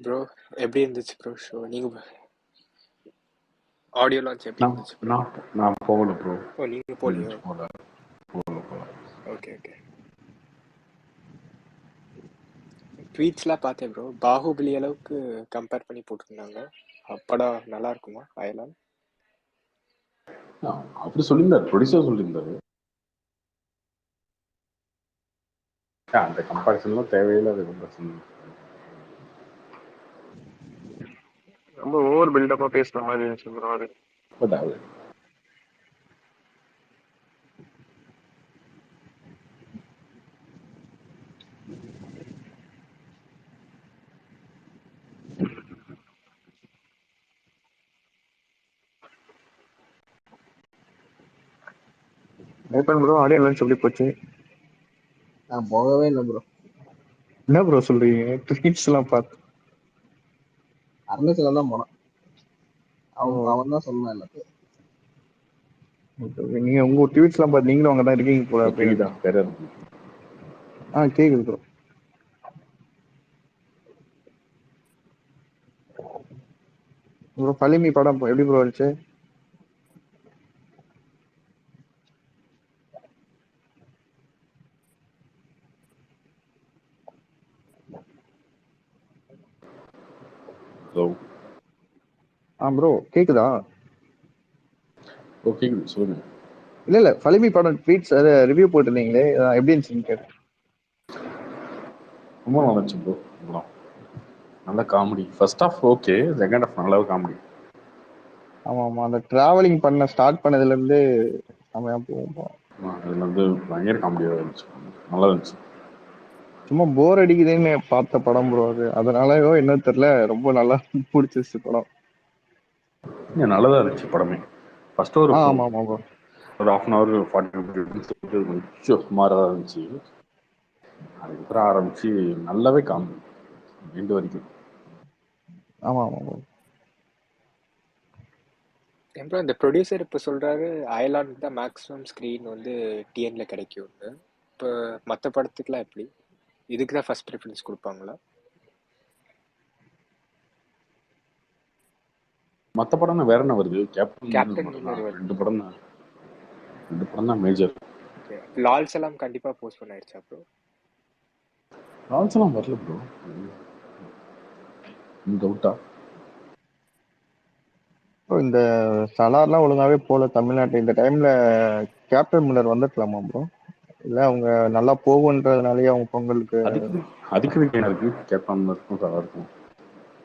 Bro எப்படி இருந்துச்சு bro show? நீங்க ஆடியோ லான்ச் எப்படி நான் இருந்துச்சு ப்ரோ? நான் நான் போகல ப்ரோ. ஓ நீங்க போலியோ? போகல போகல போகல. Okay okay. ட்வீட்ஸ்லாம் பார்த்தேன் ப்ரோ. பாகுபலி அளவுக்கு கம்பேர் பண்ணி போட்டிருந்தாங்க. படம் நல்லா இருக்குமா அயலான்? அப்படி சொல்லியிருந்தாரு, ப்ரொடியூசர் சொல்லியிருந்தாரு. அந்த கம்பேரிசன்லாம் தேவையில்லாத கம்பேரிசன். ரொம்ப ஓவர் பில்டப்பா பேசுற மாதிரி இருந்துச்சு ப்ரோ அது. பட் அது ப்ரோ ஆடியோ லான்ச் எப்படி போச்சு? நான் போகவே இல்லை ப்ரோ. என்ன ப்ரோ சொல்றீங்க? ட்வீட்ஸ் எல்லாம் பார்த்து அருணாச்சலம் தான் போனான். அவன் தான் சொன்னான் எல்லாத்தையும். நீங்க உங்க ட்வீட்ஸ் எல்லாம் பார்த்து நீங்களும் அங்கதான் இருக்கீங்க போல கேக்குதா? அப்படின்னு. வேற இருக்கு. கேக்குது ப்ரோ. ப்ரோ பழிமி படம் எப்படி ப்ரோ இருந்துச்சு? ஹலோ. ப்ரோ கேக்குதா? ஓகே சொல்லுங்க. இல்ல பழிமி படம் ட்வீட்ஸ் ரிவ்யூ போட்டிருந்தீங்களே, எப்படி இருந்துச்சுன்னு கேட்டேன். ரொம்ப நல்லா இருந்துச்சு ப்ரோ. நல்ல comedy. First half okay, second half நல்லாவே காமெடி. ஆமா அந்த டிராவலிங் பண்ண ஸ்டார்ட் பண்ணதுல இருந்து செமையா போவோம். அதுல வந்து பயங்கர காமெடியாக இருந்துச்சு, நல்லா இருந்துச்சு. சும்மா போர் அடிக்குதுன்னு பார்த்த படம் ப்ரோ அது. அதனாலயோ என்ன தெரியல, ரொம்ப நல்லா பிடிச்சிருச்சு படம். நல்லதா இருந்துச்சு படமே. ஃபர்ஸ்ட் ஒரு ஆமா ப்ரோ. ஒரு ஹாஃப் அன் ஹவர் 40 மினிட்ஸ் கொஞ்சம் சுமாராக தான் இருந்துச்சு. அதுக்கப்புறம் ஆரம்பிச்சு நல்லாவே காமெடி எண்டு வரைக்கும். ஆமா ப்ரோ. ப்ரோ இந்த ப்ரொடியூசர் இப்போ சொல்றாரு அயலானுக்கு தான் மேக்ஸிமம் ஸ்க்ரீன் வந்து டிஎன்ல கிடைக்கும்னு. இப்போ மற்ற படத்துக்குலாம் எப்படி? இதுக்கு தான் ஃபர்ஸ்ட் ப்ரிஃபரன்ஸ் கொடுப்பாங்களா? மற்ற படம்னா வேற என்ன வருது? கேப்டன் மில்லர் வருது. ரெண்டு படம் தான் மேஜர். லால் சலாம் கண்டிப்பா போஸ்ட் பண்ணாயிருச்சா ப்ரோ? லால் சலாம் வரல ப்ரோ. டவுட்டா? இந்த சலார்லாம் ஒழுங்காவே போல தமிழ்நாட்டு. இந்த டைம்ல கேப்டன் மில்லர் வந்துருக்கலாமா ப்ரோ? இல்ல அவங்க நல்லா போகுன்றதுனாலயே அவங்க பொங்கலுக்கு அதுக்கு என்ன இருக்கு? கேப்டன் இருக்கும் நல்லா இருக்கும்.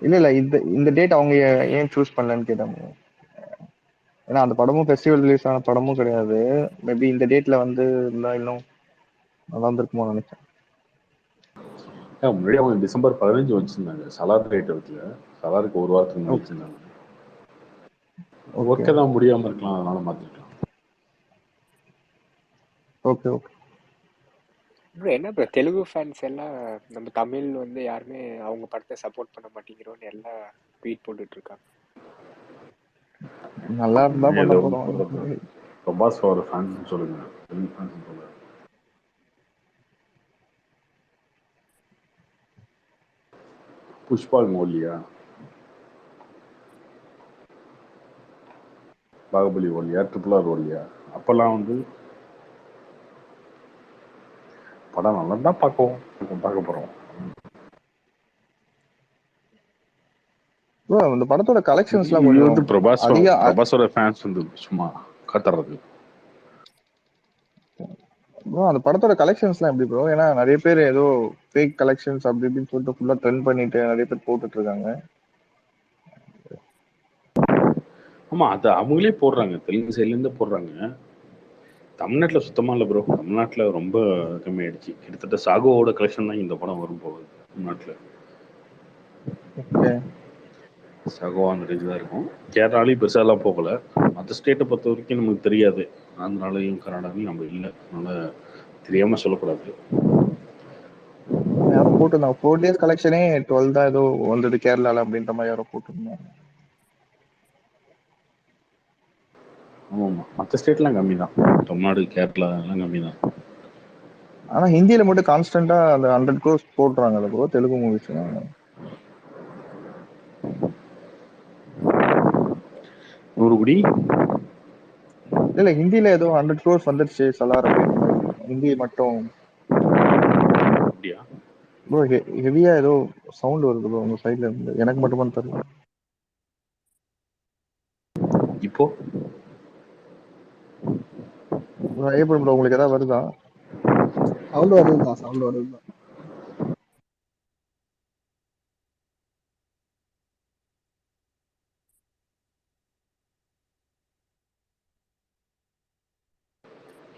இல்ல இந்த டேட் அவங்க ஏன் சூஸ் பண்ணலன்னு கேட்டாங்க. ஏன்னா அந்த படமும் ஃபெஸ்டிவல் ரிலீஸ் ஆன படமும் கிடையாது. மேபி இந்த டேட்ல வந்து இருந்தா இன்னும் நல்லா இருந்திருக்குமோ நினைச்சேன். முன்னாடி அவங்க டிசம்பர் 15 வச்சிருந்தாங்க சலார் டேட் இருக்குல்ல, சலாருக்கு ஒரு வாரத்துக்கு முன்னாடி வச்சிருந்தாங்க. ஒர்க்கை தான் முடியாம இருக்கலாம், அதனால மாத்திக்கலாம். ஓகே ப்ரோ என்ன ப்ரோ தெலுங்கு ஃபேன்ஸ் எல்லாம் நம்ம தமிழ் வந்து யாருமே அவங்க படத்தை சப்போர்ட் பண்ண மாட்டேங்கிறோன்னு எல்லாம் ட்வீட் போட்டுட்டு இருக்காங்க. நல்லா இருந்தா பண்ண போறோம். பிரபாஸ் ஒரு ஃபேன்ஸ் சொல்லுங்க, தெலுங்கு ஃபேன்ஸ் சொல்லுங்க. புஷ்பா ஓடலியா? பாகுபலி ஓடலியா? RRR ஓடலியா? அப்பெல்லாம் வந்து படம் நல்லா தான் பார்க்க போறோம். அந்த படத்தோட கலெக்ஷன்ஸ்லாம் இது கொஞ்சம் வந்து பிரபாஸோட ஃபேன்ஸ் வந்து சும்மா காட்டுறது. அந்த படத்தோட கலெக்ஷன்ஸ்லாம் எப்படி ப்ரோ? ஏன்னா நிறைய பேர் ஏதோ ஃபேக் கலெக்ஷன்ஸ் அப்படி இப்படின்னு சொல்லிட்டு ஃபுல்லா ட்ரெண்ட் பண்ணிட்டு நிறைய பேர் போட்டுட்டு இருக்காங்க. ஆமா, அது அவங்களே போடுறாங்க, தெலுங்கு சைட்ல இருந்து போடுறாங்க. தமிழ்நாட்டுல சுத்தமா இல்லை ப்ரோ. தமிழ்நாட்டுல ரொம்ப கம்மியாயிடுச்சு. கிட்டத்தட்ட சாகோவோட கலெக்ஷன் தான் இந்த படம் வரும் போகுது தமிழ்நாட்டுல. சகோ அந்த ரேஞ்ச் தான் இருக்கும். கேரளாலையும் பெருசாலாம் போகல. மற்ற ஸ்டேட்டை பொறுத்த வரைக்கும் நமக்கு தெரியாது. ஆந்திராலையும் கர்நாடகாலையும் நம்ம இல்லை, அதனால தெரியாம சொல்லக்கூடாது. யாரோ போட்டிருந்தாங்க 4 days கலெக்ஷனே 12 தான் ஏதோ வந்தது கேரளால அப்படின்ற மாதிரி யாரோ போட்டிருந்தாங்க. ஆமாம், மற்ற ஸ்டேட்லாம் கம்மி தான். தமிழ்நாடு, கேரளா எல்லாம் கம்மி தான். ஆனா ஹிந்தியில மட்டும் கான்ஸ்டன்டா அந்த 100 crores போடுறாங்கல்ல ப்ரோ தெலுங்கு மூவிஸ். 100 கோடி இல்ல ஹிந்தில ஏதோ 100 crores வந்துருச்சு சலார் அப்படின்ற மாதிரி சொன்னாங்க. ஹிந்தி மட்டும் அப்படியா? ப்ரோ ஹெவியா ஏதோ சவுண்ட் வருது ப்ரோ உங்க சைட்ல இருந்து, எனக்கு மட்டுமா தெரியல. இப்போ ஏப்ரல் ப்ரோ உங்களுக்கு ஏதாவது வருதா? சவுண்ட் வருதுதான், சவுண்ட் வருதுதான்.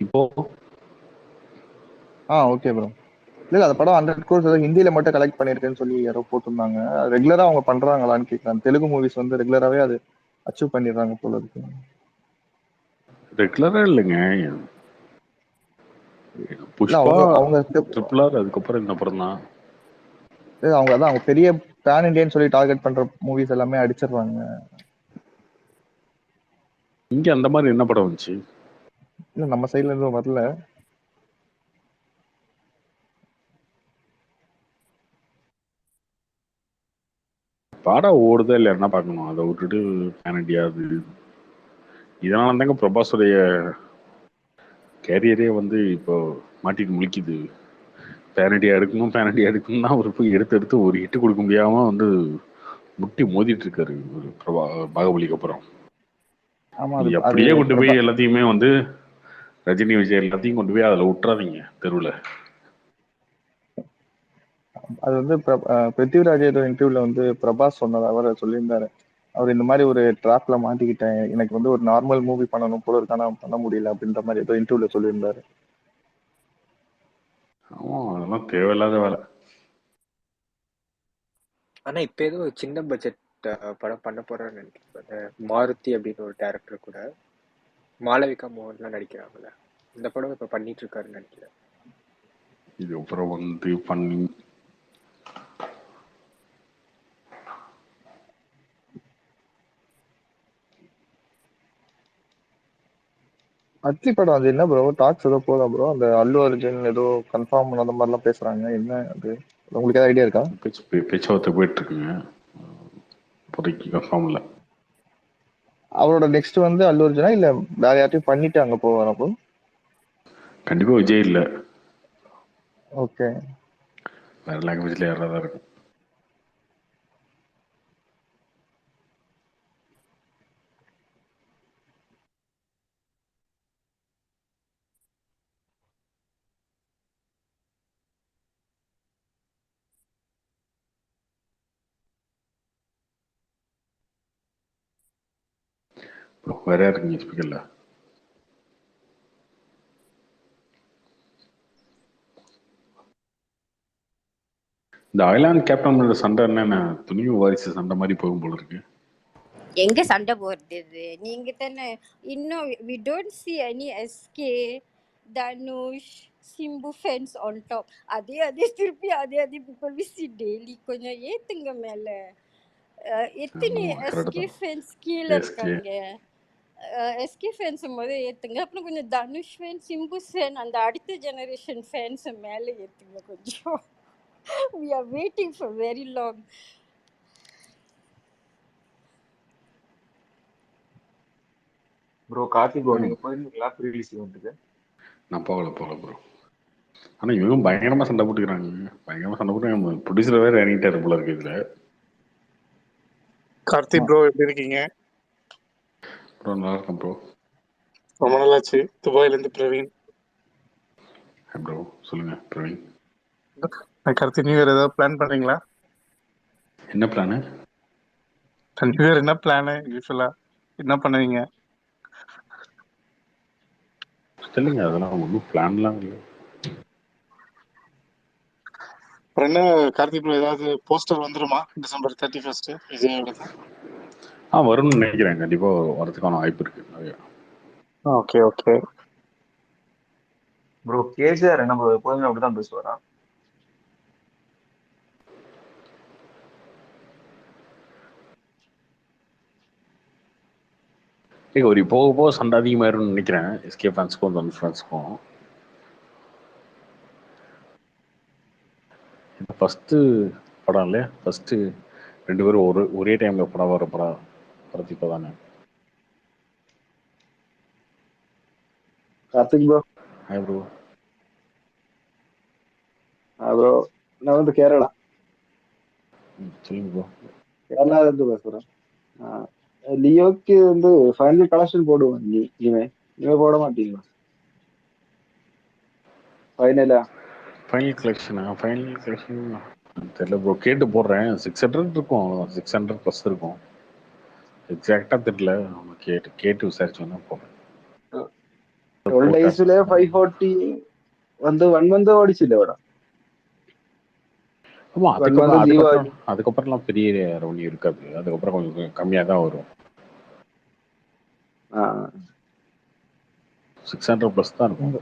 இப்போ ஓகே ப்ரோ. இல்ல அந்த படம் 100 crores ஏதோ ஹிந்தில மட்டும் கலெக்ட் பண்ணிருக்குன்னு சொல்லி யாரோ போட்டிருந்தாங்க. ரெகுலரா அவங்க பண்றாங்களான்னு கேட்கலாம். தெலுங்கு மூவிஸ் வந்து ரெகுலராவே அது அச்சீவ் பண்ணிடுறாங்க போல இருக்கு. ரெகுலரா இல்லைங்க. இல்ல புஷ்பா, அவங்க அவங்க ட்ரிபிள் ஆர், அதுக்கப்புறம் இந்த படம் தான். அவங்க அதான் அவங்க பெரிய பேன் இண்டியன் சொல்லி டார்கெட் பண்ற மூவிஸ் எல்லாமே அடிச்சிடுறாங்க. இங்க அந்த மாதிரி என்ன படம் வந்துச்சு? இல்ல நம்ம சைட்ல இருந்து வரல. படம் ஓடுதா இல்லை என்ன பார்க்கணும், அதை விட்டுட்டு பேன் இண்டியா அது. இதனால தாங்க பிரபாஸுடைய கேரியரே வந்து இப்போ மாட்டிட்டு முழிக்குது. பேன் இண்டியா எடுக்கணும், பேன் இண்டியா எடுக்கணும்னா அவர் போய் எடுத்து எடுத்து ஒரு ஹிட் கொடுக்க முடியாம வந்து முட்டி மோதிட்டு இருக்காரு ஒரு பாகுபலிக்கு அப்புறம். ஆமா நீ அது அது அப்படியே கொண்டு போய் எல்லாத்தையுமே வந்து ரஜினி விஜய் எல்லாத்தையும் கொண்டு போய் அதில் விட்டுறாதீங்க தெருவில். அது வந்து பிருத்திவிராஜ் ஏதோ இன்டர்வியூல வந்து பிரபாஸ் சொன்னது, அவர் சொல்லியிருந்தாரு. அவர் இந்த மாதிரி ஒரு ட்ராப்ல மாட்டிக்கிட்டேன், எனக்கு வந்து ஒரு நார்மல் மூவி பண்ணணும் போல இருக்கு, ஆனா பண்ண முடியல அப்படின்ற மாதிரி ஏதோ இன்டர்வியூல சொல்லியிருந்தாரு. ஆமாம், அதெல்லாம் தேவையில்லாத வேலை. ஆனா இப்ப ஏதோ சின்ன பட்ஜெட் படம் பண்ண போறேன்னு நினைக்கிறேன். அந்த மாருதி அப்படின்னு ஒரு டேரக்டர் கூட மாளவிகா மோகன்லாம் நடிக்கிறாங்கல்ல, இந்த படம் இப்ப பண்ணிட்டு இருக்காருன்னு நினைக்கிறேன். இது அப்புறம் வந்து பண்ணி அட்லி படம் அது என்ன ப்ரோ டாக்ஸ் ஏதோ போதா ப்ரோ? அந்த அல்லு அர்ஜுன் ஏதோ கன்ஃபார்ம் அந்த மாதிரிலாம் பேசுறாங்க, என்ன அது? உங்களுக்கு ஏதாவது ஐடியா இருக்கா? பேச்சுவார்த்தை போயிட்டு இருக்குங்க. இப்போதைக்கு கன்ஃபார்ம் இல்லை. அவரோட நெக்ஸ்ட் வந்து அல்லு அர்ஜுனா இல்ல வேற யார்ட்டையும் பண்ணிட்டு அங்க போவார் அப்போ? கண்டிப்பா விஜய் இல்லை, ஓகே. வேற லாங்குவேஜ்ல யாராவது தான் இருக்கும். வேற யாருக்குங்க ஸ்பீக்கர்ல? இந்த ஐலாண்ட் கேப்டன் சண்டை என்னென்ன துணிவு வாரிசு சண்டை மாதிரி போகும் போல இருக்கு. எங்க சண்டை போடுறது நீங்க தானே இன்னும் we don't see any SK Dhanush Simbu fans on top. அதே திருப்பி அதே people we see daily. கொஞ்சம் ஏத்துங்க மேல. எத்தனை கரெக்ட் SK தான். ஃபேன்ஸ் கீழே எஸ்கே இருக்காங்க. SK ஃபேன்ஸ் முதல்ல ஏத்துங்க, அப்புறம் கொஞ்சம் தனுஷ் ஃபேன் சிம்பு ஃபேன் அந்த அடுத்த ஜெனரேஷன் ஃபேன்ஸ் மேலே ஏத்துங்க கொஞ்சம். we are waiting for very long. Bro Karthi bro, நீங்க போயிருந்தீங்களா ப்ரீ ரிலீஸ் ஈவென்ட்டுக்கு? நான் போகல ப்ரோ. ஆனா இவங்க பயங்கரமா சண்டை போட்டுக்கிறாங்க. பயங்கரமா சண்டை போட்டு ப்ரொடியூசர் வேற இறங்கிட்டாரு போல இருக்கு இதுல. கார்த்தி ப்ரோ எப்படி இருக்கீங்க? ப்ரோ நல்லா இருக்கும் ப்ரோ. ரொம்ப நல்லாச்சு. துபாயில இருந்து பிரவீன். ப்ரோ சொல்லுங்க பிரவீன். கார்த்தி நியூ இயர் ஏதாவது பிளான் பண்றீங்களா? என்ன பிளானு? நியூ இயர் என்ன பிளானு? யூஸ்வலா என்ன பண்ணுவீங்க? தெரியலங்க, அதெல்லாம் ஒன்றும் பிளான்லாம் இல்லை. அப்புறம் என்ன கார்த்தி ப்ரோ, ஏதாவது போஸ்டர் வந்துருமா டிசம்பர் 31 விஜயோடது? வரும்னு நினைக்கிறேன். கண்டிப்பா வரதுக்கான வாய்ப்பு இருக்கு நிறைய. Okay okay. ப்ரோ கேஜிஆர் என்ன ப்ரோ எப்போதுமே அப்படிதான் பேசுவாரா? ஒரு போக போக சண்டை அதிகமாயிரும்னு நினைக்கிறேன் எஸ்கே ஃபேன்ஸ்க்கும் தனுஷ் ஃபேன்ஸ்க்கும். ஃபர்ஸ்ட்டு படம் இல்லையா, ஃபர்ஸ்ட்டு 2 பேரும் ஒரே டைம்ல படம் வர படம் படத்துக்கு தானே. Karthik bro. Hi bro. Bro நான் வந்து கேரளா சொல்லுங்க ப்ரோ. கேரளா இருந்து பேசுறேன். லியோக்கு வந்து ஃபைனல் கலெக்ஷன் போடுவோம் நீங்க போட மாட்டீங்களா ஃபைனலா? ஃபைனல் கலெக்ஷன் தெரியல ப்ரோ, கேட்டு போடுறேன். 600 இருக்கும், அவ்வளோதான். 600 ப்ளஸ் இருக்கும். எக்ஸாக்டாக தெரியல, நம்ம கேட்டு விசாரிச்சோன்னா போகிறேன். 12 daysல 540 வந்து 1 month ஓடிச்சுல ഇവിടെ. ஆமா, 1 month தீபாவளி. அதுக்கப்புறம்லாம் பெரிய ரெவன்யூ இருக்காது. அதுக்கப்புறம் கொஞ்சம் கம்மியாக தான் வரும். 600 ப்ளஸ் தான் இருக்கும்.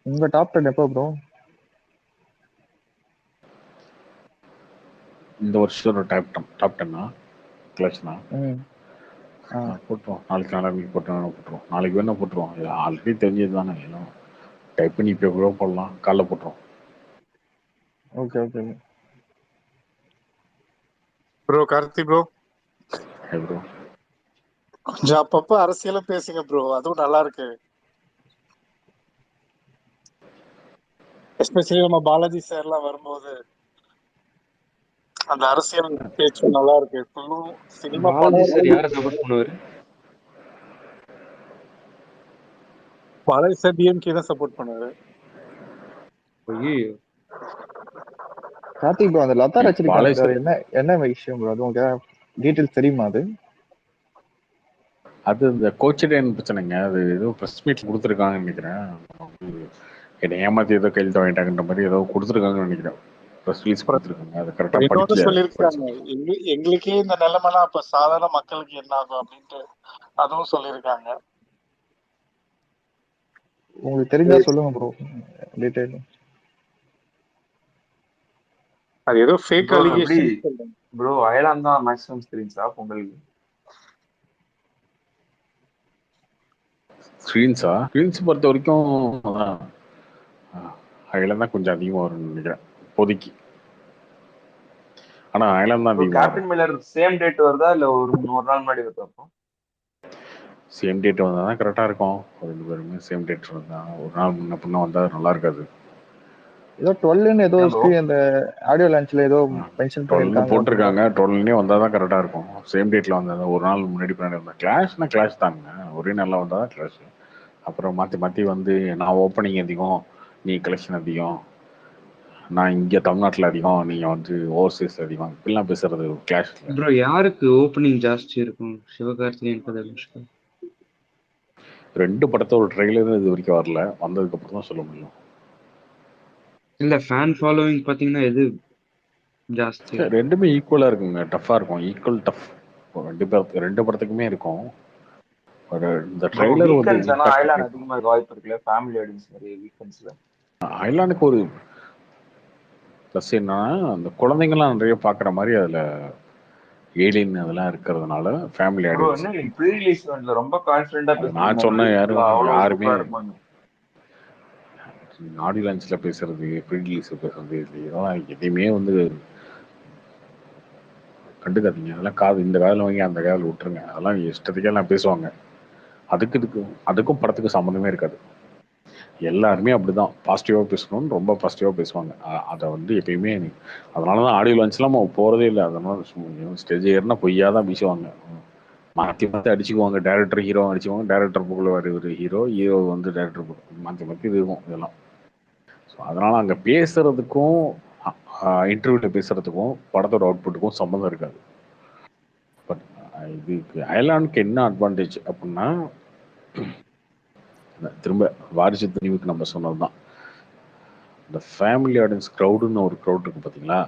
உங்க டாப் 10 எப்போ ப்ரோ? இந்த வருஷம் ஒரு டாப் 10 கலெக்ஷனா போட்டுருவோம். நாளைக்கு போட்டுருவோம். நாளைக்கு வேணா போட்டுருவோம். ஆல்ரெடி தெரிஞ்சது தானே, எல்லாம் டைப் பண்ணி இப்போ கூட போடலாம். காலைல போட்டுருவோம். Okay okay bro. Karthi bro, bro கொஞ்சம் அப்பப்போ அரசியலும் பேசுங்க ப்ரோ, அதுவும் நல்லா இருக்கு. எஸ்பெஷலி நம்ம பாலாஜி சார் எல்லாம் வரும்போது அந்த அரசியல் பேச்சு நல்லா இருக்கு. சினிமா பாலாஜி சார் யாரை சப்போர்ட் பண்ணுவாரு? பாலாஜி சார் டிஎம்கே தான் சப்போர்ட் பண்ணுவாரு. கார்த்திக் ப்ரோ, அந்த லதா ரஜினிகாந்த் என்ன விஷயம் ப்ரோ? அது உங்களுக்கு டீடைல்ஸ் தெரியுமா? அது இந்த கோச்சிடேன் பிரச்சனைங்க. அது ஏதோ ப்ரெஸ் மீட் கொடுத்துருக்காங்கன்னு நினைக்கிறேன். என்னை ஏமாத்தி ஏதோ கையில் வாங்கிட்டாங்கன்ற மாதிரி ஏதோ கொடுத்துருக்காங்கன்னு நினைக்கிறேன். ப்ரெஸ் ரிலீஸ் கொடுத்துருக்காங்க. அதை கரெக்டாக படிக்கல. சொல்லியிருக்காங்க, எங்களுக்கே இந்த நிலைமைலாம் அப்ப சாதாரண மக்களுக்கு என்ன ஆகும் அப்படின்ட்டு அதுவும் சொல்லியிருக்காங்க. உங்களுக்கு தெரிஞ்சா சொல்லுங்க ப்ரோ, டீடைல். அது ஏதோ ஃபேக் அலிகேஷன் ப்ரோ. அயலான் தான் மேக்ஸிமம் ஸ்கிரீன்ஸா பொங்கலுக்கு? ஸ்கிரீன்ஸ் பொறுத்த வரைக்கும் அயலான் தான் கொஞ்சம் அதிகமாக வரும்னு நினைக்கிறேன் இப்போதைக்கு. ஆனா அயலான் தான் அதிகமாக. கேப்டன் மில்லர் சேம் டேட் வருதா இல்ல ஒரு நாள் முன்னாடி வருதா? சேம் டேட் வந்தால் தான் கரெக்டாக இருக்கும். ரெண்டு பேருமே சேம் டேட் வந்தால், ஒரு நாள் முன்ன பின்ன வந்தால் நல்லா இருக்காது. ஏதோ 12ன்னு ஏதோ அந்த ஆடியோ லான்ச்ல ஏதோ மென்ஷன் பண்ணிருக்காங்க, போட்டிருக்காங்க. 12னே வந்தால் தான் கரெக்டாக இருக்கும். சேம் டேட்ல வந்தால் ஒரு நாள் முன்னாடி பின்னாடி வந்தால் கிளாஷ் தாங்க. ஒரே நாளில் வந்தால் தான் கிளாஷ். அப்புறம் மாற்றி வந்து நான் ஓப்பனிங் அதிகம், நீ கலெக்ஷன் அதிகம், நான் இங்கே தமிழ்நாட்டில் அதிகம், நீங்கள் வந்து ஓவர்சீஸ் அதிகம், இப்படிலாம் பேசுறது கிளாஷ். ப்ரோ யாருக்கு ஓப்பனிங் ஜாஸ்தி இருக்கும்? சிவகார்த்திகேயன் கதானுஷ்கா? 2 படத்தோட ட்ரெய்லர் இது வரைக்கும் வரல. வந்ததுக்கு அப்புறம் தான் சொல்ல முடியும். இல்ல ஃபேன் ஃபாலோவிங் பாத்தீங்கன்னா எது ஜாஸ்தி? ரெண்டுமே ஈக்குவலா இருக்குங்க. டஃபா இருக்கும். ஈக்குவல் டஃப் 2 படத்துக்குமே இருக்கும். இந்த ட்ரெய்லர் வந்து அயலான் அதிகமா வாய்ப்பு இருக்குல்ல ஃபேமிலி ஆடியன்ஸ் நிறைய வீக்கெண்ட்ஸ்ல. அயலானுக்கு ஒரு ப்ளஸ் என்னன்னா, அந்த குழந்தைங்கலாம் நிறைய பாக்குற மாதிரி அதுல ஏலியன் அதெல்லாம் இருக்கிறதுனால ஃபேமிலி ஆடியன்ஸ். ப்ரீ ரிலீஸ் ஈவென்ட்ல ரொம்ப கான்ஃபிடென்ட்டா பேசுறாங்க. நான் சொன்ன யாருமே ஆடியோ லான்ச்ல பேசுறது, ப்ரீ ரிலீஸ் பேசுறது, இதெல்லாம் எதையுமே வந்து கண்டுக்காதீங்க. அதெல்லாம் இந்த காதில் வாங்கி அந்த காதில் விட்டுருங்க. அதெல்லாம் இஷ்டத்துக்கே எல்லாம் பேசுவாங்க. அதுக்கும் படத்துக்கு சம்மந்தமே இருக்காது. எல்லாருமே அப்படிதான் பாசிட்டிவாக பேசணும்னு ரொம்ப பாசிட்டிவாக பேசுவாங்க. அதை வந்து எப்பயுமே அதனால தான் ஆடியோ லான்ச்லாம் போகிறதே இல்லை. அதனால ஸ்டேஜ் ஏறினா பொய்யா தான் பேசுவாங்க. மாற்றி அடிச்சுக்குவாங்க. டேரக்டர் ஹீரோ அடிச்சுக்குவாங்க. டேரக்டர் புகழ் ஒரு ஹீரோ வந்து டேரக்டர் மாற்றி இது இருக்கும் இதெல்லாம். ஸோ அதனால அங்கே பேசுறதுக்கும் இன்டர்வியூவில் பேசுறதுக்கும் படத்தோட அவுட்புட்டுக்கும் சம்மந்தம் இருக்காது. பட் இதுக்கு அயலானுக்கு என்ன அட்வான்டேஜ் அப்படின்னா, திரும்ப வாரிசு துணிவுக்கு நம்ம சொன்னதுதான், இந்த ஃபேமிலி ஆடியன்ஸ் க்ரௌடுன்னு ஒரு க்ரௌட் இருக்கு பார்த்தீங்களா,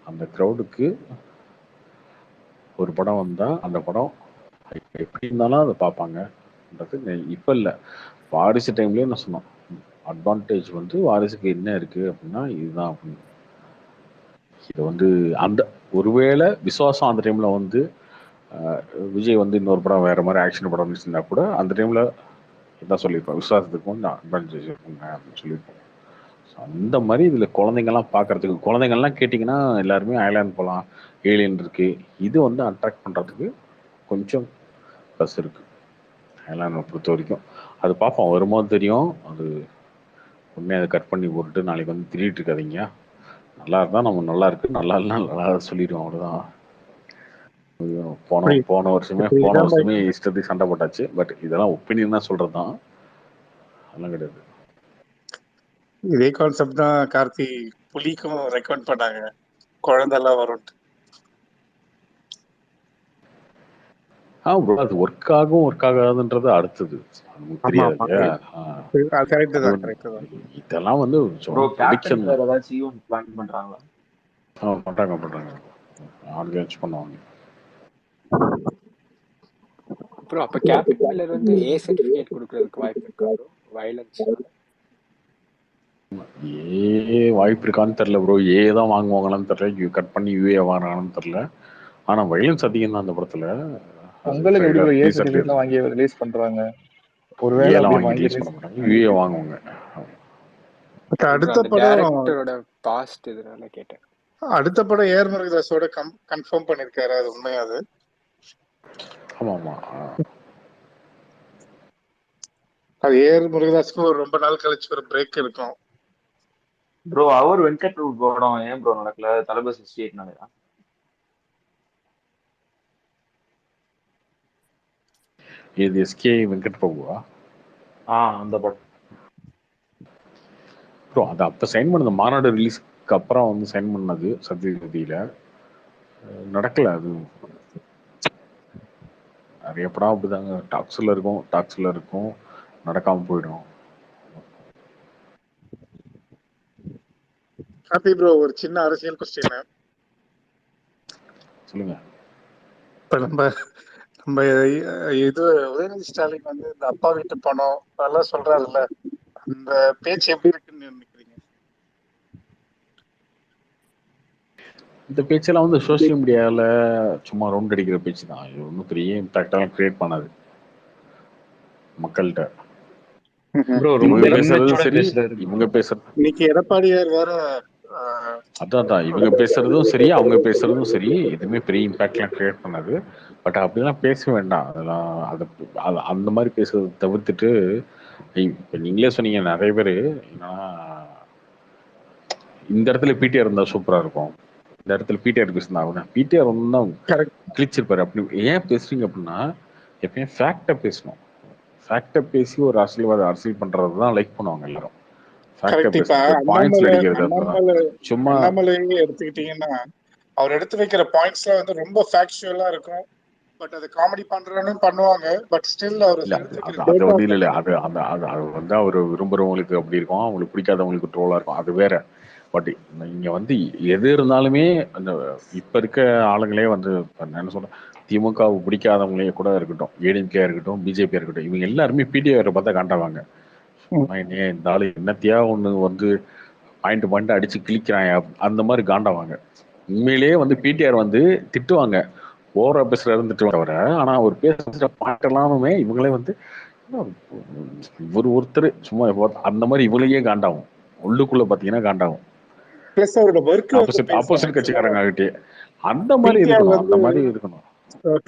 அந்த க்ரௌடுக்கு ஒரு படம் வந்தால் அந்த படம் எப்படி இருந்தாலும் அதை பார்ப்பாங்கன்றது இப்போ இல்லை. வாரிசு டைம்லேயே நான் சொன்னோம், அட்வான்டேஜ் வந்து வாரிசுக்கு என்ன இருக்குது அப்படின்னா இதுதான் அப்படின்னு. இது வந்து அந்த ஒருவேளை விசுவாசம் அந்த டைமில் வந்து விஜய் வந்து இன்னொரு படம் வேறு மாதிரி ஆக்ஷன் படம் இருந்தால் கூட அந்த டைமில் இதான் சொல்லியிருப்போம், விசுவாசத்துக்கு வந்து அட்வான்டேஜ் இருக்குங்க அப்படின்னு சொல்லியிருப்போம். ஸோ அந்த மாதிரி இதில் குழந்தைங்கள்லாம் பார்க்குறதுக்கு, குழந்தைங்கள்லாம் கேட்டிங்கன்னா எல்லாருமே அயலான் போகலாம், ஏலியன் இருக்குது, இது வந்து அட்ராக்ட் பண்ணுறதுக்கு கொஞ்சம் ப்ளஸ் இருக்கு எல்லாம் பொறுத்த வரைக்கும். அது பார்ப்போம், வரும்போது தெரியும். அது உண்மையாக அதை கட் பண்ணி போட்டுட்டு நாளைக்கு வந்து திரிட்டு இருக்காதீங்க. நல்லா இருந்தால் நம்ம நல்லா இருக்கு, நல்லா இல்லைன்னா நல்லா சொல்லிடுவோம், அவ்வளோதான். போன வருஷமே இஷ்டத்துக்கு சண்டை போட்டாச்சு. பட் இதெல்லாம் ஒப்பீனியன் தான் சொல்றது தான், அதெல்லாம் கிடையாது. இதே கான்செப்ட் தான் கார்த்தி புலிக்கும் ரெக்கமெண்ட் பண்ணாங்க, குழந்தைலாம் வரும். ப்ரோ அது ஒர்க் ஆகும் ஒர்க் ஆகாதுன்றது அடுத்தது, நமக்கு தெரியாது. இதெல்லாம் வந்து ப்ரோ கேப்டன் வேற ஏதாச்சும் ஈவென்ட் பிளான் பண்றாங்களா? பண்றாங்க ஆர்கனைஸ் பண்ணுவாங்க. ப்ரோ அப்ப கேப்டன் மில்லர் வந்து ஏ சர்டிபிகேட் கொடுக்கறதுக்கு வாய்ப்பு இருக்கா ப்ரோ வயலன்ஸ்னால? வாய்ப்பு இருக்கான்னு தெரியல ப்ரோ. தான் வாங்குவாங்களான்னு தெரியல, கட் பண்ணி யூஏ வாங்குறாங்கன்னு தெரியல. ஆனா வயலன்ஸ் அதிகம் தான் அந்த படத்துல. உங்களுக்கு எப்படி ப்ரோ ஏ சர்டிபிகேட்லாம் வாங்கி ரிலீஸ் பண்றாங்க? ஒருவேளை அப்படி வாங்கி ரிலீஸ் பண்ண மாட்டாங்க, யூஏ வாங்குவாங்க. அடுத்த படம் டைரக்டரோட பாஸ்ட் இதனால கேட்டேன். அடுத்த படம் ஏஆர் முருகதாஸோட கன்ஃபார்ம் பண்ணிருக்காரு, அது உண்மையா? அது ஆமா அது ஏஆர் முருகதாஸ்க்கு ஒரு ரொம்ப நாள் கழிச்சு ஒரு பிரேக் இருக்கும். ப்ரோ அவர் வெங்கட் பிரபு படம் ஏன் ப்ரோ நடக்கல? தளபதி 68 இது எஸ்கே வெங்கட் பிரபுவா? அந்த படம் ப்ரோ அது அப்போ சைன் பண்ணது, மாநாடு ரிலீஸ்க்கு அப்புறம் வந்து சைன் பண்ணது சத்யஜோதியில. நடக்கல. அது நிறைய படம் அப்படிதாங்க, டாக்ஸ்ல இருக்கும் நடக்காம போயிடும். கார்த்தி ப்ரோ ஒரு சின்ன அரசியல் கொஸ்டின் சொல்லுங்க. இப்ப நம்ம இது உதயநிதி ஸ்டாலின் வந்து இந்த அப்பா வீட்டு பணம் அதெல்லாம் சொல்றாருல்ல, அந்த பேச்சு எப்படி இருக்குன்னு நினைக்கிறீங்க? இந்த பேச்செல்லாம் வந்து சோசியல் மீடியாவில் சும்மா ரவுண்ட் அடிக்கிற பேச்சு தான். இது ஒன்றும் பெரிய இம்பாக்டெல்லாம் கிரியேட் பண்ணாது மக்கள்கிட்ட. இவங்க பேசுறதும் சரி, இவங்க பேசுறது, இன்னைக்கு எடப்பாடியார் வேற அதான் இவங்க பேசுறதும் சரி அவங்க பேசுறதும் சரி, எதுவுமே பெரிய இம்பாக்ட்லாம் கிரியேட் பண்ணாது. பட் அப்படிலாம் பேச வேண்டாம். அதெல்லாம் அந்த மாதிரி பேசுறதை தவிர்த்துட்டு, இப்போ நீங்களே சொன்னீங்க நிறைய பேர் என்னன்னா, இந்த இடத்துல பிடிஆர் இருந்தா சூப்பரா இருக்கும், இந்த இடத்துல பிடிஆர் பேசினா பிடிஆர் ஒன்றும் கிழிச்சிருப்பாரு. அப்படி ஏன் பேசுறீங்க அப்படின்னா, எப்பயும் ஃபேக்டை பேசணும். ஃபேக்டை பேசி ஒரு அரசியல் பண்றது தான் லைக் பண்ணுவாங்க எல்லாரும். சும்மா எடுத்துக்கிட்டீங்கன்னா அவர் எடுத்து வைக்கிற பாயிண்ட்ஸ்லாம் வந்து ரொம்ப ஃபேக்சுவலா இருக்கும். பட் அது காமெடி பண்றேன்னு பண்ணுவாங்க. பட் ஸ்டில் அவர் அது வந்து இல்ல அது வந்து அவர் விரும்புறவங்களுக்கு அப்படி இருக்கும், அவங்களுக்கு பிடிக்காதவங்களுக்கு ட்ரோலா இருக்கும், அது வேற. பட் இங்க வந்து எது இருந்தாலுமே அந்த இப்ப இருக்க ஆளுங்களே வந்து என்ன சொல்ற, திமுக பிடிக்காதவங்களே கூட இருக்கட்டும், ஏடிஎம்கே இருக்கட்டும், பிஜேபியா இருக்கட்டும், இவங்க எல்லாருமே பிடிஆர் பார்த்தா காண்டாவாங்க. இந்த ஆளு என்னத்தையா ஒண்ணு வந்து பாயிண்ட் அடிச்சு கிழிக்கிறாங்க, அந்த மாதிரி காண்டாவாங்க. உண்மையிலேயே வந்து பிடிஆர் வந்து திட்டுவாங்க, ஓவரா பேசுறாரு திட்டுவாங்க தவிர, ஆனா அவர் பேசுற பாயிண்ட் எல்லாமே இவங்களே வந்து ஒருத்தர் சும்மா அந்த மாதிரி இவங்களையே காண்டாகும். உள்ளுக்குள்ள பாத்தீங்கன்னா காண்டாகும். ஆப்போசிட் கட்சிக்காரங்க ஆகிட்டே அந்த மாதிரி இருக்கணும், அந்த மாதிரி இருக்கணும்.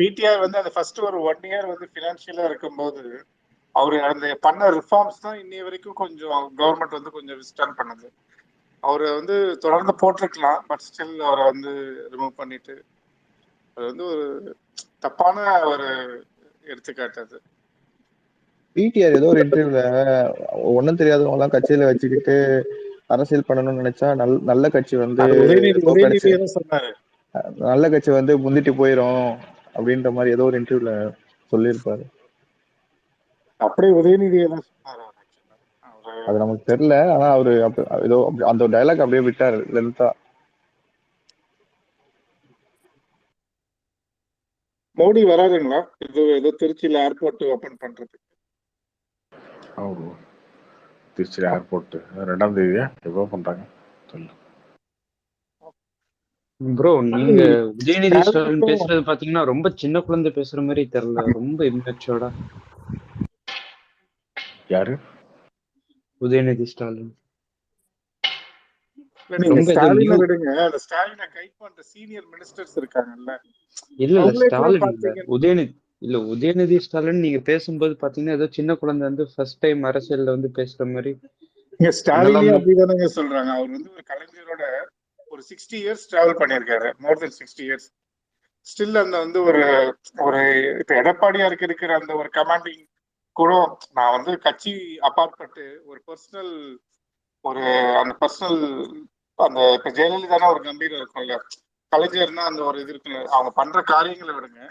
பிடிஆர் வந்து அந்த ஃபர்ஸ்ட் ஒரு 1 இயர் வந்து ஃபினான்ஷியலா இருக்கும்போது அவரு அந்த பண்ண ரிஃபார்ம்ஸ் தான் இன்னைய வரைக்கும் கொஞ்சம் கவர்மெண்ட் வந்து கொஞ்சம் விஸ்டாண்ட் பண்ணுது. அவரை வந்து தொடர்ந்து போட்டிருக்கலாம், பட் ஸ்டில் அவரை வந்து ரிமூவ் பண்ணிட்டு, அது வந்து ஒரு தப்பான ஒரு எடுத்துக்காட்டு. பிடிஆர் ஏதோ ஒரு இன்டர்வியூல ஒன்னும் தெரியாதவங்க எல்லாம் கட்சியில வச்சுக்கிட்டு அரசியல் பண்ணணும்னு நினைச்சா நல்ல கட்சி வந்து நல்ல கட்சி வந்து முந்திட்டு போயிரும் அப்படின்ற மாதிரி ஏதோ ஒரு இன்டர்வியூல சொல்லியிருப்பாரு. அப்படியே உதயநிதி தான் சொன்னாரு, அது நமக்கு தெரியல. ஆனா அவரு ஏதோ அந்த டைலாக் அப்படியே விட்டாரு லென்த்தா. மோடி வராதுங்களா ஏதோ திருச்சியில ஏர்போர்ட் ஓபன் பண்றதுக்கு? திருச்சி ஏர்போர்ட் 2ஆம் தேதியா எப்போ பண்றாங்க சொல்லு ப்ரோ. நீங்க உதயநிதி ஸ்டாலின் பேசுறது பாத்தீங்கன்னா ரொம்ப சின்ன குழந்தை பேசுற மாதிரி தெரியல, ரொம்ப இம்மெச்சூர்டா. யாரு? உதயநிதி ஸ்டாலின். இல்ல நீங்க ரொம்ப ஏதோ ஸ்டாலினை நியூ விடுங்க, அந்த ஸ்டாலினை கைட் பண்ற சீனியர் மினிஸ்டர்ஸ் இருக்காங்கல்ல, இல்ல அவங்களே கூட ஸ்டாலின் இல்ல பாத்தீங்கன்னா உதயநிதி. இல்ல உதயநிதி ஸ்டாலின் நீங்க பேசும்போது பாத்தீங்கன்னா ஏதோ சின்ன குழந்தை வந்து ஃபர்ஸ்ட் டைம் அரசியல்ல வந்து பேசுற மாதிரி இங்க ஸ்டாலினே என்னெல்லாமோ. அப்படிதானங்க சொல்றாங்க. அவர் வந்து ஒரு கலைஞரோட ஒரு 60 இயர்ஸ் டிராவல் பண்ணியிருக்காரு, மோர் தென் 60 இயர்ஸ். ஸ்டில் அந்த வந்து ஒரு ஒரு இப்ப எடப்பாடியாருக்கு இருக்கிற அந்த ஒரு கமாண்டிங் கூட, நான் வந்து கட்சி அப்பாற்பட்டு ஒரு பர்சனல் ஒரு அந்த பர்சனல் அந்த இப்ப ஜெயலலிதானா ஒரு கம்பீரம் இருக்கும்ல, கலைஞர்னா அந்த ஒரு இது இருக்குல்ல, அவங்க பண்ற காரியங்களை விடுங்க,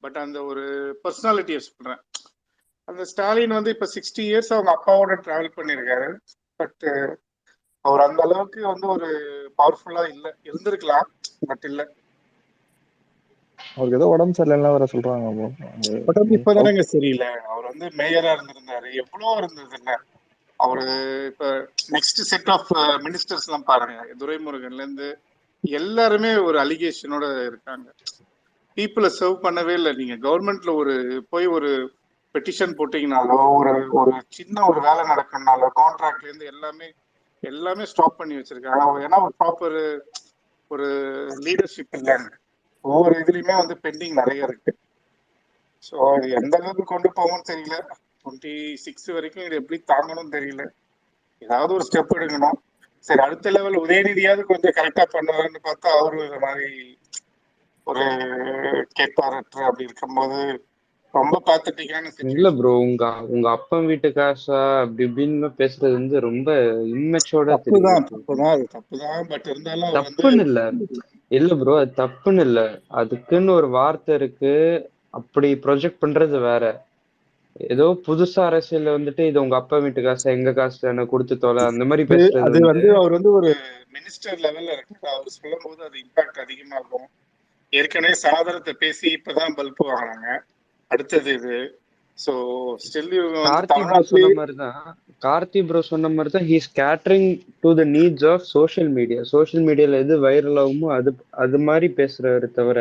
பட் அந்த ஒரு பர்சனாலிட்டியை சொல்றேன். அந்த ஸ்டாலின் வந்து இப்ப 60 இயர்ஸ் அவங்க அப்பாவோட டிராவல் பண்ணியிருக்காரு. பட் அவர் அந்த அளவுக்கு வந்து ஒரு பவர்ஃபுல்லா இல்ல, இருந்திருக்கலாம் பட் இல்ல. அவருக்கு ஏதோ உடம்பு சரியில்லைன்னா வேற சொல்றாங்க bro. உடம்பு இப்பதானங்க சரியில்லை. அவர் வந்து மேயரா இருந்திருந்தாரு, எவ்வளவு இருந்தது இல்ல. அவரு இப்ப நெக்ஸ்ட் செட் ஆஃப் மினிஸ்டர்ஸ் எல்லாம் பாருங்க, துரைமுருகன்ல இருந்து எல்லாருமே ஒரு அலிகேஷனோட இருக்காங்க. பீப்புளை சர்வ் பண்ணவே இல்லை. நீங்க கவர்மெண்ட்ல ஒரு போய் ஒரு பெட்டிஷன் போட்டீங்கனாலோ, ஒரு ஒரு சின்ன ஒரு வேலை நடக்கணும்னாலோ, கான்ட்ராக்ட்ல இருந்து எல்லாமே ஸ்டாப் பண்ணி வச்சிருக்காங்க. ஏன்னா ஒரு ப்ராப்பர் ஒரு லீடர்ஷிப் இல்லைங்க. ஒவ்வொரு இதுலயுமே வந்து பெண்டிங் நிறைய இருக்கு. ஸோ அது எந்த அளவுக்கு கொண்டு போகும்னு தெரியல. 26 வரைக்கும் இது எப்படி தாங்கணும்னு தெரியல. ஏதாவது ஒரு ஸ்டெப் எடுக்கணும். சரி, அடுத்த லெவல் உதயநிதியாவது கொஞ்சம் கரெக்டா பண்ணுவாருன்னு பார்த்தா அவரு இந்த மாதிரி ஒரு கேட்பாரற்று அப்படி இருக்கும்போது ரொம்ப பாத்துட்டீங்கன்னு இல்ல சிச்சுவேஷன். ப்ரோ, உங்க உங்க அப்பா வீட்டு காசா அப்படி இப்படின்னு பேசுறது வந்து ரொம்ப இம்மெச்சோர்டா தெரியுது தப்புதான் bro. தப்புதான் அது தப்புதான். பட் இருந்தாலும் அவர் வந்து தப்புன்னு இல்ல. இல்ல ப்ரோ, அது தப்புன்னு இல்ல. அதுக்குன்னு ஒரு வார்த்தை இருக்கு. அப்படி ப்ரொஜெக்ட் பண்றது வேற. ஏதோ புதுசா அரசியல்ல வந்துட்டு இது உங்க அப்பா வீட்டு காசு எங்க காசு எனக்கு கொடுத்து தொலை அந்த மாதிரி பேசுறது அது வந்து வந்து அவர் வந்து ஒரு மினிஸ்டர் லெவல்ல இருக்கு. அவர் சொல்லும் போது அது இம்பாக்ட் அதிகமாகும். ஏற்கனவே சாதனத்தை பேசி இப்பதான் பல்ப் வாங்கினாங்க, அடுத்தது இது. ஸோ ஸ்டில் இவங்க வந்து கார்த்தி ப்ரோ சொன்ன மாதிரிதான். கார்த்தி ப்ரோ சொன்ன மாதிரிதான் he's catering to the needs of social media. Social மீடியால எது வைரல் ஆகுமோ அது மாதிரி பேசுறாரு தவிர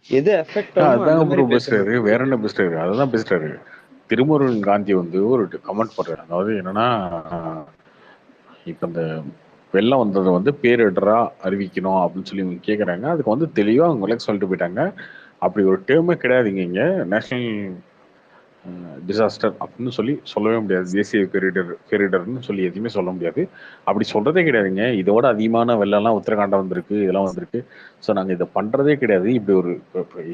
எது எஃபெக்ட் ஆகுமோ அந்த அதுதான் மாதிரி ப்ரோ பேச பேசுறாரு, மாட்டாரு. வேற என்ன பேசுறாரு, அதுதான் பேசுறாரு. திருமுருகன் காந்தி வந்து ஒரு கமெண்ட் பண்றாரு. அதாவது என்னன்னா, இப்ப இந்த வெள்ளம் வந்ததை வந்து பேரிடரா அறிவிக்கணும் அப்படின்னு சொல்லி இவங்க கேட்குறாங்க. அதுக்கு வந்து தெளிவாக அவங்க விளக்கு சொல்லிட்டு போயிட்டாங்க. அப்படி ஒரு டேர்மே கிடையாதுங்க இங்கே. நேஷனல் டிசாஸ்டர் அப்படின்னு சொல்லவே முடியாது. தேசிய பேரிடர்னு சொல்லி எதுவுமே சொல்ல முடியாது. அப்படி சொல்றதே கிடையாதுங்க. இதோட அதிகமான வெள்ளம்லாம் உத்தரகாண்டம் வந்திருக்கு, இதெல்லாம் வந்திருக்கு. ஸோ நாங்கள் இதை பண்றதே கிடையாது. இப்படி ஒரு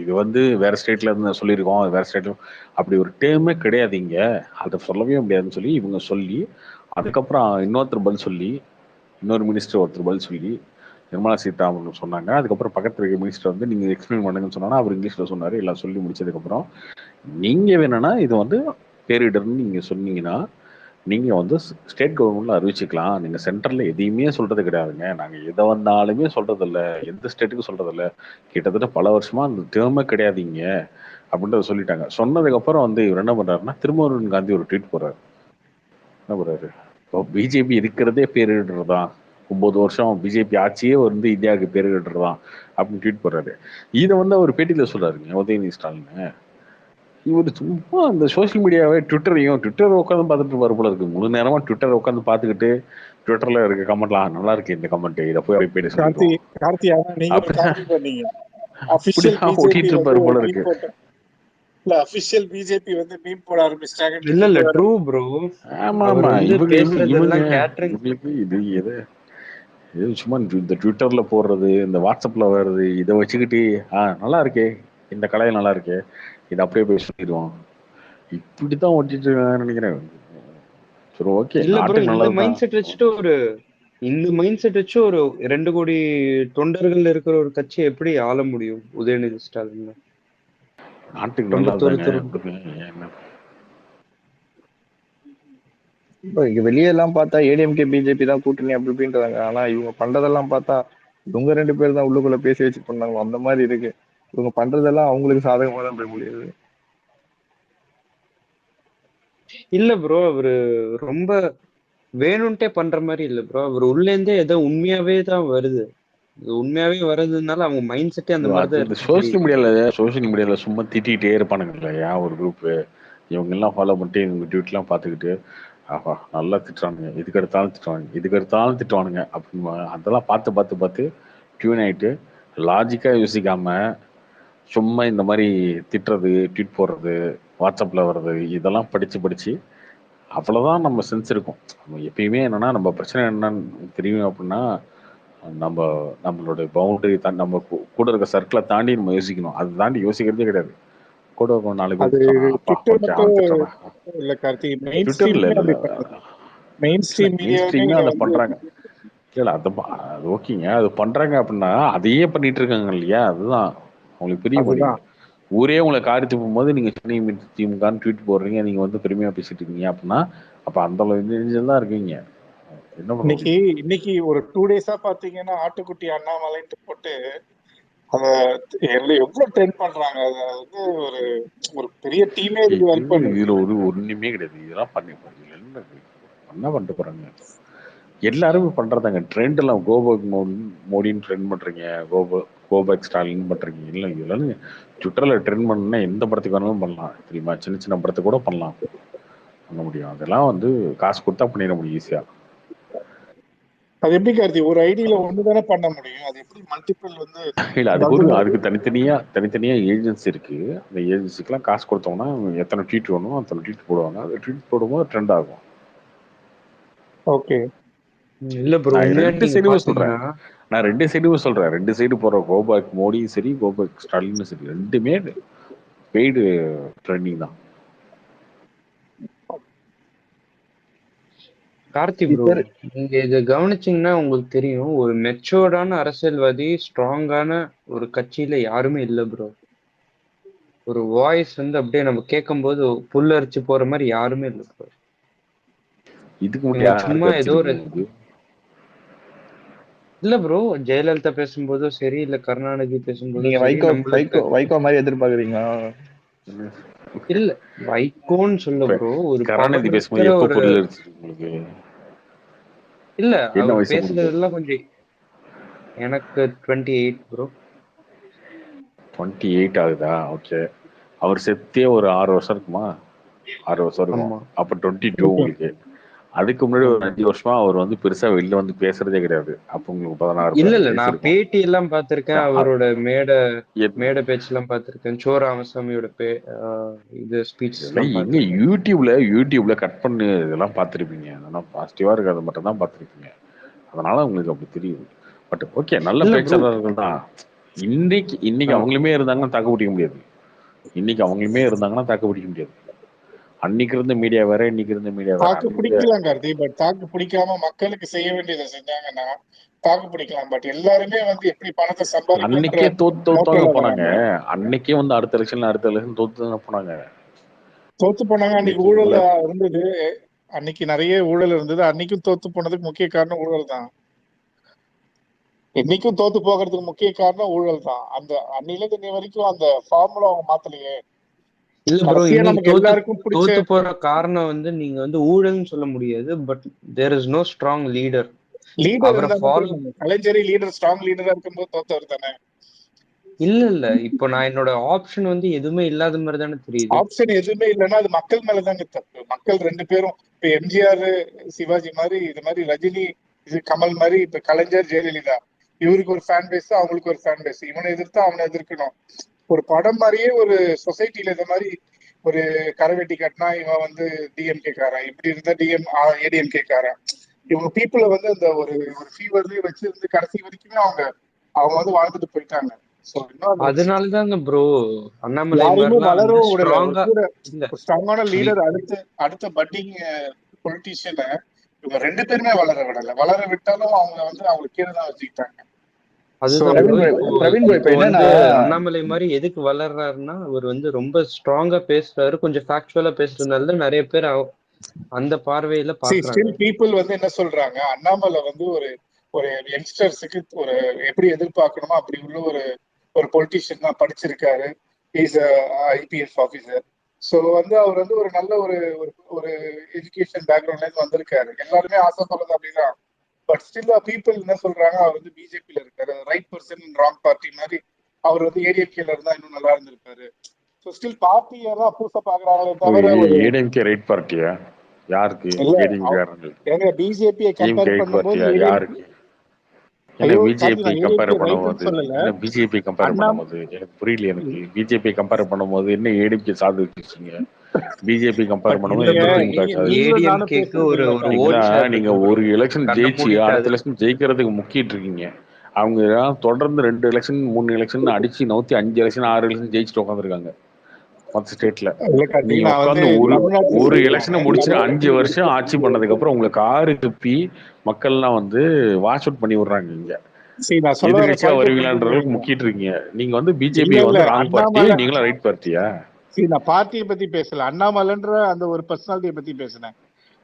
இது வந்து வேற ஸ்டேட்ல இருந்து சொல்லியிருக்கோம், அது வேற ஸ்டேட்ல அப்படி ஒரு டேர்மே கிடையாது இங்க, அதை சொல்லவே முடியாதுன்னு சொல்லி இவங்க சொல்லி, அதுக்கப்புறம் இன்னொருத்தர் பதில் சொல்லி, இன்னொரு மினிஸ்டர் ஒருத்தர் பதில் சொல்லி, நிர்மலா சீதாராமன் சொன்னாங்க. அதுக்கப்புறம் பக்கத்துல இருக்க மினிஸ்டர் வந்து நீங்க எக்ஸ்பிளைன் பண்ணுங்கன்னு சொன்னா அவர் இங்கிலீஷ்ல சொன்னாரு. எல்லாம் சொல்லி முடிச்சதுக்கப்புறம் நீங்க வேணும்னா இது வந்து பேரிடர்னு நீங்க சொன்னீங்கன்னா நீங்க வந்து ஸ்டேட் கவர்மெண்ட்ல அறிவிச்சுக்கலாம். நீங்க சென்டர்ல எதையுமே சொல்றது கிடையாதுங்க. நாங்க எதை வந்தாலுமே சொல்றது இல்ல, எந்த ஸ்டேட்டுக்கும் சொல்றது இல்ல. கிட்டத்தட்ட பல வருஷமா அந்த டேர்மே கிடையாதுங்க அப்படின்றத சொல்லிட்டாங்க. சொன்னதுக்கு அப்புறம் வந்து இவர் என்ன பண்றாருன்னா, திருமுருகன் காந்தி ஒரு ட்வீட் போடுறாரு. என்ன போறாரு, இப்போ பிஜேபி இருக்கிறதே பேரிடர் தான், 9 வருஷம் பிஜேபி ஆட்சியே வந்து இந்தியாவுக்கு பேரிடர் தான் அப்படின்னு ட்வீட் போடுறாரு. இதை வந்து அவர் பேட்டியில சொல்றாருங்க உதயநிதி ஸ்டாலின். இவர் சும்மா அந்த சோஷியல் மீடியாவே ட்விட்டர் உட்காந்து பார்த்துட்டு இருப்பாரு போல இருக்கு. முழு நேரமா ட்விட்டர் உட்காந்து பார்த்துக்கிட்டு ட்விட்டர்ல இருக்க கமெண்ட்லாம் நல்லா இருக்கு, இந்த கமெண்ட் இதை போய் ரிப்பீட் சொல்லிடுவோம் கார்த்தி நீங்க ஒரு அப்படிதான் காமெடி பண்ணீங்க. அபிஷியல் அப்படிதான் பிஜேபி ஓட்டிட்டு வந்து இருப்பாரு போல மீம் இருக்கு. போட்ட இல்ல, அபிஷியல் பிஜேபி வந்து மீம் போட ஆரம்பிச்சிட்டாங்கன்னு இல்ல நீங்க ட்ரூ ப்ரோ. ஆமா அவர் ஆமா, வந்து இவங்க இவங்க பேசுறதெல்லாம் கேட்டரிங். இவங்களுக்கு இது எது இது சும்மா இந்த ட்விட்டர்ல போடுறது, இந்த வாட்ஸ்அப்ல வர்றது, இதை வச்சுக்கிட்டு நல்லா இருக்கே, இந்த கலையில் நல்லா இருக்கே, இதை அப்படியே போய் சொல்லிடுவோம். இப்படித்தான் ஓட்டிட்டு இருக்காங்கன்னு நினைக்கிறேன். சரி, ஓகே, இல்ல ப்ரோ, நாட்டுக்கு நல்லதுதான். இந்த மைண்ட் செட் வச்சு ஒரு 2 கோடி தொண்டர்கள் இருக்கிற ஒரு கட்சி எப்படி ஆள முடியும் உதயநிதி ஸ்டாலின்? நாட்டுக்கு ரொம்ப துரு நல்லதுதாங்க. துரு. என்ன இப்போ இங்க வெளியே எல்லாம் பார்த்தா ஏடிஎம்கே பிஜேபி தான் கூட்டணி அப்படி இப்படின்றாங்க. ஆனா இவங்க பண்றதெல்லாம் பார்த்தா இவங்க 2 பேர் தான் உள்ளுக்குள்ள பேசி வச்சு பண்ணாங்க அந்த மாதிரி இருக்கு. இவங்க பண்றதெல்லாம் அவங்களுக்கு சாதகமா தான் போய் முடியுது. இல்ல ப்ரோ, அவரு ரொம்ப வேணும்ட்டே பண்ற மாதிரி இல்ல ப்ரோ. அவர் உள்ள இருந்தே ஏதோ உண்மையாவே தான் வருது. இது உண்மையாவே வர்றதுனால அவங்க மைண்ட் செட்டே அந்த மாதிரி அது தான் இந்த இருக்கு சோசியல் தெரியுது. மீடியால சும்மா திட்டிகிட்டே இருப்பானுங்க இல்லையா ஒரு குரூப். இவங்க எல்லாம் ஃபாலோ பண்ணிட்டு இவங்க ட்வீட்லாம் பார்த்துக்கிட்டு ஆஹா நல்லா திட்டுறானுங்க, இதுக்கு எடுத்தாலும் திட்டுவானுங்க, இதுக்கு எடுத்தாலும் திட்டுவானுங்க அப்படின்னு அதெல்லாம் பார்த்து பார்த்து பார்த்து டியூன் ஆயிட்டு லாஜிக்காக யோசிக்காம சும்மா இந்த மாதிரி திட்டுறது, ட்வீட் போடுறது, வாட்ஸ்அப்பில் வர்றது இதெல்லாம் படித்து படித்து அவ்வளோதான் நம்ம சென்ஸ் இருக்கும். நம்ம எப்பயுமே என்னன்னா நம்ம பிரச்சனை என்னன்னு தெரியும் அப்படின்னா நம்ம நம்மளோட பவுண்டரி தாண்டி நம்ம கூட இருக்க சர்க்கிளை தாண்டி நம்ம யோசிக்கணும். அதை தாண்டி யோசிக்கிறதே கிடையாது. கூட இருக்க 4 பேர் அது திட்டுறானா, அப்பா ட்விட்டர் ஓகே மட்டும் அவன் திட்டுறானா, இல்ல கார்த்தி, மெயின் ட்விட்டர் இல்லை ஸ்ட்ரீமுமே இல்லை அப்படி பண்ணுது. மெயின் இல்லை ஸ்ட்ரீம் மெயின் மீடியாவுமே ஸ்ட்ரீமே இதை அதை வந்து பண்ணுறாங்க. இல்லை அது ஓகேங்க, அது பண்ணுறாங்க அப்படின்னா அதையே பண்ணிட்டு இருக்காங்க இல்லையா, அதுதான் அவங்களுக்கு புரிய அதுதான். மாட்டேங்குது. ஊரே உங்களை காரி துப்பும் போது நீங்கள் சென்னை திமுகன்னு ட்வீட் போடுறீங்க, நீங்கள் வந்து பெருமையாக பேசிட்டு இருக்கீங்க அப்படின்னா அப்போ அந்த இன்ஜினியர் தான் இருக்கீங்க, என்ன பண்ண முடியும்? இன்னைக்கு ஒரு 2 டேஸா பாத்தீங்கன்னா ஆட்டுக்குட்டி அண்ணாமலைன்ட்டு போட்டு அத எவ்வளவு ட்ரெண்ட் பண்றாங்க. அத வந்து ஒரு ஒரு பெரிய டீமே இதுக்கு ஒர்க் பண்ணுது. இதுல ஒண்ணுமே கிடையாது, இதெல்லாம் பண்ணி என்ன பண்ணிட்டு போறாங்க எல்லாருமே பண்றதாங்க. ட்ரெண்ட் எல்லாம் கோபேக் மோடின்னு ட்ரெண்ட் பண்றீங்க, கோபேக் ஸ்டாலின் பண்றீங்க. இல்லை இதெல்லாம் ட்விட்டர்ல ட்ரெண்ட் பண்ணா எந்த படத்துக்கு வேணாலும் பண்ணலாம் தெரியுமா, சின்ன சின்ன படத்துக்கு கூட பண்ணலாம், பண்ண முடியும். அதெல்லாம் வந்து காசு கொடுத்தா பண்ணிட முடியும் ஈஸியா. அது எப்படி கார்த்தி, ஒரு ஐடியில ஒண்ணுதானே பண்ண முடியும், அது எப்படி மல்டிபிள் வந்து? இல்ல அதுக்கு தனித்தனியா ஏஜென்சி இருக்கு. அந்த ஏஜென்சிக்கெல்லாம் காசு கொடுத்தோம்னா எத்தனை ட்வீட் வேணும் அத்தனை ட்வீட் போடுவாங்க. அந்த ட்வீட் போடும்போது ட்ரெண்ட் ஆகும். ஓகே. இல்ல ப்ரோ, நான் உண்மையா ரெண்டு நீங்க சைடும் சொல்றேன், பாத்தீங்கன்னா ரெண்டு சைடு போற கோபாக் மோடியும் சரி கோபாக் ஸ்டாலினும் சரி ரெண்டுமே பெய்டு ட்ரெண்டிங் தான். கார்த்தி ப்ரோ, நீங்க இதை கவனிச்சீங்கன்னா உங்களுக்கு தெரியும், ஒரு மெச்சோர்டான அரசியல்வாதி ஸ்ட்ராங்கான ஒரு கட்சியில யாருமே இல்லை ப்ரோ. ஒரு வாய்ஸ் வந்து அப்படியே நம்ம கேட்கும் போது புல்லரிச்சு போற மாதிரி யாருமே இல்லை ப்ரோ. இதுக்கு இவங்க முன்னாடி சும்மா ஏதோ ஒரு இல்ல ப்ரோ, ஜெயலலிதா பேசும்போதும் சரி, இல்ல கருணாநிதி பேசும்போதும் நீங்க சரி, நம்மளுக்கு வைகோ மாதிரி எதிர்பார்க்குறீங்களா? இல்ல வைகோன்னு சொல்ல ப்ரோ, ஒரு கருணாநிதி பவர் பேசும்போது இருக்கிற எப்போ ஒரு பொருள் உங்களுக்கு இல்ல என்ன அவர் வயசு உங்களுக்கு? பேசுனதெல்லாம் கொஞ்சம் எனக்கு 28 ப்ரோ. 28 ஆகுதா? ஓகே. அவர் செத்தே ஒரு 6 வருஷம் இருக்குமா? 6 வருஷம் இருக்கும். ஆமா. அப்ப 22 உங்களுக்கு. அதுக்கு முன்னாடி ஒரு 5 வருஷமா அவர் வந்து பெருசா வெளில வந்து பேசுறதே கிடையாது. அப்ப உங்களுக்கு 16 இல்ல வயசு நான் இருக்கும். பேட்டி எல்லாம் பார்த்திருக்கேன், அவரோட மேடை பேச்சு எல்லாம் பார்த்திருக்கேன். சோ ராமசாமியோட இது ஸ்பீச் எல்லாம் எங்க பார்த்திருக்கேன். யூடியூப்ல கட் பண்ணி இதெல்லாம் பார்த்திருப்பீங்க. அதெல்லாம் பாசிட்டிவா இருக்கிறத மட்டும் தான் பார்த்திருப்பீங்க. அதனால உங்களுக்கு அப்படி தெரியுது. பட் ஓகே, நல்ல பேச்சாளர்கள் தான். இன்னைக்கு அவங்களுமே இருந்தாங்கன்னா தாக்கு பிடிக்க முடியாது. அன்னைக்கு இருந்த மீடியா வேற, இன்னைக்கு இருந்த மீடியா வேற. தாக்கு பிடிக்கலாம் கார்த்தி, பட் தாக்கு பிடிக்காம மக்களுக்கு செய்ய வேண்டியதை செஞ்சாங்கன்னா தாக்கு பிடிக்கலாம். பட் எல்லாருமே வந்து எப்படி பணத்தை சம்பாதிக்கணும்ன்ற அன்னைக்கே தோத்துவாங்க நோக்கில போனாங்க. வராங்க. அன்னைக்கே வந்து அடுத்த எலெக்ஷன் தோத்துதாங்க போனாங்க. தோத்து போனாங்க. அன்னைக்கு ஊழல் இருந்தது, அன்னைக்கு நிறைய ஊழல் இருந்தது. அன்னைக்கும் தோத்து போனதுக்கு முக்கிய காரணம் ஊழல் தான். இன்னைக்கும் தோத்து போகிறதுக்கு முக்கிய காரணம் ஊழல் தான். அந்த அன்னில இன்னை வரைக்கும் அந்த ஃபார்முலா அவங்க மாத்தலையே. இல்ல ப்ரோ, நமக்கு எல்லாருக்கும் தோத்து போற காரணம் வந்து நீங்க வந்து ஊழல்னு சொல்ல முடியாது. But there is no strong leader. கலைஞரி லீடர், ஸ்ட்ராங் லீடரா இருக்கும்போது தோத்தவர் தானே. இல்ல இப்போ நான் என்னோட ஆப்ஷன் வந்து எதுவுமே இல்லாத மாதிரி தானே தெரியுது. ஆப்ஷன் எதுவுமே இல்லைன்னா அது மக்கள் மேலதாங்க தப்பு. மக்கள் 2 பேரும் இப்ப எம்ஜிஆர் சிவாஜி மாதிரி, இது மாதிரி ரஜினி கமல் மாதிரி, இப்ப கலைஞர் ஜெயலலிதா, இவருக்கு ஒரு ஃபேன் பேஸ், அவங்களுக்கு ஒரு ஃபேன் பேஸ். இவனை எதிர்த்தா அவனை எதிர்க்கணும். ஒரு படம் மாதிரியே ஒரு சொசைட்டில இந்த மாதிரி ஒரு கரவெட்டி கட்டினா இவன் வந்து டிஎம்கே காரன், இப்படி இருந்தா ஏடிஎம்கே காரன். இவங்க பீப்புளை வந்து அந்த ஒரு ஃபீவர்லயே வச்சு இருந்து கடைசி வரைக்குமே அவங்க வந்து வாழ்ந்துட்டு போயிட்டாங்க. அதனாலதாங்க ப்ரோ அண்ணாமலை ஸ்ட்ராங்கான லீடர் அடுத்த பட்டிங் பொலிட்டீஷியனை இவங்க 2 பேருமே வளர விடல. வளர விட்டாலும் அவங்க வந்து அவங்களுக்கு கீழே தான் வச்சுக்கிட்டாங்க. அண்ணாமலை மாதிரி எதுக்கு வளர்றாருன்னா, அவர் வந்து ரொம்ப ஸ்ட்ராங்கா பேசுறாரு, கொஞ்சம் ஃபேக்சுவலா பேசுறதுனால நிறைய பேர் அந்த பார்வையில பாக்குறாங்க. பீப்புள் வந்து என்ன சொல்றாங்க, அண்ணாமலை வந்து ஒரு யங்ஸ்டர்ஸுக்கு ஒரு எப்படி எதிர்பார்க்கணுமோ அப்படி உள்ள ஒரு பொலிட்டீஷியன் தான், படிச்சிருக்காரு, இஸ் ஐபிஎஸ் ஆபீசர். ஸோ வந்து அவர் வந்து ஒரு நல்ல ஒரு எஜுகேஷன் பேக்ரவுண்ட்ல இருந்து வந்திருக்காரு. எல்லாருமே ஆசைப்படுறது அப்படிதான். பட் ஸ்டில் பீப்புள் என்ன சொல்றாங்க, அவர் வந்து பிஜேபியில இருக்காரு, right person in wrong party மாதிரி. அவர் வந்து ஏடிஎம்கேல இருந்தா இன்னும் நல்லா இருந்திருக்காரு. ஸோ ஸ்டில் பார்ட்டியை தான் பூச பாக்குறாங்களே தவிர ஏடிஎம்கே ரைட் பார்ட்டியா? யாருக்கு? இல்ல ஏடிஎம்கே காரங்களுக்கு. ஏங்க பிஜேபியை கம்பேர் டிஎம்கே பண்ணும்போது பார்ட்டியா யாருக்கு? என்ன ஐயோ கார்த்தி, பிஜேபி நான் கம்பேர் ஏடிஎம்கே ரைட்டுன்னு பண்ணும்போது சொல்லல. என்ன பிஜேபி கம்பேர் அண்ணா பண்ணும்போது எனக்கு புரியல. எனக்கு பிஜேபி கம்பேர் பண்ணும்போது என்ன ஏடிஎம்கே சாது வச்சிருக்கீங்க? பிஜேபி கம்பேர் பட் பண்ணும்போது இல்ல இல்லைங்க, என்ன ப்ரோ, திமுக சாது? நீங்களும் நானும் ஏடிஎம்கேக்கு பேசுறது ஒரு இல்ல ஒரு கார்த்தி. ஓட் சரிங்களா? ஷேர் நீங்க இருக்கு ப்ரோ. ஒரு எலெக்ஷன் கண்ணை ஜெயிச்சு மூடிட்டு அடுத்த அது எலெக்ஷன் ஜெயிக்கிறதுக்கு முக்கிட்டு இருக்கீங்க. அவங்க தொடர்ந்து 2 எலெக்ஷன் 3 எலெக்ஷன் அடிச்சு நவுத்தி 5 எலெக்ஷன் 6 எலெக்ஷன் ஜெயிச்சுட்டு உட்காந்துருக்காங்க மற்ற ஸ்டேட்ல. இல்ல கார்த்தி, நீங்க நான் உட்காந்து ஒரு தமிழ்நாட்டுல ஒரு சொல்றேன். எலெக்ஷனை முடிச்சுட்டு 5 வருஷம் ஆட்சி பண்ணதுக்கு அப்புறம் உங்களுக்கு காரு துப்பி மக்கள்லாம் வாஷ் அவுட் பண்ணி விடுறாங்க. இங்க சரி, நான் சொல்ல வர எதிர்கட்சியா பாயிண்ட் வருவீங்களான்ற அளவுக்கு புரிஞ்சுங்க. முக்கிட்டு இருக்கீங்க. நீங்க இல்ல பிஜேபி இல்ல ராங் பார்ட்டி, அண்ணாமலை, நீங்களும் ரைட் பார்ட்டியா? சரி நான் பார்ட்டியை பத்தி பேசல, அண்ணாமலைன்ற அந்த ஒரு பர்சனாலிட்டியை பத்தி பேசினேன்.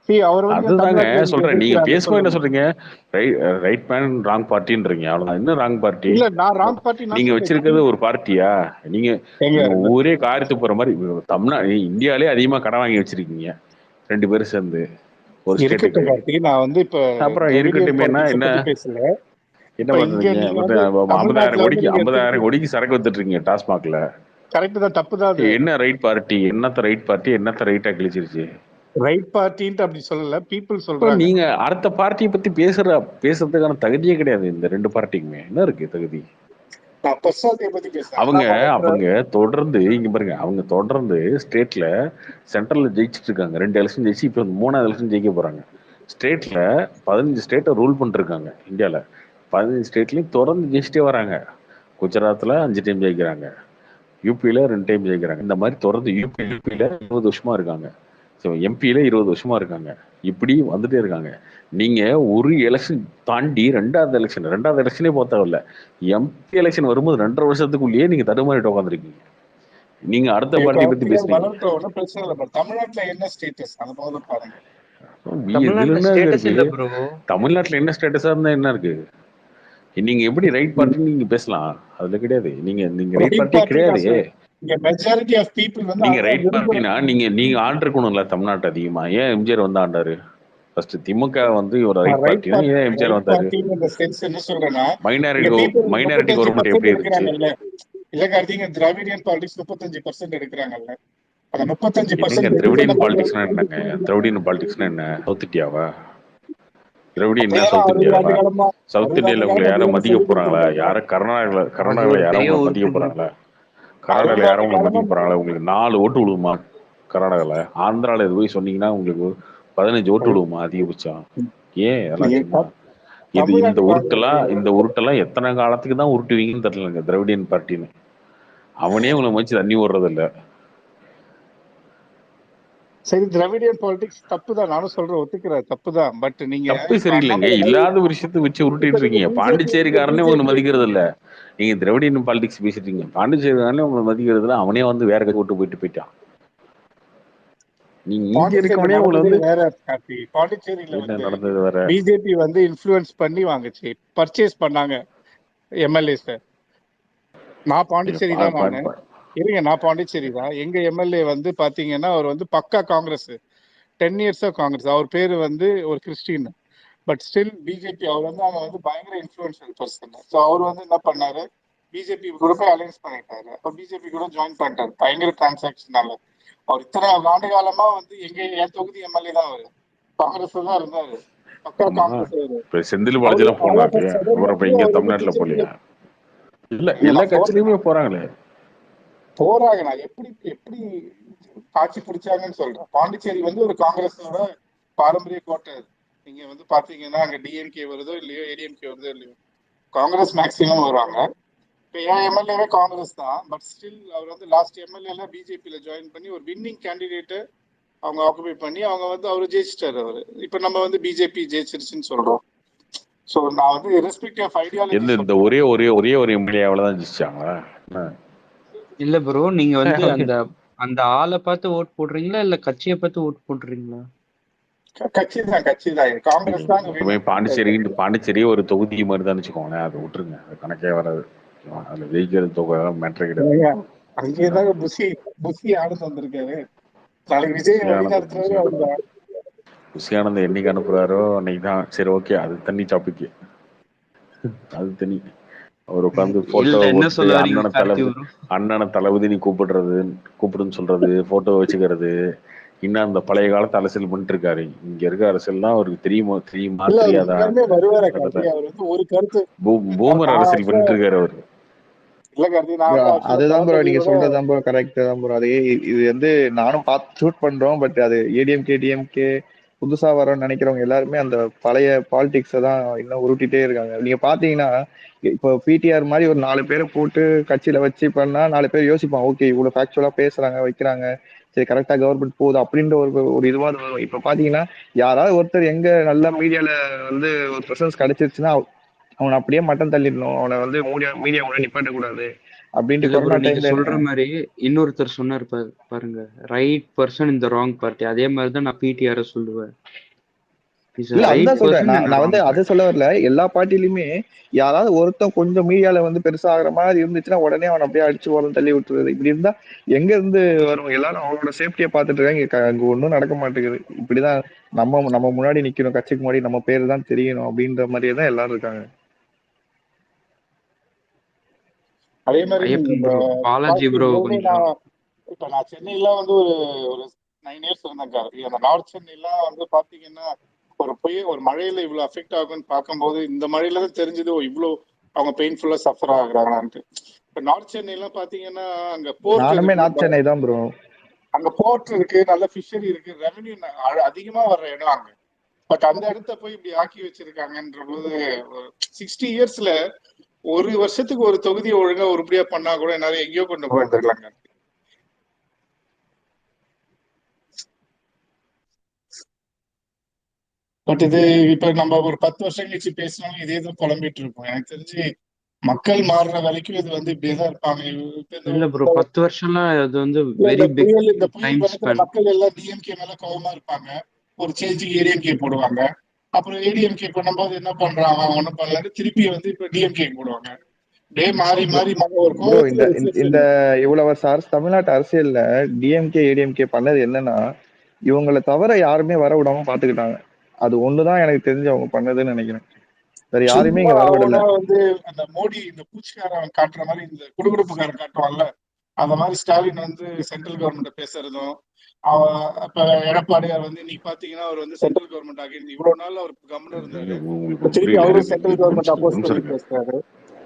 சரி, அவர் என் அதுதாங்க தமிழ்நாட்டுல இன்னைக்கு சொல்றேன். நீங்க எதிர்க்கிறாங்க பேசும்போது என்ன சொல்லுங்க. சொல்றீங்க? ரைட் மேன் ராங் பார்ட்டின்றீங்க. அவ்வளவுதான். என்ன ராங் பார்ட்டி? இல்ல நான் ராங் பார்ட்டி நான் நீங்க சொல்றேன். வச்சிருக்கிறது ஒரு பார்ட்டியா? நீங்க எங்க நீங்க ஊரே காரியத்து போற மாதிரி தமிழ்நாடு இந்தியாலே அதிகமா கடன் வாங்கி வச்சிருக்கீங்க 2 பேரும் சேர்ந்து ஒரு இருக்கட்டும் ஸ்டேட்டுக்கு. கார்த்தி, நான் இப்ப அப்புறம் திராவிடியன் இருக்கட்டுமே, பாலிடிக்ஸ என்ன பத்தி பேசல. என்ன இப்ப இங்க பண்றீங்க? நீங்க 50,000 தமிழ்நாட்டுல கோடிக்கு நீங்க 50,000 கோடிக்கு சரக்கு வித்துட்டு இருக்கீங்க டாஸ்மாக்ல. கரெக்ட் தான், தப்பு தான் அது. என்ன ரைட் பார்ட்டி? என்னத்த ரைட் பார்ட்டி? என்னத்த ரைட்டா கிழிச்சிருச்சு? ரைட் பார்ட்டின்ட்டு அப்படி சொல்லல, பீப்புள் இப்போ சொல்றாங்க. நீங்க அடுத்த பார்ட்டியை பத்தி பேசுறதுக்கான தகுதியே கிடையாது இந்த 2 பார்ட்டிக்குமே. என்ன இருக்கு தகுதி? நான் பர்சனாலிட்டியை பத்தி பேசுறேன். அவங்க தொடர்ந்து இங்க பாருங்க, அவங்க தொடர்ந்து ஸ்டேட்ல சென்ட்ரல்ல ஜெயிச்சிட்டு இருக்காங்க. 2 எலெக்ஷன் ஜெயிச்சு இப்போ 3வது எலெக்ஷன் ஜெயிக்க போறாங்க. ஸ்டேட்ல 15 ஸ்டேட்டை ரூல் பண்ணிட்டு இருக்காங்க. இந்தியால 15 ஸ்டேட்லயும் தொடர்ந்து ஜெயிச்சிட்டே வராங்க. குஜராத்ல 5 டைம் ஜெயிக்கிறாங்க, யூபியில 2 டைம் ஜெயிக்கிறாங்க. இந்த மாதிரி தொடர்ந்து யூபியில 20 வருஷமா இருக்காங்க, எம்பியில 20 வருஷமா இருக்காங்க. இப்படி வந்துட்டே இருக்காங்க. நீங்க ஒரு எலெக்ஷன் தாண்டி 2வது எலெக்ஷனே போத்தவில்ல, எம்பி எலெக்ஷன் வரும்போது 2.5 வருஷத்துக்குள்ளேயே நீங்க தடுமாறிட்டு உட்காந்துருக்கீங்க. நீங்க அடுத்த பார்ட்டியை பத்தி பேசுறீங்க. ஒன்றும் பிரச்சனை இல்லை. தமிழ்நாட்டுல என்ன ஸ்டேட்டஸ் அதை முதல்ல பாருங்க. இதுல என்ன இருக்கு? தமிழ்நாட்டுல என்ன ஸ்டேட்டஸா இருந்தா என்ன இருக்கு? நீங்க எப்படி ரைட் பார்ட்டின்னு நீங்க பேசலாம்? அதுல கிடையாது. நீங்க ரைட் பார்ட்டியே கிடையாது. மெஜாரிட்டி ஆஃப் பீப்புள் நீங்க ரைட் பார்ட்டினா நீங்க ஆண்டிருக்கணும்ல தமிழ்நாட்டு அதிகமா. ஏன் எம்ஜிஆர் ஆண்டாரு? ஃபர்ஸ்ட் திமுக ஒரு ரைட் பார்ட்டினா ஏன் எம்ஜிஆர் வந்தாரு? மைனாரிட்டி கவர்மெண்ட் எப்படி இருந்துச்சு? இல்ல கார்த்திங்க, திராவிடியன் பாலிடிக்ஸ் 35% எடுக்கிறாங்கல்ல. அந்த 35% திராவிடியன் பாலிடிக்ஸ்னா என்னங்க? திராவிடியன் பாலிடிக்ஸ்னா என்ன? சவுத் இந்தியாவா? திராவிடியன் சவுத் இந்தியாவா? சவுத் இந்தியால உங்களை யாரும் மதிக்க போறாங்களா? கர்நாடகால யாரும் மதிக்க போறாங்களா? கர்நாடகால யாரும் உங்களை மதிக்க போறாங்களா? உங்களுக்கு 4 ஓட்டு விழுவுமா கர்நாடகால? ஆந்திரால இது போய் சொன்னீங்கன்னா உங்களுக்கு 15 ஓட்டு விழுவுமா அதிகபட்சம்? ஏன் அதெல்லாம் இந்த உருட்டெல்லாம் எத்தனை காலத்துக்கு தான் உருட்டுவீங்கன்னு தெரியலங்க திராவிடியன் பார்ட்டின்னு. அவனே உங்களை வச்சு தண்ணி ஓடுறது இல்ல. சரி, திராவிடியன் பாலிடிக்ஸ் தப்பு தான், நானும் சொல்றேன், ஒத்துக்கிறேன், தப்பு தான். பட் நீங்க தப்பு சரியில்லைங்க. இல்லாத ஒரு விஷயத்தை வச்சு உருட்டிட்டு இருக்கீங்க. பாண்டிச்சேரிக்காரனே உங்களை மதிக்கிறது இல்ல. நீங்க திராவிடியன் பாலிடிக்ஸ் பேசிட்டீங்க. பாண்டிச்சேரிக்காரனே உங்களை மதிக்கிறது இல்ல. அவனே வேற கட்சி ஓட்டு போயிட்டான். நீங்க இங்க இருக்கவனே உங்களை வேற கார்த்தி. பாண்டிச்சேரியில நடந்தது வேற. பிஜேபி இன்ஃப்ளூயன்ஸ் பண்ணி வாங்குச்சு, பர்ச்சேஸ் பண்ணாங்க எம்எல்ஏஸ். நான் பாண்டிச்சேரி தான், நான் பாண்டிச்சேரி தான். எங்க எம்எல்ஏ பாத்தீங்கன்னா அவர் பக்கா காங்கிரஸ், 10 இயர்ஸா காங்கிரஸ். அவர் பேரு ஒரு கிறிஸ்டின். பட் ஸ்டில் பிஜேபி அவர் அங்க பயங்கர இன்ஃப்ளூயன்ஷியல் பர்சன். ஸோ அவர் என்ன பண்ணாரு, பிஜேபி கூட போய் அலைன்ஸ் பண்ணிட்டாரு. அப்ப பிஜேபி கூட ஜாயின் பண்ணிட்டாரு. பயங்கர டிரான்சாக்ஷனால அவர் இத்தனை ஆண்டு காலமா என் தொகுதி எம்எல்ஏ தான் அவரு, காங்கிரஸ் தான் இருந்தாரு, பக்கா காங்கிரஸ். செந்தில் பாலாஜி போனாங்க இங்க தமிழ்நாட்டுல போலியா? இல்ல எல்லா கட்சியிலுமே போறாங்களே. நான் எப்படி காட்சி பிடிச்சாங்கன்னு சொல்றேன். பாண்டிச்சேரி ஒரு காங்கிரஸோட பாரம்பரிய கோட்டை. நீங்க பாத்தீங்கன்னா அங்க டிஎம்கே வருதோ இல்லையோ, ஏடிஎம்கே வருதோ இல்லையோ, காங்கிரஸ் மேக்சிமம் வருவாங்க. இப்போ என் எம்எல்ஏவே காங்கிரஸ் தான். பட் ஸ்டில் அவர் லாஸ்ட் எம்எல்ஏல பிஜேபியில ஜாயின் பண்ணி ஒரு வின்னிங் கேண்டிடேட்டு அவங்க ஆக்குபை பண்ணி அவங்க அவர் ஜெயிச்சிட்டாரு. அவரு இப்ப நம்ம பிஜேபி ஜெயிச்சிருச்சுன்னு சொல்றோம். ஸோ நான் ரெஸ்பெக்ட் ஆஃப் ஐடியாலஜி. இந்த ஒரே ஒரு எம்எல்ஏ அவ்வளவுதான் ஜெயிச்சாங்களா? இல்ல ப்ரோ, நீங்க அந்த ஆளை பார்த்து ஓட் போடுறீங்களா இல்ல கட்சியை பார்த்து ஓட் போடுறீங்களா? கட்சி தான். காங்கிரஸ் தான். பாண்டிச்சேரி ஒரு தொகுதி மாதிரி தான் வச்சுக்கோங்களேன். அதை விட்டுருங்க, அது கணக்கே வராது. அதுல ஜெயிக்கிறது தொகை மேட்டரே கிடையாது. அங்கேதான் புஷி ஆனந்த் வந்திருக்காரு. நாளைக்கு விஜய் புஷி ஆனந்த் என்னைக்கு அனுப்புறாரோ அன்னைக்கு தான். சரி, ஓகே, அது தனி டாபிக், அது தனி. அவர் உட்காந்து போட்டோ அண்ணனை தளபதி நீ கூப்பிடுன்னு சொல்றது, போட்டோ வச்சுக்கிறது, இன்னும் அந்த பழைய காலத்து அரசியல் பண்ணிட்டு இருக்காரு. இங்க இருக்க அரசியல்லாம் அவருக்கு தெரியுமா இல்ல அவர் தெரியாதா? இங்க இருந்தே வருவாரு கார்த்தி. கிட்டத்தட்ட அவர் வந்து ஒரு கருத்து பூமர் நான் அரசியல் actually பண்ணிட்டு இருக்காரு அவரு. இல்ல கார்த்தி, நான் Bro, வந்து ஆக்சுவலா அதுதான் ப்ரோ நீங்க தளபதியோட சொல்றதுதான் ப்ரோ கரெக்ட் தான் ப்ரோ. அது இது வந்து நானும் பார்த்து ஷூட் பண்றோம். பட் அது ஏடிஎம்கே டிஎம்கே புதுசா வரோம்னு நினைக்கிறவங்க எல்லாருமே அந்த பழைய பாலிடிக்ஸை தான் இன்னும் உருட்டிட்டே இருக்காங்க. நீங்க பாத்தீங்கன்னா இப்போ பிடிஆர் மாதிரி ஒரு 4 பேரை போட்டு கட்சியில வச்சு பண்ணா 4 பேர் யோசிப்பான், ஓகே இவ்வளவு ஃபேக்சுவலா பேசுறாங்க வைக்கிறாங்க, சரி கரெக்டா கவர்மெண்ட் போகுது அப்படின்ற ஒரு இதுவாக வரும். இப்ப பாத்தீங்கன்னா யாராவது ஒருத்தர் எங்க நல்ல மீடியால வந்து ஒரு ப்ரெசன்ஸ் கிடைச்சிருச்சுன்னா அவனை அப்படியே மட்டம் தள்ளிடணும், அவனை வந்து மீடியா கூட நிப்பாட்ட கூடாது அப்படின்ட்டு இல்ல ப்ரோ, கொரோனா நீங்க டைம்ல சொல்ற மாதிரி இன்னொருத்தர் சொன்னார் பாருங்க, ரைட் பர்சன் இந்த ராங் பார்ட்டி. அதே மாதிரி தான் நான் பிடிஆர் சொல்லுவேன். இஸ் இல்ல ரைட் அதுதான் சொல்றேன். பர்சன் நான் இன் நான் ராங் வந்து அதை பார்ட்டி. சொல்ல வரல. எல்லா பார்ட்டிலுமே யாராவது ஒருத்தன் கொஞ்சம் மீடியால வந்து பெருசா ஆகுற மாதிரி இருந்துச்சுன்னா உடனே அவன் அப்படியே அடிச்சு ஓரம் தள்ளி விட்டுறது. இப்படி இருந்தா எங்க இருந்து வரும்? எல்லாரும் அவங்களோட சேஃப்டியை பார்த்துட்டு இருக்காங்க. அங்க ஒன்றும் நடக்க மாட்டேங்குது. இப்படிதான் நம்ம நம்ம முன்னாடி நிக்கணும், கட்சிக்கு முன்னாடி நம்ம பேரு தான் தெரியணும் அப்படின்ற மாதிரியே தான் எல்லாரும் இருக்காங்க. அதே மாதிரி ஐயப்பன் இந்த ப்ரோ, பாலாஜி கார்த்தி ப்ரோ இங்க வந்து கொஞ்சம் நான் சென்னையில வந்து ஒரு 9 இயர்ஸ் இருந்தேன் கார்த்தி. அந்த நார்த் சென்னைலாம் வந்து பாத்தீங்கன்னா ஒரு மழையில இவ்வளவு அஃபெக்ட் ஆகும்னு பார்க்கும்போது இந்த மழையில தான் தெரிஞ்சது இவ்வளவு அவங்க பெயின்ஃபுல்லா சஃபர் ஆகுறாங்களான்ட்டு. இப்ப நார்த் சென்னைலாம் பாத்தீங்கன்னா அங்க போர்ட் நானுமே இருக்கு, நார்த் சென்னை தான் ப்ரோ. அங்க போர்ட் இருக்கு, நல்ல ஃபிஷரி இருக்கு, ரெவன்யூ அதிகமா வர்ற இடம் அங்க. பட் அந்த இடத்த போய் இப்படி ஆக்கி வச்சிருக்காங்கன்ற போது 60 இயர்ஸ்ல ஒரு வருஷத்துக்கு ஒரு தொகுதியை ஒழுங்கா உருப்படியா பண்ணா கூட என்னால எங்கேயோ கொண்டு போயிருந்துருக்கலாங்க. பட் இது இப்ப நம்ம ஒரு 10 வருஷம் கழிச்சு பேசினாலும் இதே தான் புலம்பிட்டு இருப்போம். எனக்கு தெரிஞ்சு மக்கள் மாறுற வரைக்கும் இது வந்து இப்படியேதான் இருப்பாங்க. இல்ல ப்ரோ, 10 வருஷம்லாம் அது வந்து இந்த வெரி பிக் இந்த புயல் டைம் வெள்ளத்துல ஸ்பேன். மக்கள் எல்லாம் டிஎம்கே மேல கோவமா இருப்பாங்க. ஒரு சேஞ்சுக்கு ஏடிஎம்கே போடுவாங்க. அப்புறம் ஏடிஎம்கே பண்ணும்போது என்ன பண்றாங்க, ஒண்ணும் பண்ணல, திருப்பி வந்து இப்ப டிஎம்கே போடுவாங்க. டே மாறி மாறி ஒரு ப்ரோ கோவத்துல இந்த இவ்வளவு வருஷம் தமிழ்நாட்டு அரசியல்ல டிஎம்கே ஏடிஎம்கே பண்ணது என்னன்னா இவங்களை தவிர யாருமே வர விடாம பாத்துக்கிட்டாங்க. அது ஒண்ணுதான் எனக்கு தெரிஞ்சு அவங்க பண்ணதுன்னு நினைக்கிறேன். வேற யாருமே இங்க வர விடல. வந்து அந்த மோடி இந்த பூச்சிக்காரன் காட்டுற மாதிரி இந்த குடுகுடுப்புக்காரன் காட்டுவான்ல, அந்த மாதிரி ஸ்டாலின் வந்து சென்ட்ரல் கவர்மெண்ட் பேசுறதும், இப்ப எடப்பாடியார் வந்து இன்னைக்கு பாத்தீங்கன்னா அவர் வந்து சென்ட்ரல் கவர்மெண்ட் ஆகிருந்து இவ்வளவு நாள் அவர் கவர்மெண்ட் இருந்தாரு, திருப்பி அவரும் சென்ட்ரல் கவர்மெண்ட் அப்போஸ் பண்ணி பேசுறாரு.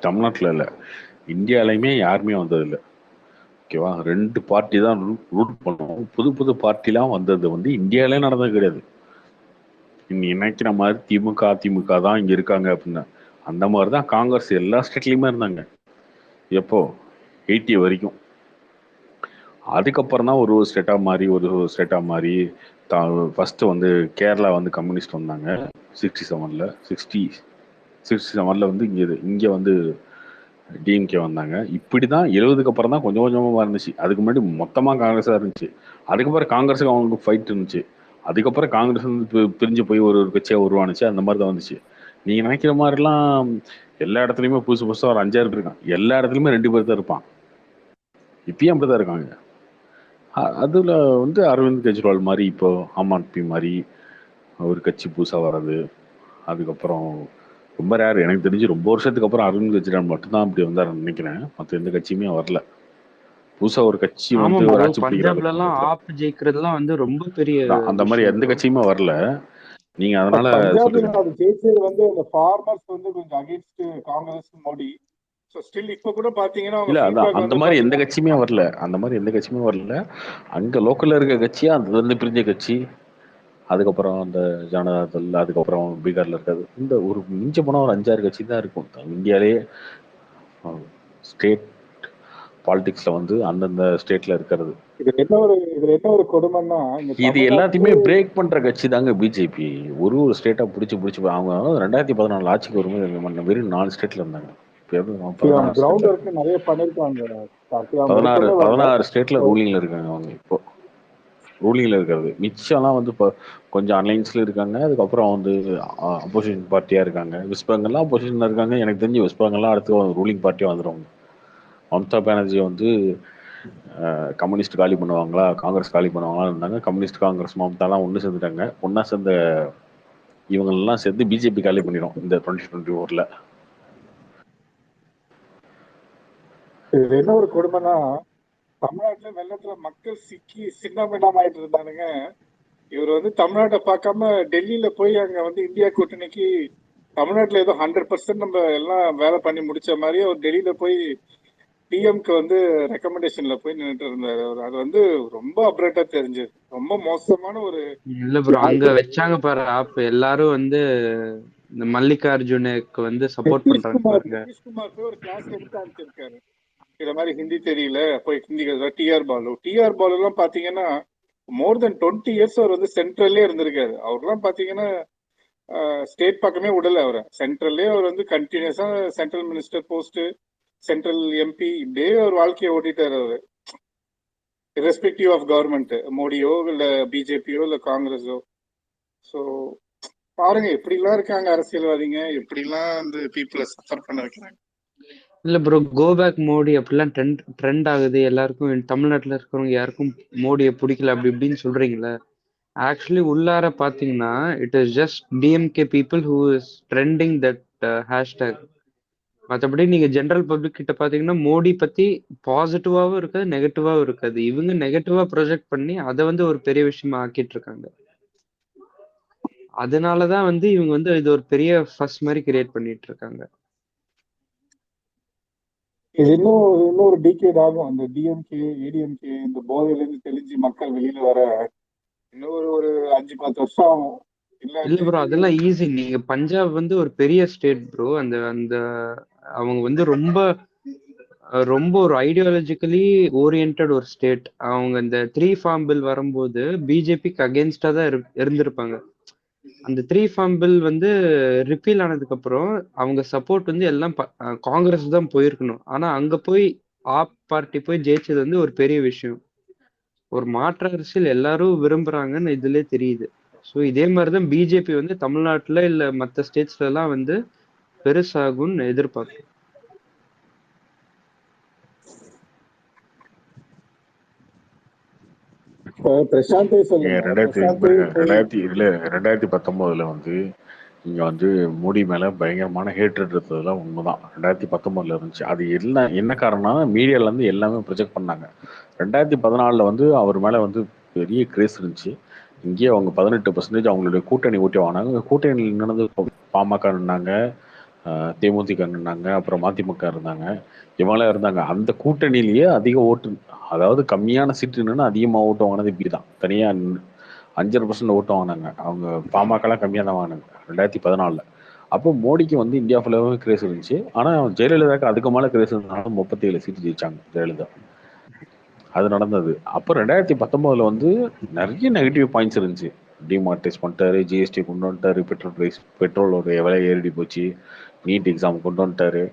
தமிழ்நாட்டுல இல்ல, இந்தியாலயுமே யாருமே வந்தது இல்லை. ஓகேவா, 2 பார்ட்டி தான் ரூட் பண்ணுவோம். புது புது பார்ட்டிலாம் வந்தது வந்து இந்தியாவிலே நடந்தது கிடையாது. நீ நினைக்கிற மாதிரி திமுக அதிமுக தான் இங்க இருக்காங்க அப்படின்னா, அந்த மாதிரிதான் காங்கிரஸ் எல்லா ஸ்டேட்லயுமே இருந்தாங்க. எப்போ 80 வரைக்கும். அதுக்கப்புறம் தான் ஒரு ஸ்டேட்டா மாறி ஃபர்ஸ்ட் வந்து கேரளா வந்து கம்யூனிஸ்ட் வந்தாங்க 67ல வந்து இங்க வந்து டிஎம்கே வந்தாங்க. இப்படிதான் 70க்கு அப்புறம் தான் கொஞ்சம் கொஞ்சமா இருந்துச்சு. அதுக்கு முன்னாடி மொத்தமா காங்கிரஸா இருந்துச்சு. அதுக்கப்புறம் காங்கிரஸுக்கு அவங்களுக்கு ஃபைட் இருந்துச்சு. அதுக்கப்புறம் காங்கிரஸ் வந்து பிரிஞ்சு போய் ஒரு கட்சியா உருவானுச்சு. அந்த மாதிரி தான் வந்துச்சு. நீங்க நினைக்கிற மாதிரிலாம் எல்லா இடத்துலயுமே புதுசு புதுசா ஒரு 5-6 பேர் இருக்கான். எல்லா இடத்துலயுமே 2 பேர் தான் இருப்பான். இப்பயும் அப்படிதான் இருக்காங்க. அதுல வந்து அரவிந்த் கெஜ்ரிவால் மாதிரி இப்போ ஆம் ஆத்மி மாதிரி ஒரு கட்சி புதுசா வர்றது, அதுக்கப்புறம் ரொம்ப ரேர். எனக்கு தெரிஞ்சு ரொம்ப வருஷத்துக்கு அப்புறம் அரவிந்த் கெஜ்ரிவால் மட்டும்தான் அப்படி வந்தாருன்னு நினைக்கிறேன். மற்ற எந்த கட்சியுமே வரல. புதுசா ஒரு கட்சி வந்து ஒரு ஆட்சி பஞ்சாப்ல எல்லாம் ஆப் ஜெயிக்கிறதுலாம் வந்து ரொம்ப பெரிய அந்த மாதிரி எந்த கட்சியுமே வரல. நீங்க அதனால பஞ்சாப்ல அது ஜெயிச்சது வந்து அந்த ஃபார்மர்ஸ் வந்து கொஞ்சம் against Congress Modi. So still இப்ப கூட பாத்தீங்கன்னா இல்ல அதான் அந்த மாதிரி எந்த கட்சியுமே வரல. அங்க லோக்கல்ல இருக்க கட்சியா அது வந்து பிரிஞ்ச கட்சி. அதுக்கப்புறம் அந்த ஜனதாதள், அதுக்கப்புறம் பீகார்ல இருக்காது. இந்த ஒரு மிஞ்ச போனா ஒரு 5-6 கட்சி தான் இருக்கும் இந்தியாலே ஸ்டேட் பாலிடிக்ஸ்ல வந்து அந்தந்த ஸ்டேட்ல இருக்கிறது. இதுல என்ன ஒரு கொடுமைன்னா இது எல்லாத்தையுமே பிரேக் பண்ற கட்சி தாங்க பிஜேபி. ஒரு ஸ்டேட்டா பிடிச்சு அவங்க 2014 ஆட்சிக்கு வரும்போது வெறும் 4 ஸ்டேட்ல இருந்தாங்க. 16 ஸ்டேட்ல ரூலிங்ல இருக்காங்க அவங்க. இப்போ ரூலிங்ல இருக்கிறது மிச்சம்லாம் வந்து இப்போ கொஞ்சம் அலைன்ஸ்ல இருக்காங்க. அதுக்கப்புறம் வந்து அப்போசிஷன் பார்ட்டியா இருக்காங்க. வெஸ்ட் பெங்கால்லாம் அப்போசிஷன்ல இருக்காங்க. எனக்கு தெரிஞ்சு வெஸ்ட் பெங்கால்லாம் அடுத்து ரூலிங் பார்ட்டியா வந்துடுவாங்க. மம்தா பானர்ஜி வந்து கம்யூனிஸ்ட் காலி பண்ணுவாங்களா, காங்கிரஸ் காலி பண்ணுவாங்களா இருந்தாங்க. கம்யூனிஸ்ட் காங்கிரஸ் மம்தாலாம் ஒன்று சேர்ந்துட்டாங்க. ஒன்னா சேர்ந்த இவங்கெல்லாம் சேர்ந்து பிஜேபி காலி பண்ணிடும் இந்த 2024ல. இது என்ன ஒரு கொடுமைனா தமிழ்நாட்டுல வெள்ளத்துல மக்கள் சிக்கி சின்னபின்னமாயிட்டு இருந்தானுங்க. இவர் வந்து தமிழ்நாட்டை பார்க்காம டெல்லியில போய் அங்க வந்து இந்தியா கூட்டணிக்கு தமிழ்நாட்டுல ஏதோ 100% நம்ம எல்லாம் வேலை பண்ணி முடிச்ச மாதிரி அவர் டெல்லியில போய் பிஎம்க்கு வந்து ரெக்கமெண்டேஷன்ல போய் நின்றுட்டு இருந்தாரு. அது வந்து ரொம்ப அப்ரேட்டா தெரிஞ்சது. ரொம்ப மோசமான ஒரு இல்ல ப்ரோ, அங்க வச்சாங்க பாரு ஆப், எல்லாரும் வந்து இந்த மல்லிகார்ஜுனுக்கு வந்து சப்போர்ட் பண்றாங்க பாருங்க. நிதிஷ்குமார் போய் ஒரு கிளாஸ் எடுத்து அனுப்பிச்சிருக்காரு. இந்த மாதிரி ஹிந்தி தெரியல போய் ஹிந்தி டிஆர் பாலு எல்லாம் பாத்தீங்கன்னா மோர் தென் 20 இயர்ஸ் அவர் வந்து சென்ட்ரல்லே இருந்திருக்காரு. அவர்லாம் பாத்தீங்கன்னா ஸ்டேட் பக்கமே விடல அவரை. சென்ட்ரல்லே அவர் வந்து கண்டினியூஸா central minister post, central MP, இப்படியே அவர் வாழ்க்கையை ஓட்டிட்டாரு அவரு. irrespective ஆஃப் கவர்மெண்ட், மோடியோ இல்ல பிஜேபியோ இல்ல காங்கிரஸோ. ஸோ பாருங்க எப்படிலாம் இருக்காங்க அரசியல்வாதிங்க, எப்படிலாம் வந்து பீப்புளை சஃபர் பண்ண வைக்கிறாங்க. இல்ல ப்ரோ, கோ பேக் மோடி அப்படிலாம் ட்ரெண்ட் ஆகுது. எல்லாருக்கும் தமிழ்நாட்டுல இருக்கிறவங்க யாருக்கும் மோடியை பிடிக்கல அப்படி இப்படின்னு சொல்றீங்களே. ஆக்சுவலி உள்ளார பாத்தீங்கன்னா it is just DMK people who is trending that hashtag. மற்றபடி நீங்க ஜென்ரல் பப்ளிக் கிட்ட பாத்தீங்கன்னா மோடி பத்தி பாசிட்டிவாவும் இருக்காது, நெகட்டிவாவும் இருக்காது. இவங்க நெகட்டிவா ப்ரொஜெக்ட் பண்ணி அதை வந்து ஒரு பெரிய விஷயமா ஆக்கிட்டு இருக்காங்க. அதனாலதான் வந்து இவங்க வந்து இது ஒரு பெரிய ஃபர்ஸ்ட் மாதிரி கிரியேட் பண்ணிட்டு இருக்காங்க. இது இன்னொரு டிகேட் ஆகும். அந்த டிஎம்கே ஏடிஎம்கே இந்த போதையில இருந்து தெளிஞ்சு மக்கள் வெளியில வர இன்னொரு ஒரு 5-10 வருஷம் ஆகும். இல்ல ப்ரோ, அதெல்லாம் ஈஸி. நீங்க பஞ்சாப் வந்து ஒரு பெரிய ஸ்டேட் ப்ரோ. அந்த அந்த அவங்க வந்து ரொம்ப ஒரு ஐடியாலஜிக்கலி ஓரியன்ட் ஒரு ஸ்டேட். அவங்க இந்த 3 ஃபார்ம் பில் வரும்போது பிஜேபிக்கு அகேன்ஸ்டா தான் இருந்திருப்பாங்க. அந்த 3 ஃபார்ம் பில் வந்து ரிப்பீல் ஆனதுக்கு அப்புறம் அவங்க சப்போர்ட் வந்து எல்லாம் காங்கிரஸ் தான் போயிருக்கணும். ஆனா அங்க போய் ஆப் பார்ட்டி போய் ஜெயிச்சது வந்து ஒரு பெரிய விஷயம். ஒரு மாற்று அரசியல் எல்லாரும் விரும்புறாங்கன்னு இதுல தெரியுது. ஸோ இதே மாதிரிதான் பிஜேபி வந்து தமிழ்நாட்டுல இல்ல மற்ற ஸ்டேட்ஸ்ல எல்லாம் வந்து பெருசாகும்னு எதிர்பார்க்கும். பிரசாந்தே சொல்லுங்க. 2019 வந்து இங்க வந்து மோடி மேல பயங்கரமான ஹேட்ரட் இருந்ததுலாம் உண்மைதான். 2019 இருந்துச்சு. அது என்ன காரணம்னா மீடியால இருந்து எல்லாமே ப்ரொஜெக்ட் பண்ணாங்க. 2014 வந்து அவர் மேல வந்து பெரிய கிரேஸ் இருந்துச்சு. இங்கேயே அவங்க 18% அவங்களுடைய கூட்டணி ஓட்டி வாங்கினாங்க. கூட்டணியில் நடந்து பாமக நின்னாங்க, தேமுதிக நின்னாங்க, அப்புறம் மதிமுக இருந்தாங்க, இவங்களாம் இருந்தாங்க. அந்த கூட்டணியிலேயே அதிக ஓட்டு, அதாவது கம்மியான சீட்டு நின்று அதிகமாக ஓட்டு வாங்கினது இப்படி தான். தனியாக 5% ஓட்டு வாங்கினாங்க. அவங்க பாமகலாம் கம்மியாக தான் வாங்கினாங்க 2014. அப்போ மோடிக்கு வந்து இந்தியா ஃபுல்லாகவே கிரேஸ் இருந்துச்சு. ஆனால் ஜெயலலிதாவுக்கு அதுக்கு மேலே கிரேஸ் இருந்ததுனால 37 சீட்டு ஜெயிச்சாங்க ஜெயலலிதா. அது நடந்தது. அப்போ 2019 வந்து நிறைய நெகட்டிவ் பாயிண்ட்ஸ் இருந்துச்சு. டிமானிட்டைஸ் பண்ணிட்டாரு, ஜிஎஸ்டி கொண்டு வந்துட்டாரு, பெட்ரோலோட விலை ஏறி போச்சு, நீட் எக்ஸாம் கொண்டு வந்துட்டாரு.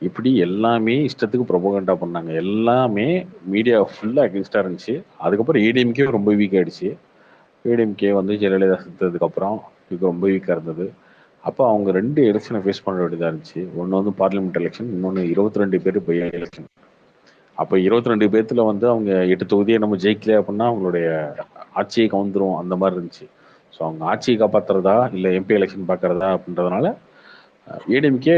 இப்படி எல்லாமே இஷ்டத்துக்கு ப்ரொபகண்டா பண்ணாங்க. எல்லாமே மீடியா ஃபுல்லாக அகேன்ஸ்டாக இருந்துச்சு. அதுக்கப்புறம் ஏடிஎம்கே ரொம்ப வீக் ஆயிடுச்சு. ஏடிஎம்கே வந்து ஜெயலலிதா செத்ததுக்கப்புறம் இது ரொம்ப வீக்காக இருந்தது. அப்போ அவங்க 2 எலெக்ஷனை ஃபேஸ் பண்ண வேண்டியதாக இருந்துச்சு. ஒன்று வந்து பார்லிமெண்ட் எலெக்ஷன், இன்னொன்று 22 பேர் பை எலெக்ஷன். அப்போ 22 பேர்த்துல வந்து அவங்க 8 தொகுதியை நம்ம ஜெயிக்கல அப்படின்னா அவங்களுடைய ஆட்சியை கவுந்துரும், அந்த மாதிரி இருந்துச்சு. ஸோ அவங்க ஆட்சியை காப்பாற்றுறதா இல்லை எம்பி எலெக்ஷன் பார்க்கறதா அப்படின்றதுனால ஏடிஎம்கே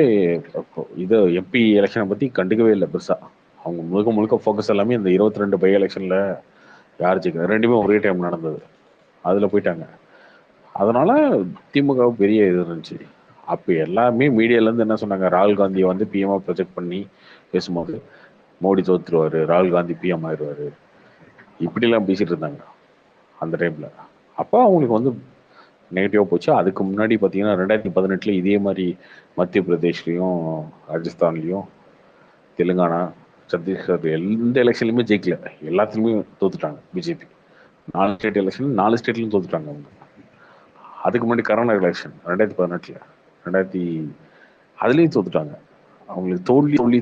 இது எம்பி எலெக்ஷனை பற்றி கண்டுக்கவே இல்லை பெருசா. அவங்க முழுக்க முழுக்க ஃபோக்கஸ் எல்லாமே இந்த 22 பை எலெக்ஷன்ல யார் ஜெயிக்கிறது, ரெண்டுமே ஒரே டைம் நடந்தது, அதில் போயிட்டாங்க. அதனால திமுக பெரிய இது இருந்துச்சு. அப்போ எல்லாமே மீடியாலேருந்து என்ன சொன்னாங்க, ராகுல் காந்தியை வந்து பிஎம்ஆ ப்ரொஜெக்ட் பண்ணி பேசும்போது மோடி தோத்துருவாரு, ராகுல் காந்தி பிஎம் ஆயிடுவாரு, இப்படிலாம் பேசிட்டு இருந்தாங்க அந்த டைம்ல. அப்போ அவங்களுக்கு வந்து நெகட்டிவாக போச்சு. அதுக்கு முன்னாடி பார்த்தீங்கன்னா 2018 இதே மாதிரி மத்திய பிரதேஷ்லையும் ராஜஸ்தான்லையும் தெலுங்கானா சத்தீஸ்கர் எந்த எலெக்ஷன்லையுமே ஜெயிக்கல, எல்லாத்துலேயுமே தோத்துட்டாங்க பிஜேபி. 4 ஸ்டேட் எலெக்ஷன் 4 ஸ்டேட்லையும் தோத்துட்டாங்க அவங்க. அதுக்கு முன்னாடி கர்நாடகா எலெக்ஷன் 2018 அதுலேயும் தோத்துட்டாங்க. அவங்களுக்கு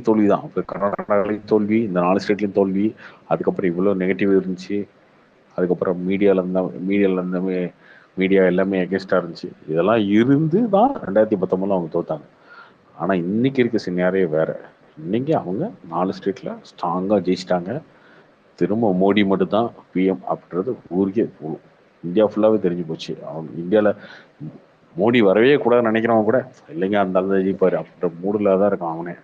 தோல்வி தான். இப்போ கர்நாடகாலையும் தோல்வி, இந்த 4 ஸ்டேட்லையும் தோல்வி. அதுக்கப்புறம் இவ்வளோ நெகட்டிவ் இருந்துச்சு. அதுக்கப்புறம் மீடியா எல்லாமே அகேன்ஸ்டாக இருந்துச்சு. இதெல்லாம் இருந்து தான் 2019 அவங்க தோத்தாங்க. ஆனால் இன்னைக்கு இருக்க சினாரியே வேற. இன்னைக்கு அவங்க 4 ஸ்டேட்ல ஸ்ட்ராங்காக ஜெயிச்சிட்டாங்க. திரும்ப மோடி மட்டும் தான் பிஎம் அப்படின்றது ஊருக்கே இந்தியா ஃபுல்லாகவே தெரிஞ்சு போச்சு. அவங்க இந்தியாவில் மோடி வரவே கூடாதுன்னு நினைக்கிறவங்க கூட இல்லைங்க அந்த அளவு ஜெயிப்பாரு அப்படின்ற மூடில் தான் இருக்கான் அவனே.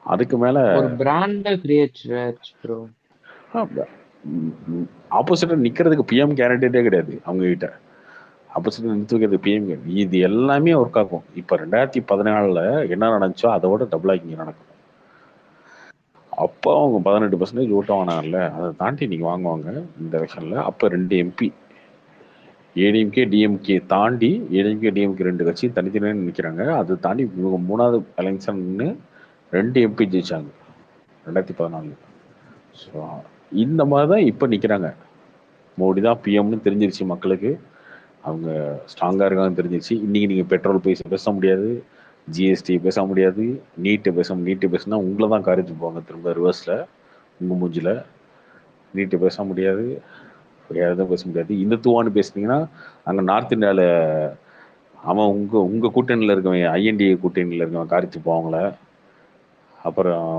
அதுக்கு மேல ஒரு பிராண்டா கிரியேட் ப்ரோ. ஆப்போசிட்டா நிக்கிறதுக்கு பிஎம் கேண்டிடேட்டே கிடையாது அவங்க கிட்ட. ஆப்போசிட்டா நிறுத்தி வைக்கிறது பிஎம். இது எல்லாமே ஒர்க் ஆகும். இப்ப 2014 என்ன நடந்துச்சோ அதை விட டபுளா இங்க நடக்கும். அப்போ அவங்க 18% ஓட்டு வாங்கினாங்கல்ல, அதை தாண்டி நீங்க வாங்குவாங்க இந்த எலெக்ஷன்ல. அப்ப 2 எம்பி ஏடிஎம்கே டிஎம்கே தாண்டி, ஏடிஎம்கே டிஎம்கே 2 கட்சியும் தனித்தனியாக நிற்கிறாங்க. அதை தாண்டி இவங்க 3வது எலெக்ஷன்னு 2 எம்பி ஜெயிச்சாங்க 2014. ஸோ இந்த மாதிரி தான் இப்போ நிற்கிறாங்க. மோடி தான் பிஎம்னு தெரிஞ்சிருச்சு மக்களுக்கு. அவங்க ஸ்ட்ராங்காக இருக்காங்கன்னு தெரிஞ்சிருச்சு. இன்னைக்கு நீங்கள் பெட்ரோல் பேச முடியாது, ஜிஎஸ்டி பேச முடியாது, நீட்டு பேசினா உங்களை தான் காரிட்டு போவாங்க திரும்ப ரிவர்ஸில் உங்கள் மூஞ்சில். நீட்டு பேச முடியாது, எதுவும் பேச முடியாது. இந்துத்துவான்னு பேசுனீங்கன்னா அங்கே நார்த் இந்தியாவில் அவன் உங்கள் கூட்டணியில் இருக்கவன், ஐஎன்டிஏ கூட்டணியில் இருக்கவன் காரிச்சு போவாங்கள. அப்புறம்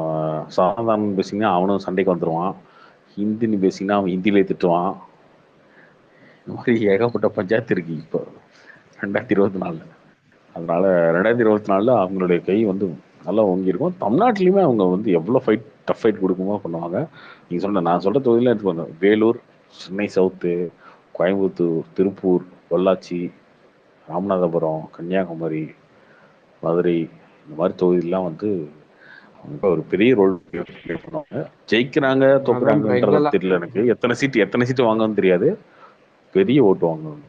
சமாதானம் பேசிங்கன்னா அவனும் சண்டைக்கு வந்துடுவான். ஹிந்தின்னு பேசிங்கன்னா அவன் ஹிந்தியிலே திட்டுவான். இந்த மாதிரி ஏகப்பட்ட பஞ்சாயத்து இருக்கு இப்போ 2024. அதனால 2024 அவங்களுடைய கை வந்து நல்லா ஓங்கியிருக்கும். தமிழ்நாட்டிலையுமே அவங்க வந்து எவ்வளோ டஃப் ஃபைட் கொடுக்குமோ பண்ணுவாங்க. நான் சொல்ற தொகுதியில எடுத்துக்கோங்க. வேலூர், சென்னை சவுத்து, கோயம்புத்தூர், திருப்பூர், பொள்ளாச்சி, ராமநாதபுரம், கன்னியாகுமரி, மதுரை, இந்த மாதிரி தொகுதியெல்லாம் வந்து அவங்க ஒரு பெரிய ரோல் பிளே பண்ணுவாங்க. ஜெயிக்கிறாங்க தோக்குறாங்கன்றது தெரியல எனக்கு. எத்தனை சீட்டு வாங்கன்னு தெரியாது. பெரிய ஓட்டு வாங்குவாங்க.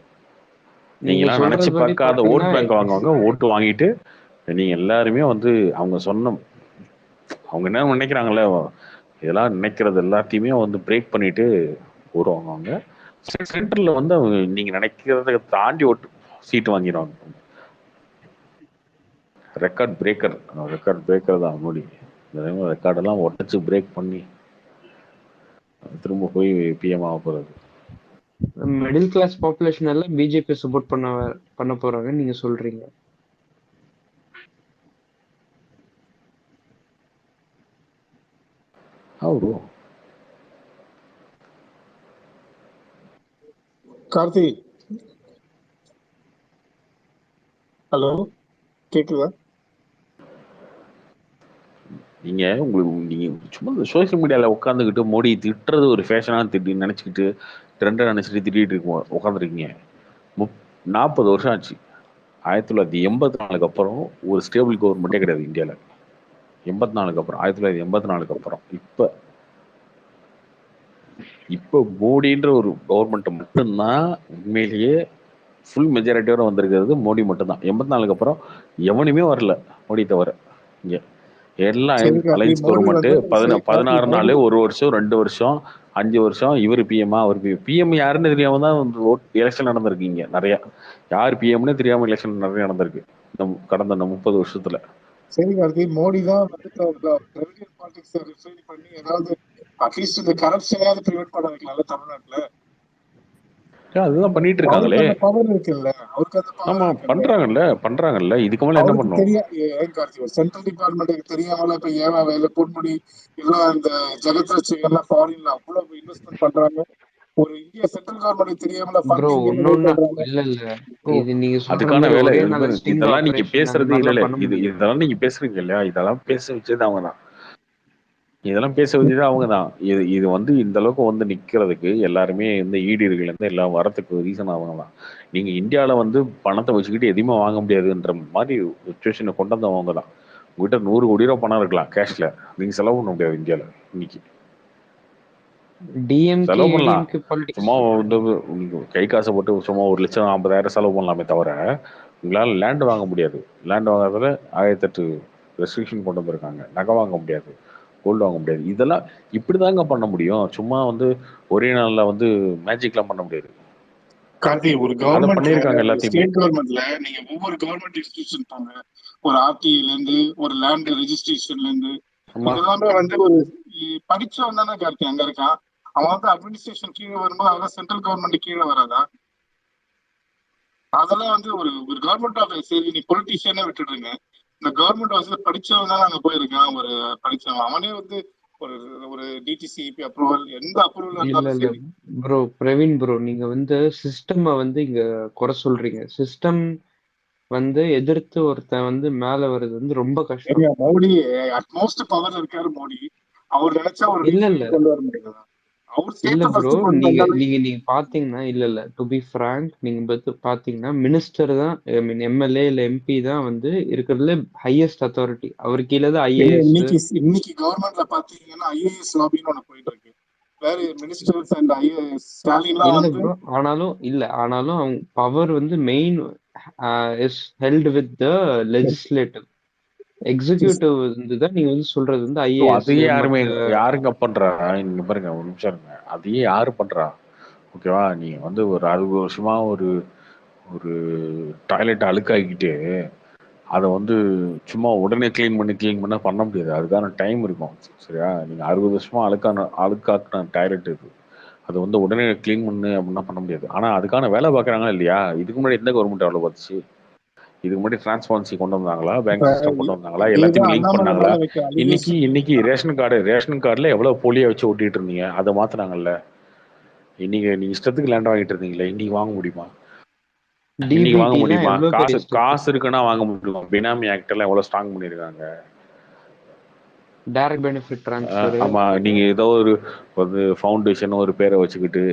நீங்களாம் நினைச்சு பார்க்காத ஓட் பேங்க் வாங்குவாங்க. ஓட்டு வாங்கிட்டு நீங்க எல்லாருமே வந்து அவங்க என்ன நினைக்கிறாங்கல்ல, இதெல்லாம் நினைக்கிறது எல்லாத்தையுமே வந்து பிரேக் பண்ணிட்டு ஓட்டு வாங்குவாங்க. சென்ட்ரல்ல வந்து அவங்க நீங்க நினைக்கிறத தாண்டி ஓட்டு சீட்டு வாங்கிடுவாங்க. ரெக்கார்ட் பிரேக்கர் தான் மோடி. ரெக்கார்டெல்லாம் உடச்சு பிரேக் பண்ணி திரும்ப போய் பிஎம் ஆக போறது. மிடில் கிளாஸ் பாப்புலேஷன் எல்லாம் பிஜேபி சப்போர்ட் பண்ண போறாங்க நீங்க சொல்றீங்க. கார்த்தி, ஹலோ, கேக்குதா? நீங்க சும்மா சோசியல் மீடியால உட்காந்துக்கிட்டு மோடி திட்டுறது ஒரு ஃபேஷனா நினைச்சுக்கிட்டு ட்ரெண்டா நினைச்சிட்டு திட்டிட்டு உட்காந்துருக்கீங்க. 40 வருஷம் ஆச்சு. 1984 அப்புறம் ஒரு ஸ்டேபிள் கவர்மெண்டே கிடையாது இந்தியாவில். 84 அப்புறம் 1984 அப்புறம் இப்போ மோடின்ற ஒரு கவர்மெண்ட் மட்டும்தான் உண்மையிலேயே ஃபுல் மெஜாரிட்டியோட வந்திருக்கிறது. மோடி மட்டும்தான். 84 அப்புறம் எவனுமே வரல மோடி தவிர. இங்க எல்லாம் அலைன்ஸ் கவர்மெண்ட் 16 நாள், 1 வருஷம், 2 வருஷம், 5 வருஷம். இவர் பிஎம்ஆ, அவர் பிஎம் யாருன்னு தெரியாம தான் எலெக்ஷன் நடந்திருக்கு. இங்க நிறைய யார் பிஎம்னு தெரியாம எலெக்ஷன் நிறைய நடந்திருக்கு கடந்த 30 வருஷத்துல. சரி கார்த்தி, மோடி தான் வந்து திராவிடியன் பாலிடிக்ஸ் ரிஃபைன் பண்ணி ஏதாவது அட்லீஸ்ட் இந்த கரப்ஷனாவது பிரிவென்ட் பண்ண வைக்கலாம்ல தமிழ்நாட்டுல. அதுதான் பண்ணிட்டு இருக்காங்களே. பவர் இருக்குல்ல அவருக்கு. ஆமா, பண்றாங்கல்ல. இதுக்கு மேல என்ன பண்ணுவோம்? ஏன் கார்த்தி, ஒரு சென்ட்ரல் டிபார்ட்மெண்ட்டுக்கு தெரியாமல இப்ப ஏவா வேலை பொன்முடி எல்லாம் இந்த ஜெகத் ரட்சகி எல்லாம் ஃபாரின்ல அவ்வளவு இன்வெஸ்ட்மெண்ட் பண்றாங்க. ஒரு இந்தியா சென்ட்ரல் கவர்மெண்ட் தெரியாமல அதுக்கான வேலை. இதெல்லாம் நீங்க பேசுறது இல்ல, இதெல்லாம் நீங்க பேசுறீங்க இல்லையா, இதெல்லாம் பேச வச்சது அவங்கதான். இது வந்து இந்த அளவுக்கு வந்து நிக்கிறதுக்கு எல்லாருமே இந்த ஈடுகள் இருந்து எல்லாம் வரத்துக்கு ரீசன் அவங்க தான். நீங்க இந்தியாவில வந்து பணத்தை வச்சுக்கிட்டு எதுவுமே வாங்க முடியாதுன்ற மாதிரி சுச்சுவேஷனை கொண்டு வந்தவங்க தான். உங்ககிட்ட 100 கோடி ரூபாய் பணம் இருக்கலாம் கேஷ்ல, நீங்க செலவு பண்ண முடியாது இந்தியாவில. இன்னைக்கு செலவு பண்ணலாம், சும்மா வந்து கை காசை போட்டு சும்மா 1,50,000 செலவு பண்ணலாமே தவிர உங்களால லேண்ட் வாங்க முடியாது. லேண்ட் வாங்காததுல 1008 ரெஸ்ட்ரிக்ஷன் கொண்டு வந்திருக்காங்க. நகை வாங்க முடியாது, கோல்டு வாங்க முடியாது. இதெல்லாம் இப்படிதாங்க பண்ண முடியும். சும்மா வந்து ஒரே நாள்ல வந்து மேஜிக்லாம் பண்ண முடியாது. கார்த்தி, ஒரு கவர்மெண்ட் பண்ணிருக்காங்க எல்லாத்தையும். ஸ்டேட் கவர்மெண்ட்ல நீங்க ஒவ்வொரு கவர்மெண்ட் இன்ஸ்டிடியூஷன் பாங்க, ஒரு ஆர்டிஐல இருந்து ஒரு லேண்ட் ரெஜிஸ்ட்ரேஷன்ல இருந்து எல்லாமே வந்து ஒரு படிச்சவன் தானே கார்த்தி அங்க இருக்கான். அவன் வந்து அட்மினிஸ்ட்ரேஷன் கீழே வரும்போது அதெல்லாம் சென்ட்ரல் கவர்மெண்ட் கீழே வராதா? அதெல்லாம் வந்து ஒரு கவர்மெண்ட் ஆஃபீஸ். சரி, நீ பொலிட்டீஷியனே விட்டுடுங்க, இந்த கவர்மெண்ட் ஆஃபீஸ்ல படிச்சவன் தான் அங்க போயிருக்கான். ஒரு படிச்சவன் அவனே வந்து ஒரு டிடிசிபி அப்ரூவல், எந்த அப்ரூவல் இருந்தாலும். ப்ரோ பிரவீன் ப்ரோ, நீங்க வந்து சிஸ்டம் வந்து இங்க குறை சொல்றீங்க. சிஸ்டம் வந்து எதிர்த்து ஒருத்தன் வந்து மேல வருது வந்து ரொம்ப கஷ்டம். மோடி அட்மோஸ்ட் பவர் இருக்காரு மோடி. அவர் நினைச்சா ஒரு இல்ல கொண்டு வர முடியாது. அவர் இல்ல ஸ்டேட்டை ப்ரோ, ஃபர்ஸ்ட் கொண்டு நீங்க வந்தாலும் நீங்க நீங்க பாத்தீங்கன்னா, இல்ல டு பி ஃப்ராங்க், நீங்க பாத்தீங்கன்னா மினிஸ்டர் தான், ஐ மீன் எம்எல்ஏ இல்ல எம்பி தான் வந்து இருக்கிறதுல ஹையஸ்ட் அத்தாரிட்டி. அவர் கீழே தான் இல்ல ஐஏஎஸ். இன்னைக்கு கவர்மெண்ட்ல பாத்தீங்கன்னா ஐஏஎஸ் லாபின்னு ஒண்ணு போயிட்டு இருக்கு. வேற மினிஸ்டர்ஸ் அண்ட் ஐஏஎஸ் ஸ்டாலின்லாம் இல்ல வந்து ப்ரோ, ஆனாலும் அவங்க பவர் வந்து main is held with the legislative. Executive வந்து தான் நீங்க வந்து சொல்றது வந்து So, ஐஏஎஸ் அதையே யாருமே மற்ற. யாருங்க பண்றா? நீங்க பாருங்க, ஒரு நிமிஷம் இருங்க. அதையே யாரு பண்றா? ஓகேவா? நீங்க வந்து ஒரு 60 வருஷமா ஒரு ஒரு டாய்லெட் அழுக்காக்கிட்டு அதை வந்து சும்மா உடனே க்ளீன் பண்ண பண்ண முடியாது. அதுக்கான டைம் இருக்கும். சரியா? நீங்க 60 வருஷமா அழுக்காக்குன டாய்லெட் இது. அது வந்து உடனே க்ளீன் பண்ணு அப்படின்னா பண்ண முடியாது. ஆனா அதுக்கான வேலை பார்க்குறாங்களா இல்லையா? இதுக்கு முன்னாடி எந்த கவர்மெண்ட் வேலை பார்த்துச்சு? இதுக்கு முன்னாடி டிரான்ஸ்பரன்சி கொண்டு வந்தாங்களா? இப்ப பேங்க் சிஸ்டம் கொண்டு வந்தாங்களா? இதேதான் எல்லாத்தையும் லிங்க் அண்ணாமலை பண்ணாங்களா? மேல வைக்கிற இன்னைக்கு அலிகேஷன். இன்னைக்கு ரேஷன் கார்டுல எவ்வளவு போலியா வச்சு ஓட்டிட்டு இருந்தீங்க? அதை மாத்துனாங்கல்ல. இன்னைக்கு நீங்க இஷ்டத்துக்கு லேண்ட் வாங்கிட்டு இருந்தீங்களே, இன்னைக்கு வாங்க முடியுமா? இன்னைக்கு வாங்க டிபிடிலாம் முடியுமா? எவ்வளவு பெரிய ஸ்டெப். காசு இருக்குன்னா வாங்க முடியுமா? பினாமி ஆக்ட் எல்லாம் எவ்வளவு ஸ்ட்ராங் பண்ணிருக்காங்க. Direct benefit transfer. ஆமா, நீங்க ஏதோ ஒரு ஃபவுண்டேஷன் ஒரு பேரை வச்சுக்கிட்டு,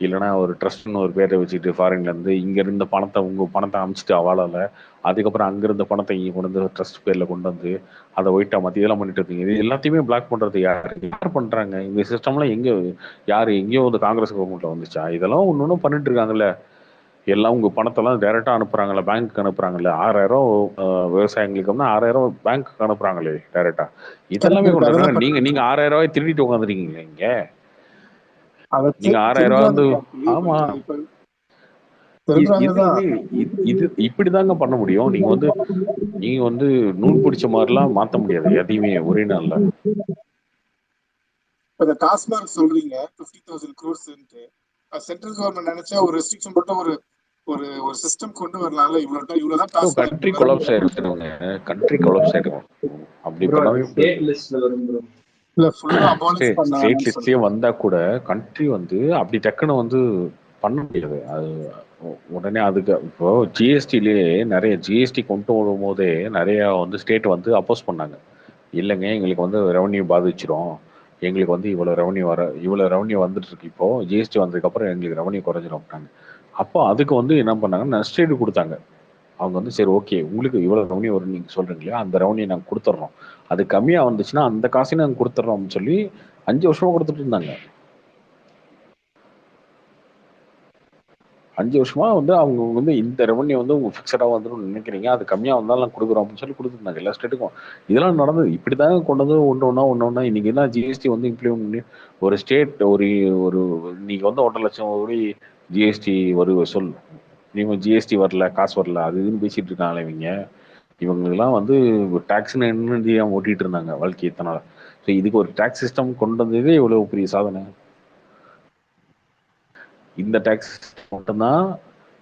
இல்லைன்னா ஒரு ட்ரஸ்ட்னு ஒரு பேரை வச்சுக்கிட்டு, ஃபாரின்ல இருந்து இங்க இருந்த பணத்தை உங்க பணத்தை அமிச்சிட்டு அவாளால, அதுக்கப்புறம் அங்க இருந்த பணத்தை இங்க கொண்டு வந்து ட்ரஸ்ட் பேர்ல கொண்டு வந்து அதை ஒயிட்டா மாத்தி இதெல்லாம் பண்ணிட்டு இருக்கீங்க. இது எல்லாத்தையுமே பிளாக் பண்றது யார் பண்றாங்க? இந்த சிஸ்டம்லாம் எங்கேயோ வந்து காங்கிரஸ் கவர்மெண்ட்ல வந்துச்சா? இதெல்லாம் ஒன்னொன்னும் பண்ணிட்டு இருக்காங்கல்ல. எல்லாம் உங்க பணத்தெல்லாம் டைரக்டா அனுப்புறாங்கல்ல, பேங்க்கு அனுப்புறாங்கல்ல. 6000 விவசாயிகளுக்கு வந்து 6000 பேங்க்கு அனுப்புறாங்களே டைரக்டா. இதெல்லாமே கொண்டு அதெல்லாம் வராங்க. நீங்க 6000 ரூபாய் திருடிட்டு உட்காந்துருக்கீங்க இங்க. அதை நீங்க 6000 ரூபாய் திருடுறாங்க வந்து கார்த்தி. ஆமா, இப்ப திருடுறாங்க இது தான். வந்து இது இப்படிதாங்க பண்ண முடியும். நீங்க வந்து நூல் பிடிச்ச மாதிரிலாம் மாத்த முடியாது எதையுமே ஒரே நாள்ல. இப்ப இந்த டாஸ்மார்க் சொல்றீங்க 50,000 crores. சென்ட்ரல் கவர்மெண்ட் நினைச்சா ஒரு ரெஸ்ட்ரிக்ஷன் போட்டு ஒரு ஒரு ஒரு சிஸ்டம் கொண்டு வரலாம்ல. இவ்வளவுதான் டாஸ்மார்க் கண்ட்ரி கொலாப்ஸ் ஆயிடுங்க. கண்ட்ரி கொலாப்ஸ் ஆயிடும். அப்படி பண்ணவே முடியாது. இல்ல ஃபுல்லா அபாலிஷ் ஸ்டேட் பண்ணாங்கன்னு லிஸ்ட்லயே சொல்றேன். வந்தா கூட கண்ட்ரி வந்து அப்படி டக்குன்னு வந்து பண்ண முடியாது. அது உடனே அதுக்கு இப்போ ஜிஎஸ்டிலேயே நிறைய ஜிஎஸ்டி கொண்டு வரும் போதே நிறைய வந்து ஸ்டேட் வந்து அப்போஸ் பண்ணாங்க. இல்லைங்க, எங்களுக்கு வந்து ரெவன்யூ பாதிச்சிரும், எங்களுக்கு வந்து இவ்வளவு ரெவன்யூ வந்துட்டு இருக்கு, இப்போ ஜிஎஸ்டி வந்ததுக்கு அப்புறம் எங்களுக்கு ரெவன்யூ குறைஞ்சிரும் அப்படின்னாங்க. அப்போ அதுக்கு வந்து என்ன பண்ணாங்கன்னா நஷ்டஈடு கொடுத்தாங்க. அவங்க வந்து சரி ஓகே, உங்களுக்கு இவ்வளவு ரெவன்யூ வரும் நீங்க சொல்றீங்களா, அந்த ரெவன்யூ நாங்க கொடுத்துட்றோம், அது கம்மியா வந்துச்சுன்னா அந்த காசையும் நாங்க கொடுத்துட்றோம்னு சொல்லி 5 வருஷமா கொடுத்துட்டு இருந்தாங்க. 5 வருஷமா வந்து அவங்க வந்து இந்த ரெவன்யூ வந்து உங்க ஃபிக்ஸடா வந்துடும் நினைக்கிறீங்க, அது கம்மியா வந்தாலும் நாங்க கொடுக்குறோம் அப்படின்னு சொல்லி கொடுத்துருந்தாங்க எல்லா ஸ்டேட்டுக்கும். இதெல்லாம் நடந்தது. இப்படிதாங்க கொண்டு வந்து ஒன்னொன்னா இன்னைக்கு தான் ஜிஎஸ்டி வந்து இம்ப்ளிமெண்ட் பண்ணி ஒரு ஸ்டேட் ஒரு நீங்க வந்து 1,00,000 கோடி ஜிஎஸ்டி சொல், இவங்க ஜிஎஸ்டி வரல, காசு வரல, அது இதுன்னு பேசிட்டு இருக்காங்களே இவங்கெல்லாம் வந்து டாக்ஸ்ன்னு என்ன தெரியாம ஓட்டிட்டு இருந்தாங்க வாழ்க்கை இத்தனை நாள். ஸோ இதுக்கு ஒரு டாக்ஸ் சிஸ்டம் கொண்டு வந்ததே இவ்வளவு பெரிய சாதனை. இந்த டாக்ஸ் மட்டும்தான்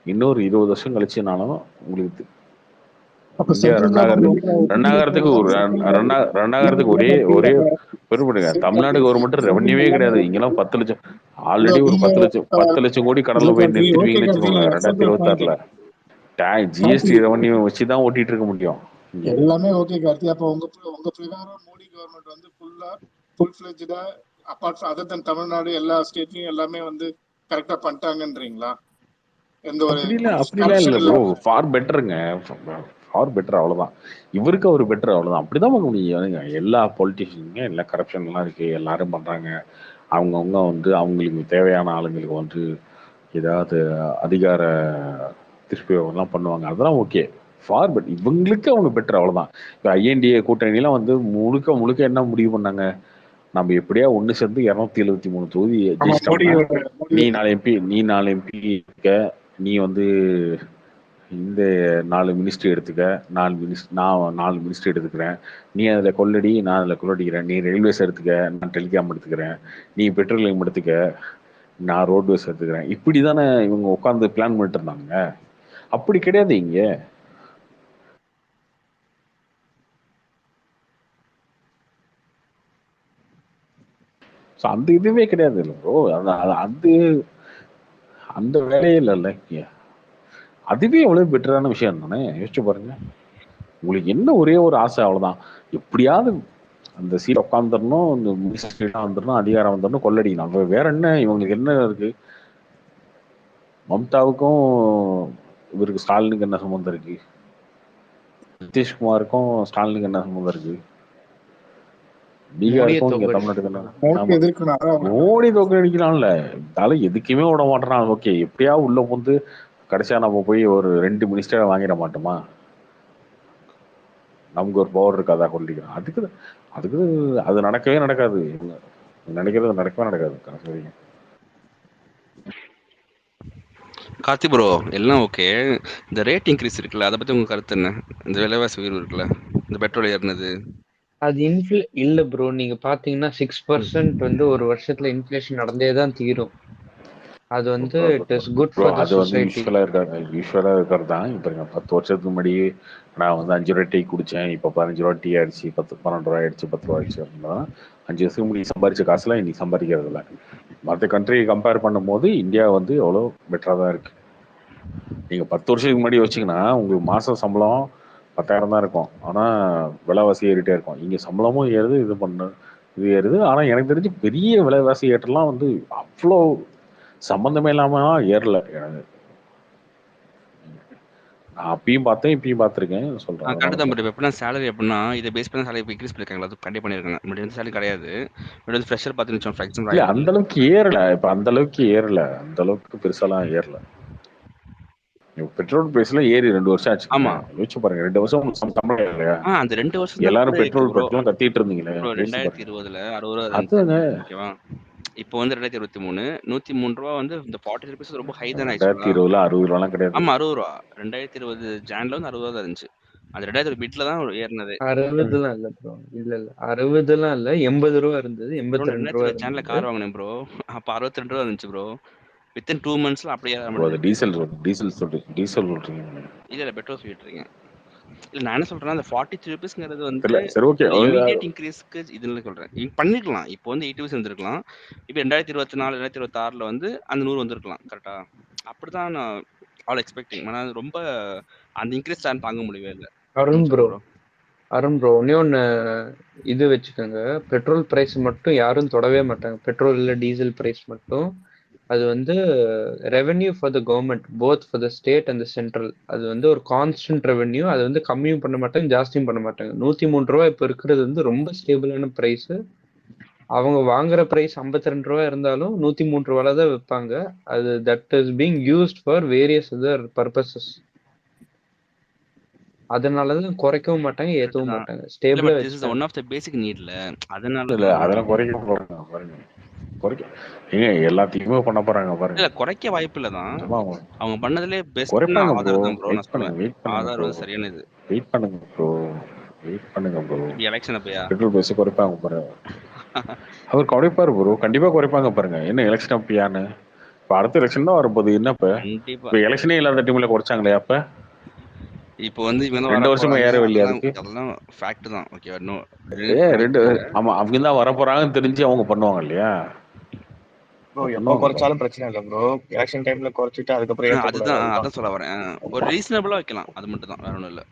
இன்னொரு 20 வருஷம் கழிச்சுனாலும் உங்களுக்கு அப்ப இந்தியா சென்ட்ரல் ரெண்டாயிரத்துக்கு ஒரே பெருமைப்படுங்க. தமிழ்நாடு கவர்மெண்ட் ரெவன்யூவே கிடையாது. இங்கெல்லாம் 10 லட்சம் ஆல்ரெடி ஒரு 10 லட்சம் கோடி கடல்ல போய் நிறுத்திடுவீங்கன்னு வச்சுக்கோங்க 2026. ஜிஎஸ்டி ரெவன்யூ வச்சுதான் ஓட்டிட்டு இருக்க முடியும். எல்லாமே ஓகே கார்த்தி. அப்ப உங்க பிரகாரம் மோடி கவர்மெண்ட் வந்து ஃபுல் ஃபிளெஜ்டா அபார்ட் அதர் தன் தமிழ்நாடு எல்லா ஸ்டேட்லயும் எல்லாமே வந்து கரெக்டா பண்ணிட்டாங்கன்றீங்களா? எந்த ஒரு அப்படிலாம் இல்ல ப்ரோ. ஃபார் பெட்டருங்க, ஃபார் பெட்டர், அவ்வளவுதான். இவருக்கு ஒரு பெட்டர், அவ்வளவுதான். அப்படிதான் பார்க்க முடியும். எல்லா பொலிட்டிஷியனுங்க எல்லா கரப்ஷன் எல்லாம் இருக்கு, எல்லாரும் பண்றாங்க. அவங்கவுங்க வந்து அவங்களுக்கு தேவையான ஆளுங்களுக்கு வந்து ஏதாவது அதிகார துஷ்பிரயோகம்லாம் பண்ணுவாங்க, அதெல்லாம் ஓகே. ஃபார் பெட் இவங்களுக்கு அவங்க பெட்டர், அவ்வளவுதான். இப்போ ஐஎன்டிஏ கூட்டணிலாம் வந்து முழுக்க என்ன முடிவு பண்ணாங்க, நம்ம எப்படியா ஒண்ணு சேர்ந்து 273 தொகுதி ஜெயிச்சிட்டோம்னா நீ 4 எம்பி இருக்க, நீ வந்து இந்த 4 மினிஸ்ட்ரி எடுத்துக்க, நான் 4 மினிஸ்ட்ரி எடுத்துக்கிறேன், நீ அதில் கொள்ளடி, நான் அதில் கொள்ளடிக்கிறேன், நீ ரயில்வேஸ் எடுத்துக்க, நான் டெலிகாம் எடுத்துக்கிறேன், நீ பெட்ரோலியம் எடுத்துக்க, நான் ரோட்வேஸ் எடுத்துக்கிறேன். இப்படி தானே இவங்க உட்காந்து பிளான் பண்ணிட்டு இருந்தாங்க. அப்படி கிடையாது இங்க. அந்த இதுவே கிடையாது இல்லை ப்ரோ. அது அந்த வேலையே இல்லைல்ல. அதுவே எவ்வளவு பெட்டரான விஷயம் தானே. யோசிச்சு பாருங்க. உங்களுக்கு என்ன ஒரே ஒரு ஆசை, அவ்வளவுதான், எப்படியாவது அந்த சீட் உட்காந்துடணும், இந்த வந்துடணும், அதிகாரம் வந்துடணும், கொள்ளடிக்கணும். அங்க வேற என்ன இவங்களுக்கு என்ன இருக்கு? மம்தாவுக்கும் இவருக்கு ஸ்டாலினுக்கு என்ன சம்மந்தம் இருக்கு? நிதிஷ்குமாருக்கும் ஸ்டாலினுக்கு என்ன சம்மந்தம் இருக்கு? மோடியை பீகாருக்கும் இங்க தோக்கடி தமிழ்நாட்டுக்கு என்ன? மோடி ஆமா, எதிர்க்கனாரா மோடி தோக்கடிக்கலாம்ல. இருந்தாலும் எதுக்குமே விட மாட்டேறான். ஓகே, எப்படியா உள்ள வந்து கடைசியா நம்ம போய் ஒரு 2 மினிஸ்டரை வாங்கிட மாட்டோமா? நமக்கு ஒரு பவர் இருக்காதா கொள்ளிக்கிறோம். அதுக்கு அது நடக்கவே நடக்காது. நினைக்கிறது நடக்கவே நடக்காது கடைசி வரைக்கும். கார்த்தி ப்ரோ எல்லாம் ஓகே. இந்த ரேட் இன்க்ரீஸ் இருக்குல்ல, அதை பத்தி உங்க கருத்து என்ன? இந்த விலைவாசி உயர்வு இருக்குல்ல, இந்த பெட்ரோல் ஏறினது. அது இல்ல ப்ரோ, நீங்க பாத்தீங்கன்னா 6% வந்து ஒரு வருஷத்துல இன்ஃபிளேஷன் நடந்தே தான் தீரும். அது வந்து it is good bro for the அது வந்து சொசைட்டி. யூஸ்வலா இருக்கிறது தான். இப்போ 10 வருஷத்துக்கு முன்னாடி நான் வந்து 5 ரூபா டீ குடிச்சேன், இப்போ 15 ரூபா டீ ஆயிடுச்சு, 12 ரூபாய் ஆயிடுச்சு, 10 ரூபா ஆயிடுச்சு அப்படின்னா 5 வருஷத்துக்கு முன்னாடி சம்பாரிச்ச காசுலாம் இன்னைக்கு சம்பாதிக்கிறது இல்லை. மற்ற கண்ட்ரி கம்பேர் பண்ணும்போது இந்தியா வந்து எவ்வளோ பெட்டராக தான் இருக்கு. நீங்கள் 10 வருஷத்துக்கு முன்னாடி வச்சிங்கன்னா உங்களுக்கு மாதம் சம்பளம் 10,000 தான் இருக்கும், ஆனால் விலைவாசி ஏறிட்டே இருக்கும். இங்கே சம்பளமும் ஏறுது, இது ஏறுது. ஆனால் எனக்கு தெரிஞ்சு பெரிய விலைவாசி ஏற்றலாம் வந்து அவ்வளோ சம்மந்தமே இல்லாம ஏறல. எனக்கு நான் அப்பயும் பார்த்தேன், இப்பயும் பார்த்துருக்கேன் சொல்றேன். கரெக்ட் தான். பட் எப்படின்னா சேலரி எப்படின்னா இதை பேஸ் பண்ண சேலரி இன்க்ரீஸ் பண்ணிருக்காங்க, அது கண்டிப்பாக பண்ணியிருக்காங்க. பட் வந்து சேலரி கிடையாது. பட் வந்து ஃப்ரெஷர் பார்த்துன்னு ஃபார் எக்ஸாம்பிள் இல்ல அந்த அளவுக்கு ஏறல. இப்ப அந்த அளவுக்கு பெருசாலாம் ஏறல. பெட்ரோல் பிரைஸ்ல ஏறி 2 வருஷம் ஆச்சு. ஆமா, யோசிச்சு பாருங்க, 2 வருஷம் சம்பளம் இல்லையா? அந்த 2 வருஷம் எல்லாரும் பெட்ரோல் பெட்ரோல் கத்திட்டு இருந்தீங்களே. 2020ல 60 ரூபா அதுங்க ஓகேவா? இப்போ வந்து 2023 103 ரூபா வந்து இந்த 40 ருபீஸ் ரொம்ப ஹை தானே. 2020ல 60 ரூபாலாம் கிடையாது. ஆமா 60 ரூபா. 2020 ஜான்ல வந்து 60 ரூபா தான் இருந்துச்சு. அது 2020 பிட்ல தான் ஏறினது. 60லாம் இல்ல ப்ரோ, இல்ல 60லாம் இல்ல, 80 ரூபா இருந்தது, 82 ரூபா ஜான்ல கார் வாங்கினேன் ப்ரோ, அப்ப 62 ரூபா இருந்துச்சு ப்ரோ. வித்தின் 2 மந்த்ஸ்ல அப்படியே டீசல் சொல்றீங்க? இல்ல பெட்ரோல் சொல்லிட்டு இருக்கேன். இல்ல நான் என்ன சொல்றேன், அந்த 43 ருபீஸ்ங்கிறது வந்து சரி ஓகே, இமிடியேட் இன்க்ரீஸ்க்கு இதுல சொல்றேன். பண்ணிருக்கலாம். இப்போ வந்து 80 இருந்திருக்கலாம். இப்போ 2024 2026ல வந்து அந்த 100 வந்திருக்கலாம். கரெக்டா? அப்படிதான் நான் ஆல் எக்ஸ்பெக்டிங். ஆனா ரொம்ப அந்த இன்க்ரீஸ் தாங்க முடியவே இல்லை. அருண் ப்ரோ ஒன்னே ஒன்று இது வச்சுக்கோங்க, பெட்ரோல் பிரைஸ் மட்டும் யாரும் தொடவே மாட்டாங்க. பெட்ரோல் இல்லை டீசல் பிரைஸ் மட்டும் அது வந்து revenue for the government, both for the state and the central. அது வந்து ஒரு கான்ஸ்டன்ட் ரெவென்யூ. அது வந்து கம்மியும் பண்ண மாட்டாங்க, ஜாஸ்தியும் பண்ண மாட்டாங்க. 103 ரூபா இப்போ இருக்கிறது வந்து ரொம்ப ஸ்டேபிளான ப்ரைஸ். அவங்க வாங்குற ப்ரைஸ் 52 ரூபா இருந்தாலும் 103 ரூபால தான் விற்பாங்க. அது that is being used for various other purposes. அதனாலதான் குறைக்கவும் மாட்டாங்க, ஏத்தவும் மாட்டாங்க. ஸ்டேபிளா வச்சிருக்காங்க. ஒன் ஆஃப் தி பேசிக் நீட்ல. அதனால இல்ல அதெல்லாம் குறைக்க ஏங்க எல்லாத்தையுமே பண்ண போறாங்க பாருங்க. இல்ல குறைக்க வாய்ப்பு இல்ல தான். அவங்க பண்ணதுலயே பெஸ்ட் குறைப்பாங்க ஆதார் தான் ப்ரோ. நான் சொல்றேன் வெயிட் ஆதார் வந்து சரியான இது. வெயிட் பண்ணுங்க ப்ரோ. எலெக்ஷன் அப்பயா பெட்ரோல் பிரைஸ் குறைப்பாங்க பாருங்க. அவர் குறைப்பாரு ப்ரோ, கண்டிப்பா குறைப்பாங்க பாருங்க. என்ன எலெக்ஷன் அப்பயான்னு? இப்ப அடுத்த எலெக்ஷன் தான் வரப்போகுது. என்ன இப்ப எலெக்ஷனே இல்லாத டைம்ல குறைச்சாங்களே அப்ப? இப்போ வந்து இவங்க 2 வருஷமா ஏறவே இல்லையா? அதெல்லாம் ஃபேக்ட் தான். ஓகேவா? நோ ஆமா, அவங்க தான் வர போறாங்கன்னு தெரிஞ்சு அவங்க பண்ணுவாங்க இல்லையா? ப்ரோ எப்போ குறைச்சாலும் பிரச்சனை இல்லை ப்ரோ. எலெக்ஷன் டைம்ல குறைச்சிட்டு அதுக்கப்புறம் அதான் சொல்ல வரேன். ஒரு ரீசனபிளா வைக்கலாம், அது மட்டும் தான், வேற ஒண்ணும் இல்ல.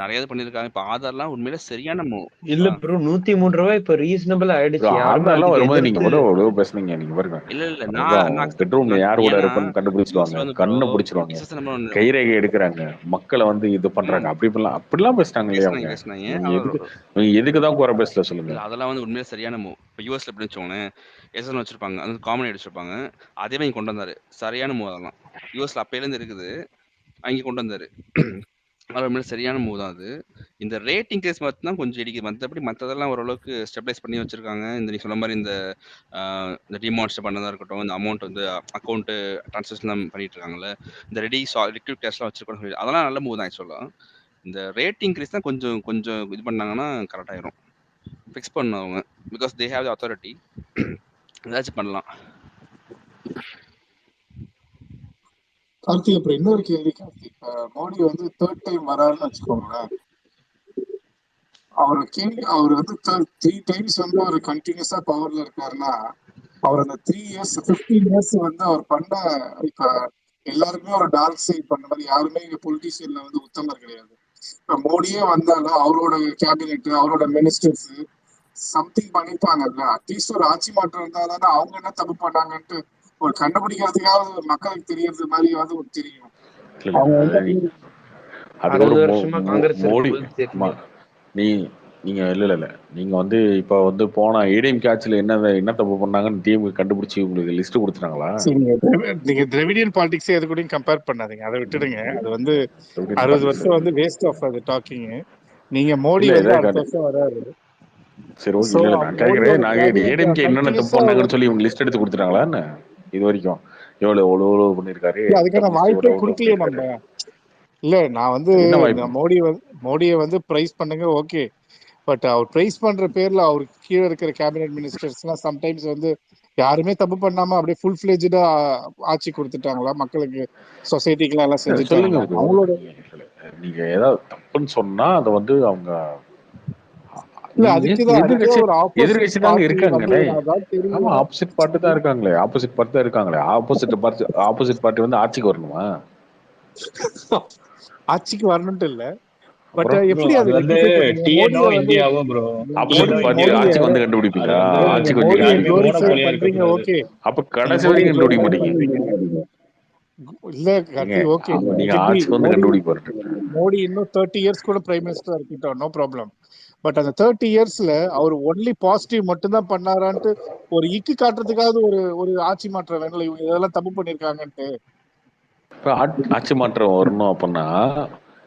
நிறைய இது பண்ணிருக்காங்க. இப்ப ஆதார்லாம் உண்மையில சரியான மூவ் இல்ல ப்ரோ. 103 ரூபாய் இப்ப ரீசனபிள் ஆயிடுச்சு. ஆதார்லாம் வரும்போது நீங்க கூட பேசுனீங்க. நீங்க பாருங்க, இல்ல நான் பெட்ரோல் யார் கூட இருப்பன்னு கண்டுபிடிச்சிடுவாங்க, கண்ணு பிடிச்சிருவாங்க, கைரேகை எடுக்கிறாங்க, மக்களை வந்து இது பண்றாங்க, அப்படிலாம் பேசிட்டாங்க இல்லையா? எதுக்குதான் குறை பேசல சொல்லுங்க. அதெல்லாம் வந்து உண்மையில சரியான மூவ். இப்ப யூஎஸ்ல எப்படி வச்சோன்னு எஸ்என் வச்சிருப்பாங்க, அது காமன் அடிச்சிருப்பாங்க, அதே மாதிரி கொண்டு வந்தாரு. சரியான மூவ். அதெல்லாம் யூஎஸ்ல அப்பையில இருந்து இருக்குது, அங்கே கொண்டு வந்தாரு. அது சரியான மூவ் தான் அது. இந்த ரேட் இன்க்ரீஸ் மட்டும் தான் கொஞ்சம் இடிக்குது. மற்றபடி மற்றதெல்லாம் ஓரளவுக்கு ஸ்டெபிலைஸ் பண்ணி வச்சிருக்காங்க. இந்த நீ சொன்ன மாதிரி இந்த டிமான்ஸ்டர் பண்ணதாக இருக்கட்டும், இந்த அமௌண்ட் வந்து அக்கௌண்ட்டு ட்ரான்சாக்ஷன் பண்ணிட்டு இருக்காங்கல்ல, இந்த லிக்விட் கேஷ்லாம் வச்சிருக்கோம், அதெல்லாம் நல்ல மூவ் தான் ஆக்சுவலாக. இந்த ரேட் இன்க்ரீஸ் தான் கொஞ்சம் இது பண்ணாங்கன்னா கரெக்டாயிரும். ஃபிக்ஸ் பண்ணவங்க because they have the authority, ஏதாச்சும் பண்ணலாம். கார்த்திக் அப்புறம் இன்னொரு கேள்வி கார்த்திக், மோடி வந்து 3rd டைம் வராருன்னு வச்சுக்கோங்களேன். அவர் வந்து 3 டைம்ஸ் வந்து ஒரு கண்டினியூஸா பவர்ல இருக்காருன்னா, அவர் அந்த 3 இயர்ஸ் 15 இயர்ஸ் வந்து அவர் பண்ண, இப்ப எல்லாருமே ஒரு டார்க் சைட் பண்ண மாதிரி யாருமே இங்க பொலிட்டிஷியன்ல வந்து உத்தமர் கிடையாது. இப்ப மோடியே வந்தாலும் அவரோட கேபினெட், அவரோட மினிஸ்டர்ஸ், சம்திங் பண்ணிருப்பாங்கல்ல. அட்லீஸ்ட் ஒரு ஆட்சி மாற்றம் இருந்தா தானே அவங்க என்ன தப்பு பண்ணாங்கன்ட்டு ஒரு கண்டுபிடிக்கிறதுக்காவது மக்களுக்கு தெரியறது மாதிரியாவது ஒரு தெரியும். இல்ல அவங்க அது வந்து அதுக்கு ஒரு 60 வருஷமா காங்கிரஸ் மோடி இருக்கும்போது தெரியும். நீ நீங்க இல்ல நீங்க வந்து இப்ப வந்து போன ஏடிஎம் கேட்ச்ல என்ன தப்பு பண்ணாங்கன்னு டீம் கண்டுபிடிச்சு உங்களுக்கு லிஸ்ட் கொடுத்துட்டாங்களா? நீங்க திராவிடியன் பாலிடிக்ஸே எது கூடயும் கம்பேர் பண்ணாதீங்க, அதை விட்டுடுங்க. அது வந்து 60 வருஷம் வந்து வேஸ்ட் ஆஃப் அது டாக்கிங். நீங்க மோடி இல்ல வந்து இதே அடுத்த வருஷம் வராரு. சரி ஓகே. சோ இல்ல நான் மோடியோட கேட்கறேன், நாங்க கேபினெட் ஏடிஎம்கே என்னென்ன தப்பு கண்டினியூஸா பண்ணாங்கன்னு சொல்லி இவங்க லிஸ்ட் எடுத்து கொடுத்துட்டாங்களா என்ன இது வரைக்கும்? எவ்வளவு பண்ணிருக்காரு, அதுக்கான டபிள்யூசி வாய்ப்பே எவ்வளவு கொடுக்கலையே பண்ணிருக்காரு, நம்ம. இல்ல நான் வந்து என்ன இந்த வாய்ப்பு? மோடியை வந்து பிரைஸ் பண்ணுங்க ஓகே, பட் அவர் பிரைஸ் பண்ற பேர்ல அவருக்கு கீழே இருக்கிற கேபினெட் மினிஸ்டர்ஸ் எல்லாம் சம்டைம்ஸ் வந்து யாருமே தப்பு பண்ணாம அப்படியே ஃபுல் ஃபிளெஜ்டா ஆட்சி கொடுத்துட்டாங்களா, மக்களுக்கு சொசைட்டிக்கு எல்லாம் சொல்லுங்க செஞ்சுட்டாங்களா bro. அவங்களோட. நீங்க ஏதாவது தப்புன்னு சொன்னா அதை வந்து அவங்க இல்ல அதுக்கே எதிர்கட்சி ஒரு ஆப்போசிட் எதிர்கட்சி தாங்க பார்ட்டி இருக்காங்களே. வந்ததுனாதான் ஆமா தெரியும். ஆப்போசிட் பார்ட்டி தான் இருக்காங்களே. ஆப்போசிட் பார்ட்டி வந்து ஆட்சிக்கு வரணுமா? ஆட்சிக்கு வரணும்ட்டு இல்ல, பட் அப்புறம் ப்ரோ எப்படி அது அது வந்து ரெக்டிஃபை பண்ணுவீங்க? டிஎன்ஓ மோடியை வந்து இந்தியாவோ ப்ரோ, ஆப்போசிட் டிஎன்ஓ பார்ட்டி இந்தியாவோ ஆட்சிக்கு வந்து அது கண்டுபிடிப்பீங்களா? வந்து ஆட்சிக்கு வந்து மோடியை யாருமே கண்டுபிடிப்பீங்க. குளோரிஃபை மோனோபோலியா பண்றீங்க இருக்கக்கூடாது. ஓகே, அப்ப நீங்க கடைசி மோடியை வரைக்கும் கண்டுபிடிக்க குளோரிஃபை மாட்டீங்க. பண்றீங்க. இல்ல ஏங்க கார்த்தி ஓகே, நீங்க லெட் இட் பி. ஆட்சிக்கு வந்து மோடி கண்டுபிடிப்பாரு. மோடி இன்னும் 30 இயர்ஸ் கூட பிரைம் மினிஸ்டரா இருக்கட்டும், நோ ப்ராப்ளம். பட் அந்த 30 இயர்ஸ்ல அவர் ஒன்லி பாசிட்டிவ் மட்டும் தான் பண்ணாரான்ட்டு ஒரு இக்கு காட்டுறதுக்காவது ஒரு ஒரு ஆட்சி மாற்றம் வேணும்ல. இவங்க இதெல்லாம் தப்பு பண்ணிருக்காங்கன்ட்டு. இப்ப ஆட்சி மாற்றம் வரணும் அப்படின்னா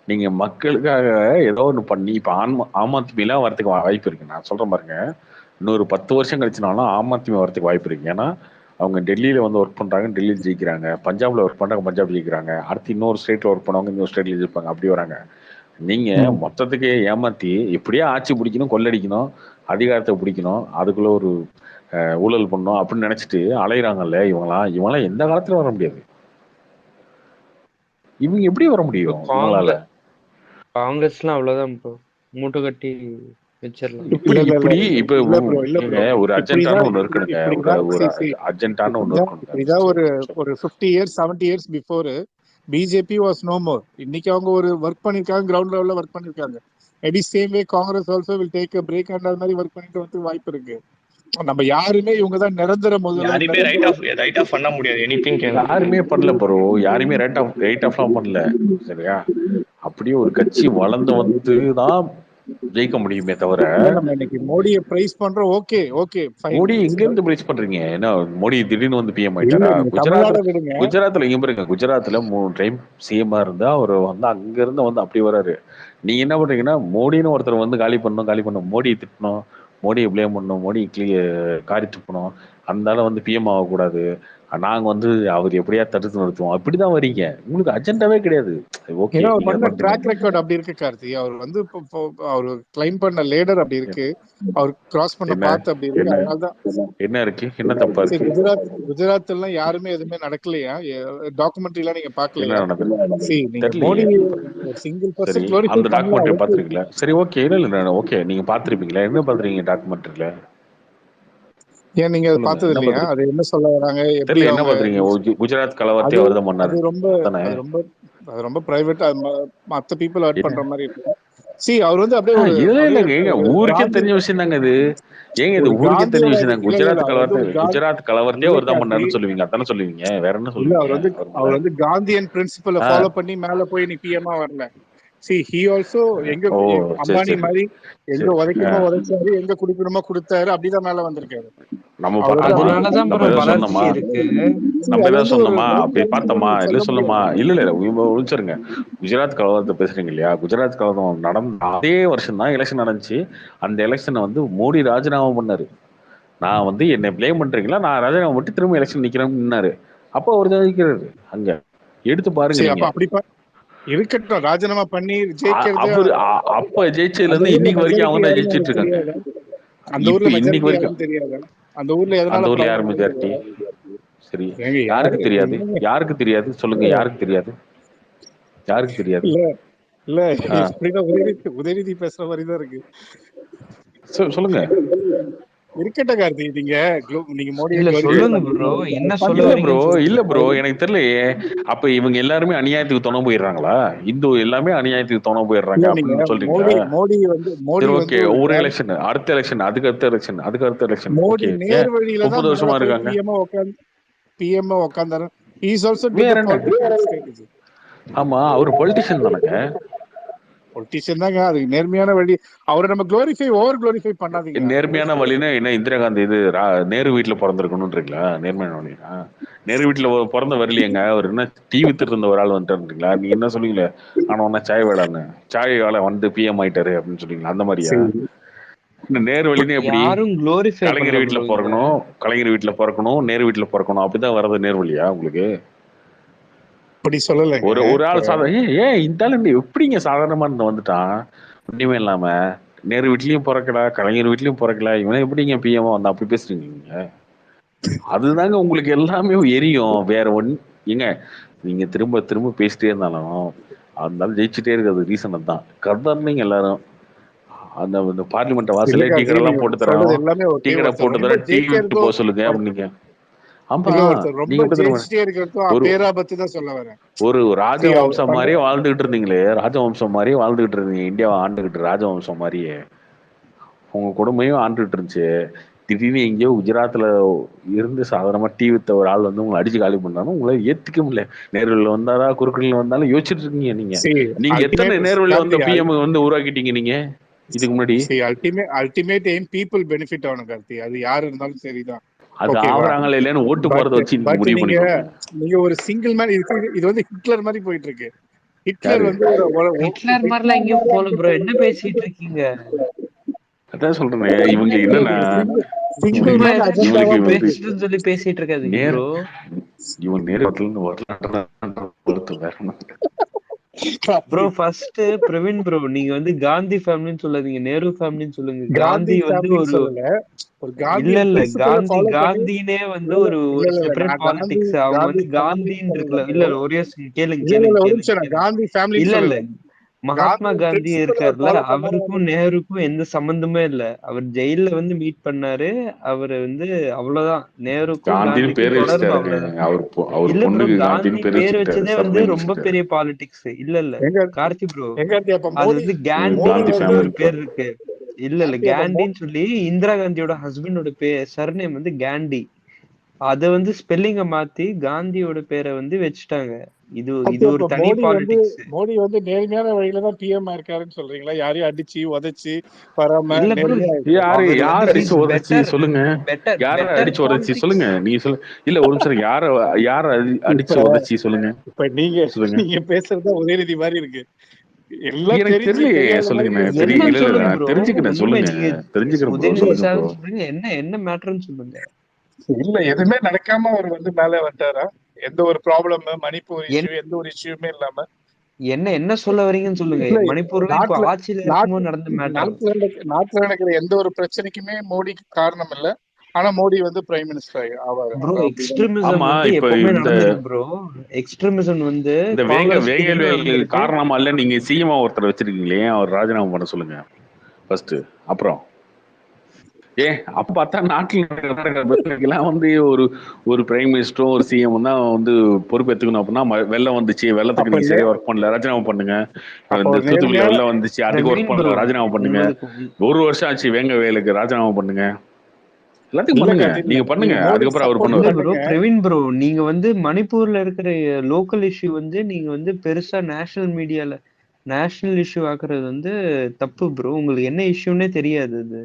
நீங்க மக்களுக்காக ஏதோ ஒண்ணு பண்ணி இப்ப ஆம் ஆத்மிலாம் வரதுக்கு வாய்ப்பு இருக்கு. நான் சொல்றேன் பாருங்க, இன்னொரு 10 வருஷம் கழிச்சுனாலும் ஆம் ஆத்மி வரதுக்கு வாய்ப்பு இருக்கு. ஏன்னா அவங்க டெல்லியில வந்து ஒர்க் பண்றாங்க, டெல்லியில் ஜெயிக்கிறாங்க. பஞ்சாப்ல ஒர்க் பண்றாங்க, பஞ்சாப் ஜெயிக்கிறாங்க. அடுத்து இன்னொரு ஸ்டேட்ல ஒர்க் பண்ணுவாங்க, இன்னொரு ஸ்டேட்ல ஜெயிப்பாங்க. அப்படி வராங்க. நீங்க மொத்தத்துக்கு ஏமாத்தி எப்படியா ஆட்சி பிடிக்கணும், கொள்ளடிக்கணும், அதிகாரத்தை பிடிக்கணும், அதுக்குள்ள ஒரு ஊழல் பண்ணணும் அப்படின்னு நினைச்சிட்டு அலையிறாங்கல்ல இவங்களாம் எந்த காலத்துல வர முடியாது. இவங்க எப்படி வர முடியும் இவங்களால? காங்கிரஸ்லாம் அவ்வளவுதான் ப்ரோ, மூட்டை கட்டி வச்சிடலாம். இப்ப இல்ல ப்ரோ, இல்ல ப்ரோ, ஒரு அஜெண்டான்னு ஒண்ணு இருக்கணுங்க. ஒரு அஜெண்டான்னு ஒண்ணு இருக்கணுங்க. இப்படிதான் ஒரு 50 years 70 years before BJP was no more. இன்னைக்கு அவங்க ஒரு ஒர்க் பண்ணிருக்காங்க, கிரவுண்ட் லெவல்ல ஒர்க் பண்ணிருக்காங்க. Maybe same way Congress also will take a break and அது மாதிரி ஒர்க் பண்ணிட்டு வந்து வாய்ப்பு இருக்கு. நம்ம யாருமே இவங்க தான் நிரந்தர யாருமே ரைட் ஆஃப் பண்ண முடியாது. எனிதிங் யாருமே பண்ணல ப்ரோ, யாருமே ரைட் ஆஃப்லாம் பண்ணல. சரியா? அப்படியே ஒரு கட்சி வளர்ந்து வந்து தான் ஜெயிக்க முடியுமே தவிர. நம்ம இன்னைக்கு மோடியை பிரைஸ் பண்றோம், ஓகே ஓகே ஃபைன். மோடி எங்க இருந்து பிரைஸ் பண்றீங்க? ஏன்னா மோடி திடீர்னு வந்து பிஎம் ஆயிட்டாரா? குஜராத்ல இங்க பாருங்க, குஜராத்ல 3 டைம் சிஎம்ஆ இருந்தா அவர் வந்து அங்க இருந்து வந்து அப்படி வராரு. நீங்க என்ன பண்றீங்கன்னா மோடின்னு ஒருத்தர் வந்து காலி பண்ணணும், மோடியை திட்டணும், மோடியை பிளேம் பண்ணணும், மோடி காரி துப்பணும், அந்த வந்து பிஎம் ஆகக்கூடாது, நாங்க வந்து அவர் எப்படியா தடுத்து நிறுத்துவோம், அப்படிதான் வரீங்க. உங்களுக்கு அஜெண்டாவே கிடையாது. ஓகே அவர் பண்ண ட்ராக் ரெக்கார்ட் அப்படி இருக்கு கார்த்தி. அவர் வந்து அவர் கிளைம் பண்ண லேடர் அப்படி இருக்கு, அவர் கிராஸ் பண்ண பாத்து அப்படி இருக்கு. அதனாலதான் என்ன இருக்கு, என்ன தப்பா இருக்கு? குஜராத் எல்லாம் யாருமே எதுவுமே நடக்கலையா? டாக்குமெண்ட்ரி எல்லாம் நீங்க பாக்கலையா? தெரியல. சிங்கிள் சரி, பர்சன் அந்த டாக்குமெண்ட்ரி பாத்துருக்கீங்களா? சரி ஓகே, இல்ல ஓகே, நீங்க பாத்துருப்பீங்களா? என்ன பாத்துறீங்க டாக்குமெண்ட்ரியில? ஏன் நீங்க பார்த்தது இல்லையா? அது என்ன சொல்ல வராங்க, எப்படி என்ன பாத்துறீங்க? குஜராத் கலவரத்தை அவர் தான் பண்ணாரு. அது ரொம்ப பிரைவேட்டா மத்த பீப்புள் ஹர்ட் பண்ற மாதிரி இருக்கு. சி அவர் வந்து அப்படியே ஒரு இல்லங்க, ஊருக்கே தெரிஞ்ச விஷயம் தாங்க இது. ஏங்க இது ஊருக்கே தெரிஞ்ச விஷயம் தான். குஜராத் கலவரத்தையே அவர் தான் பண்ணாருன்னு சொல்லுவீங்க, அதானே சொல்லுவீங்க, வேற என்ன சொல்லுவீங்க? அவர் வந்து காந்தியன் பிரின்சிபலை ஃபாலோ பண்ணி மேல போய் நீ பிஎம்ஆ வரல. See, he also எங்க அம்பானி மாதிரி எங்க உதைக்கணுமோ உதைச்சாரு, எங்க குடுக்கணுமோ கொடுத்தாரு, அப்படிதான் மேல வந்திருக்காரு. சொன்னோமா அப்படி பார்த்தோமா இல்ல சொல்லுமா? இல்ல ஒழிச்சிருங்க. குஜராத் கலவரத்தை பேசுறீங்க இல்லையா? குஜராத் கலவரம் நடந்த அதே வருஷம் தான் எலெக்ஷன் நடந்துச்சு. அந்த எலெக்ஷனை வந்து மோடி ராஜினாமா பண்ணாரு. நான் வந்து என்னை பிளேம் பண்றீங்களா, நான் ராஜினாமா விட்டு திரும்ப எலெக்ஷன் நிக்கிறேன்னாரு. அப்போ அவர் ஜெயிக்கிறாரு. அங்க எடுத்து பாருங்க. இருக்கட்டும், ராஜினாமா பண்ணி ஜெயிக்கிறது. அப்ப ஜெயிச்சதுல இருந்து இன்னைக்கு வரைக்கும் அவங்க தான் ஜெயிச்சிட்டு இருக்காங்க. அந்த ஊர்ல இன்னைக்கு வரைக்கும் தெரியாது. அந்த ஊர்ல யார் மெஜாரிட்டி? சரி, யாருக்கு தெரியாது? யாருக்கு தெரியாது சொல்லுங்க, யாருக்கு தெரியாது? யாருக்கு தெரியாது? இல்ல உதயநிதி பேசுற மாதிரி தான் இருக்கு. சொல்லுங்க. இருக்கட்டும் கார்த்தி, நீங்க மோடியை இல்ல glorify சொல்லுங்க பண்ணி ப்ரோ, என்ன சொல்ல இல்ல பண்ணுங்க. ப்ரோ வரீங்கன்னு இல்ல சொல்லுங்க. ப்ரோ எனக்கு தெரியலையே. அப்ப இவங்க எல்லாருமே அநியாயத்துக்கு துணை போயிடுறாங்களா? இந்து எல்லாமே அநியாயத்துக்கு துணை போயிடுறாங்க இல்ல நீங்க அப்படின்னு சொல்றீங்களா? மோடி சரி வந்து ஓகே, ஒரு ஒரு எலெக்ஷன், அடுத்த எலெக்ஷன், அதுக்கு அடுத்த எலெக்ஷன், அதுக்கு அடுத்த எலெக்ஷன். மோடி ஓகே, ஏன் நேர் வழியில 30 தான் மேல வருஷமா போய் இருக்காங்க? பிஎம் உட்காந்தாரு. இஸ் ஆல்சோ டிட் வேற தி என்ன? Political strategy. ஆமா, அவர் பொலிட்டிஷியன் தானங்க. பொலிட்டிஷியன் தாங்க, அது நேர்மையான வழி. அவரை நம்ம ஓவர் குளோரிஃபை பண்ணாதீங்க. நேர்மையான வழின்னா என்ன? இந்திரா காந்தி இது நேரு வீட்டுல பிறந்திருக்கணும்ன்றீங்களா? நேர்மையான வழினா நேரு வீட்டுல பிறந்த வரலையேங்க. அவர் என்ன டீ வித்துட்டு இருந்த ஒரு ஆள் வந்துட்டாருன்றீங்களா? நீங்க என்ன சொல்லுவீங்களே, ஆனா ஒன்னா சாய் வேடான்னு, சாய் வேலை வந்து பிஎம் ஆயிட்டாரு அப்படின்னு சொல்றீங்களா? அந்த மாதிரியா? சரி, இந்த நேரு வழின்னு எப்படி? யாரும் குளோரிஃபை கலைஞர் பண்ணல வீட்டுல ப்ரோ இங்க. பிறக்கணும், கலைஞர் வீட்டுல பிறக்கணும், நேரு வீட்டுல பிறக்கணும், அப்படிதான் வர்றது நேர் வழியா உங்களுக்கு? அப்படி சொல்லலைங்க. ஒரு ஆள் ஏன் இந்த ஆள் எப்படிங்க சாதாரணமா இருந்து வந்துட்டான் ஒண்ணுமே இல்லாம? நேரு வீட்லயும் பிறக்கல, கலைஞர் வீட்லயும் பிறக்கல, இவனை எப்படிங்க பிஎம் வந்து அப்படி பேசுறீங்க நீங்க? அதுதாங்க உங்களுக்கு எல்லாமே எரியும். வேற ஏங்க நீங்க திரும்ப திரும்ப பேசிட்டே இருந்தாலும் அதனால ஜெயிச்சுட்டே இருக்கிறது ரீசன் தான். கதர்னீங்க எல்லாரும். அந்த பார்லிமெண்ட் இல்ல வாசல்ல டீ கார்த்தி, கடை எல்லாம் நீங்க போட்டு சொல்றது தரோம், எல்லாமே டீ ஓகே. கடை ஒருத்தர் போட்டு ரொம்ப தரேன், டீ விட்டு போக ஜெயிக்கிறதும் சொல்லுங்க அப்படின்னீங்க. ஆமா, ஒருத்தர் ரொம்ப நீங்க எப்படி தெரியுமா? ஜெயிச்சுட்டே இருக்கிறதும் ஒரு பேராபத்து தான் சொல்ல வரேன். ஒரு அவர் ராஜவம்சம் பண்ண மாதிரியே வாழ்ந்துகிட்டு இருந்தீங்களே, ராஜவம்சம் மாதிரியே வாழ்ந்துகிட்டு இருந்தீங்க, இந்தியாவை ஆண்டுகிட்டு ராஜவம்சம் மாதிரியே உங்க குடும்பையும் ஆண்டுகிட்டு இருந்துச்சு. திடீர்னு எங்கேயோ குஜராத்ல இருந்து சாதாரணமா டீ வித்த ஒரு ஆள் வந்து உங்களை அடிச்சு காலி பண்ணாலும் உங்களை ஏத்துக்க முடியல. நேர்வழியில வந்தாரா குறுக்கில் வந்தாலும் யோசிச்சுட்டு இருக்கீங்க நீங்க. நீங்க எத்தனை நேர்வழியில வந்த பிஎம் வந்து உருவாக்கிட்டீங்க நீங்க இதுக்கு முன்னாடி? அல்டிமேட் எய்ம் பீப்புள் பெனிஃபிட் ஆகணும் கார்த்தி. அது யாரு இருந்தாலும் சரிதான். அது ஓகேவா? ஆவறாங்களா இல்லையான்னு ஓட்டு போறத வச்சு நீங்க பட் முடிவு பண்ணிக்கோங்க. நீங்க ஒரு சிங்கிள் மேன், இது வந்து ஹிட்லர் மாதிரி போயிட்டு இருக்கு. ஹிட்லர் யாரு? வந்து ஹிட்லர் மாதிரிலாம் எங்கேயும் போல ப்ரோ, என்ன பேசிட்டு இருக்கீங்க? அதான் சொல்றேன். இவங்க என்னன்னா சிங்கிள் சும்மா மேன் ஏதாச்சும் அஜெண்டாவா இவங்களுக்கு வந்து பேசிட்டுன்னு சொல்லி பேசிட்டு இருக்காதீங்க நேர் ப்ரோ. இவன் நேரத்துல இருந்து வரலாற்று வேற ப்ரோ ஃபர்ஸ்ட் பிரவீன் ப்ரோ, நீங்க வந்து காந்தி ஃபேமிலின்னு சொல்லாதீங்க, நேரு ஃபேமிலின்னு சொல்லுங்க. காந்தி காந்தி வந்து ஃபேமிலின்னு ஒரு சொல்லல. ஒரு இல்ல காந்தியன் இல்ல பிரின்சிபலை ஃபாலோ பண்ணி காந்தினே வந்து ஒரு இல்ல ஒரு இல்ல செப்பரேட் நான் பாலிடிக்ஸ். அவங்க காந்தி வந்து ஃபேமிலின்னு காந்தின்னு சொல்லல இருக்குல்ல. bro. இல்ல ஒரே second கேளுங்க இல்ல கேளுங்க ஒரு கேளுங்க நிமிஷம், நான் கேளுங்க. காந்தி ஃபேமிலின்னு இல்ல இல்ல சொல்லல. மகாத்மா காந்தியன் காந்தி பிரின்சிபலை அவர் இருக்காருல்ல, ஃபாலோ பண்ணாரா? அவருக்கும் நேருக்கும் எந்த சம்பந்தமே இல்ல. அவர் ஜெயில வந்து மீட் பண்ணாரு. அவரு வந்து அவ்வளவுதான். நேருக்கும் காந்தின்னு பேர் காந்திக்கும் தொடர்பு வச்சுட்டாருங்க. அவ்வளவுதான். அவர் இல்ல ப்ரோ, பொண்ணுக்கு காந்தி காந்தின்னு பேர் பேர் வச்சுக்கிட்டாரு, வச்சதே வந்து சர்நேம் ரொம்ப வச்சுக்கிட்டாரு. பெரிய பாலிடிக்ஸ். இல்ல இல்ல எங்க கார்த்தி ப்ரோ, அப்ப அது மோடி வந்து மோடி காந்தி வந்து கேண்டின்னு ஒரு ஃபேமிலி பேர் இருக்கு. இல்ல கார்த்தி அப்ப கேண்டின்னு சொல்லி இந்திரா காந்தியோட ஹஸ்பண்டோட சர்நேம் வந்து கேண்டி. அத வந்து ஸ்பெல்லிங்க மாத்தி காந்தியோட பேரை வந்து வச்சுட்டாங்க. இது ஒரு தனி பாலிடிக்ஸ். மோடி வந்து நேர்மையான வழியில தான் பிஎம் இருக்காருன்னு சொல்றீங்களா? யாரையும் அடிச்சு உதைச்சு வராம இல்ல ப்ரோ, நேர்மையா யாரு அவர் யார் வந்து அடிச்சு இஸ் உதச்சி பெட்டர் சொல்லுங்க. யார பெட்டர் அடிச்சு உதச்சி பாலிடிக்ஸ். சொல்லுங்க. நீங்க சொல்லுங்க. இல்ல ஒரு நிமிஷம், யார அடிச்சு இப்ப உதச்சி சொல்லுங்க. இப்ப சொல்லுங்க. நீங்க பேசுறது உதயநிதி மாதிரி இருக்கு. எல்லாம் எனக்கு தெரிஞ்சு தெரியலையே, தெரியாத மாதிரி சொல்லுங்க. யோசிச்சுட்டு என்னன்னு இல்ல இல்ல சொல்லுங்க நான் ப்ரோ. தெரிஞ்சுக்கிறேன், உண்மை சொல்லுங்க. நீங்க தெரிஞ்சுக்கிறேன் ப்ரோ, உதயநிதி சொல்லுங்க ப்ரோ. ஸ்டாலின் சொல்றீங்க, என்ன மேட்டர்ன்னு சொல்லுங்க. இல்ல எதுவுமே நடக்காம அவர் வந்து மேல வந்துட்டாரா? எந்த ஒரு ப்ராப்ளம், மணிப்பூர் இஷ்யூ, எந்த ஒரு இஷ்யூமே இல்லாம என்ன சொல்ல வரீங்கன்னு சொல்லுங்க. இல்ல மணிப்பூர்ல இப்ப நாட்டுல ஆட்சியில இருக்கும்போது நடந்த மேட்டர். நாட்டுல நடக்கிற எந்த ஒரு பிரச்சனைக்குமே மோடிக்கு காரணம் இல்ல. ஆனா மோடி வந்து பிரைம் மினிஸ்டர் ஆவாரு. ப்ரோ எக்ஸ்ட்ரீமிசம் ஆமா, வந்து இப்ப எப்பவுமே இந்த நடந்திருக்கு ப்ரோ. எக்ஸ்ட்ரீமிசம் வந்து இந்த காங்கிரஸ் வேங்கல் பீரியட்ல நடந்திருக்கு. காரணமா இல்ல, நீங்க சிஎம் ஒருத்தர் வச்சிருக்கீங்களே, அவர் ராஜினாமா பண்ண சொல்லுங்க ஃபர்ஸ்ட். அப்புறம் அப்ப பார்த்தா நாட்டில் எல்லாம் வந்து ஒரு பிரைம் மினிஸ்டரும் ஒரு சிஎம் தான் வந்து பொறுப்பேற்றுக்கணும். அப்படின்னா வெள்ளம் வந்துச்சு, வெள்ளத்துக்கு நீங்க சரியா ஒர்க் பண்ணல, ராஜினாமா பண்ணுங்க. இந்த தூத்துக்குடியில வெள்ளம் வந்துச்சு, அதுக்கு ஒர்க் பண்ணல, ராஜினாமா பண்ணுங்க. ஒரு வருஷம் ஆச்சு வேங்க வேலுக்கு, ராஜினாமா பண்ணுங்க. எல்லாத்தையும் பண்ணுங்க, நீங்க பண்ணுங்க. அதுக்கப்புறம் அவர் பண்ணுவார். ப்ரோ பிரவீன் ப்ரோ, நீங்க வந்து மணிப்பூர்ல இருக்கிற லோக்கல் இஷ்யூ வந்து நீங்க வந்து பெருசா நேஷனல் இஷ்யூ ஆக்குறது வந்து தப்பு ப்ரோ. உங்களுக்கு என்ன இஷ்யூன்னே தெரியாது. அது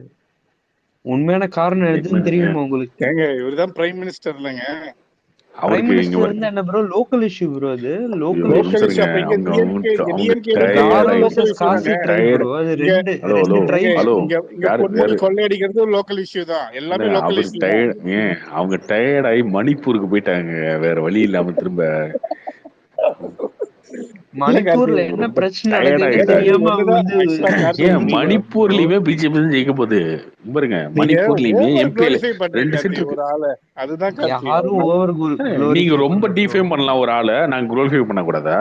உண்மையான காரணம் எதுன்னு தெரியுமா உங்களுக்கு? இவர்தான் பிரைம் மினிஸ்டர் இல்லைங்க. பிரைம் மினிஸ்டர் வந்து என்ன ப்ரோ? Local issue bro. அது லோக்கல் இஷ்யூ. கொள்ளையடிக்கிறது லோக்கல் இஷ்யூ தான். எல்லாமே லோக்கல் இஷ்யூ தான். அவங்க டயர்ட் ஆகி மணிப்பூருக்கு போயிட்டாங்க, வேற வழி இல்லாம திரும்ப. மணிப்பூர்ல என்ன பிரச்சனை நடக்குதுன்னு தெரியாம மணிப்பூர்லயுமே பிஜேபி தான் ஜெயிக்க போகுது பாருங்க. மணிப்பூர்லயுமே எம்பில 2 சீட் இருக்கு. நீங்க ரொம்ப டிஃபேம் பண்ணலாம் ஒரு ஆளை, நாங்க குளோரிஃபை பண்ண கூடாதா?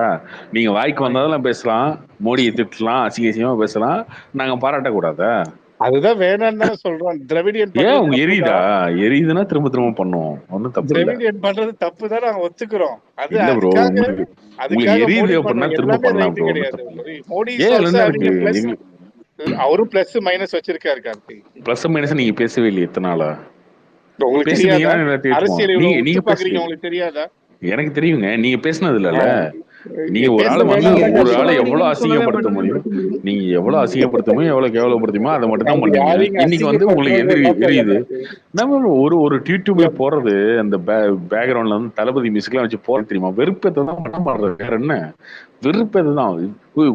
நீங்க வாய்க்கு வந்தாலும் பேசலாம், மோடியை திட்டலாம், அசிங்கமா பேசலாம், நாங்க பாராட்ட கூடாதா? அதுதான் வேணாம்னு தானே சொல்றோம். திராவிடியன் ஏன் பண்றது உங்க தப்பு எரியுதா? தான். எரியுதுன்னா திரும்ப திரும்ப பண்ணுவோம், ஒன்றும் தப்பு இல்லை. திராவிடியன் பண்றது தப்பு தான், நாங்க ஒத்துக்கிறோம். அது இல்ல ப்ரோ, அதுக்காக உங்களுக்கு எரியுது மோடி அப்படின்னா பண்ற திரும்ப எல்லாமே பண்ணலாம் ரைட்டு ப்ரோ, ஒன்றும் கிடையாது. தப்பு இல்லை. மோடி இஸ் ஏன் ஆல்சோ என்ன ஹேவிங் இருக்கு? a plus. அவரும் பிளஸ் மைனஸ் வச்சிருக்காரு கார்த்தி. பிளஸ் மைனஸ் நீங்க பேசவே இல்லையே இத்தனை நாளா. உங்களுக்கு பேசுனீங்கன்னா தெரியாதா? எல்லாத்தையும் ஏற்றுக்குவோம். அரசியல் இவ்வளவு நீங்க உத்து பேசு. பாக்குறீங்க, உங்களுக்கு தெரியாதா? எனக்கு தெரியுங்க, நீங்க பேசுனது இல்லைல்ல. நீங்க ஒரு பேச ஆள் வந்து வேணாம் ஒரு தான் ஆளை சொல்றோம். எவ்வளவு அசிங்கப்படுத்த முடியும், நீங்க எவ்வளவு அசிங்கப்படுத்த முடியும், எவ்வளவு கேவலப்படுத்த முடியும், அதை மட்டும் தான் பண்ணீங்க. யாரையும் இன்னைக்கு வந்து உங்களுக்கு எரியுது. அசிங்கப்படுத்துறது. நம்ம ஒரு டியூட்யூப்ல போறது, அந்த பேக்ரவுண்ட்ல வந்து தளபதி மியூசிக்லாம் வச்சு போற தெரியுமா? வெறுப்பத்தை தான் படம் பாடுறது, வேற என்ன? வெறுப்பது தான்.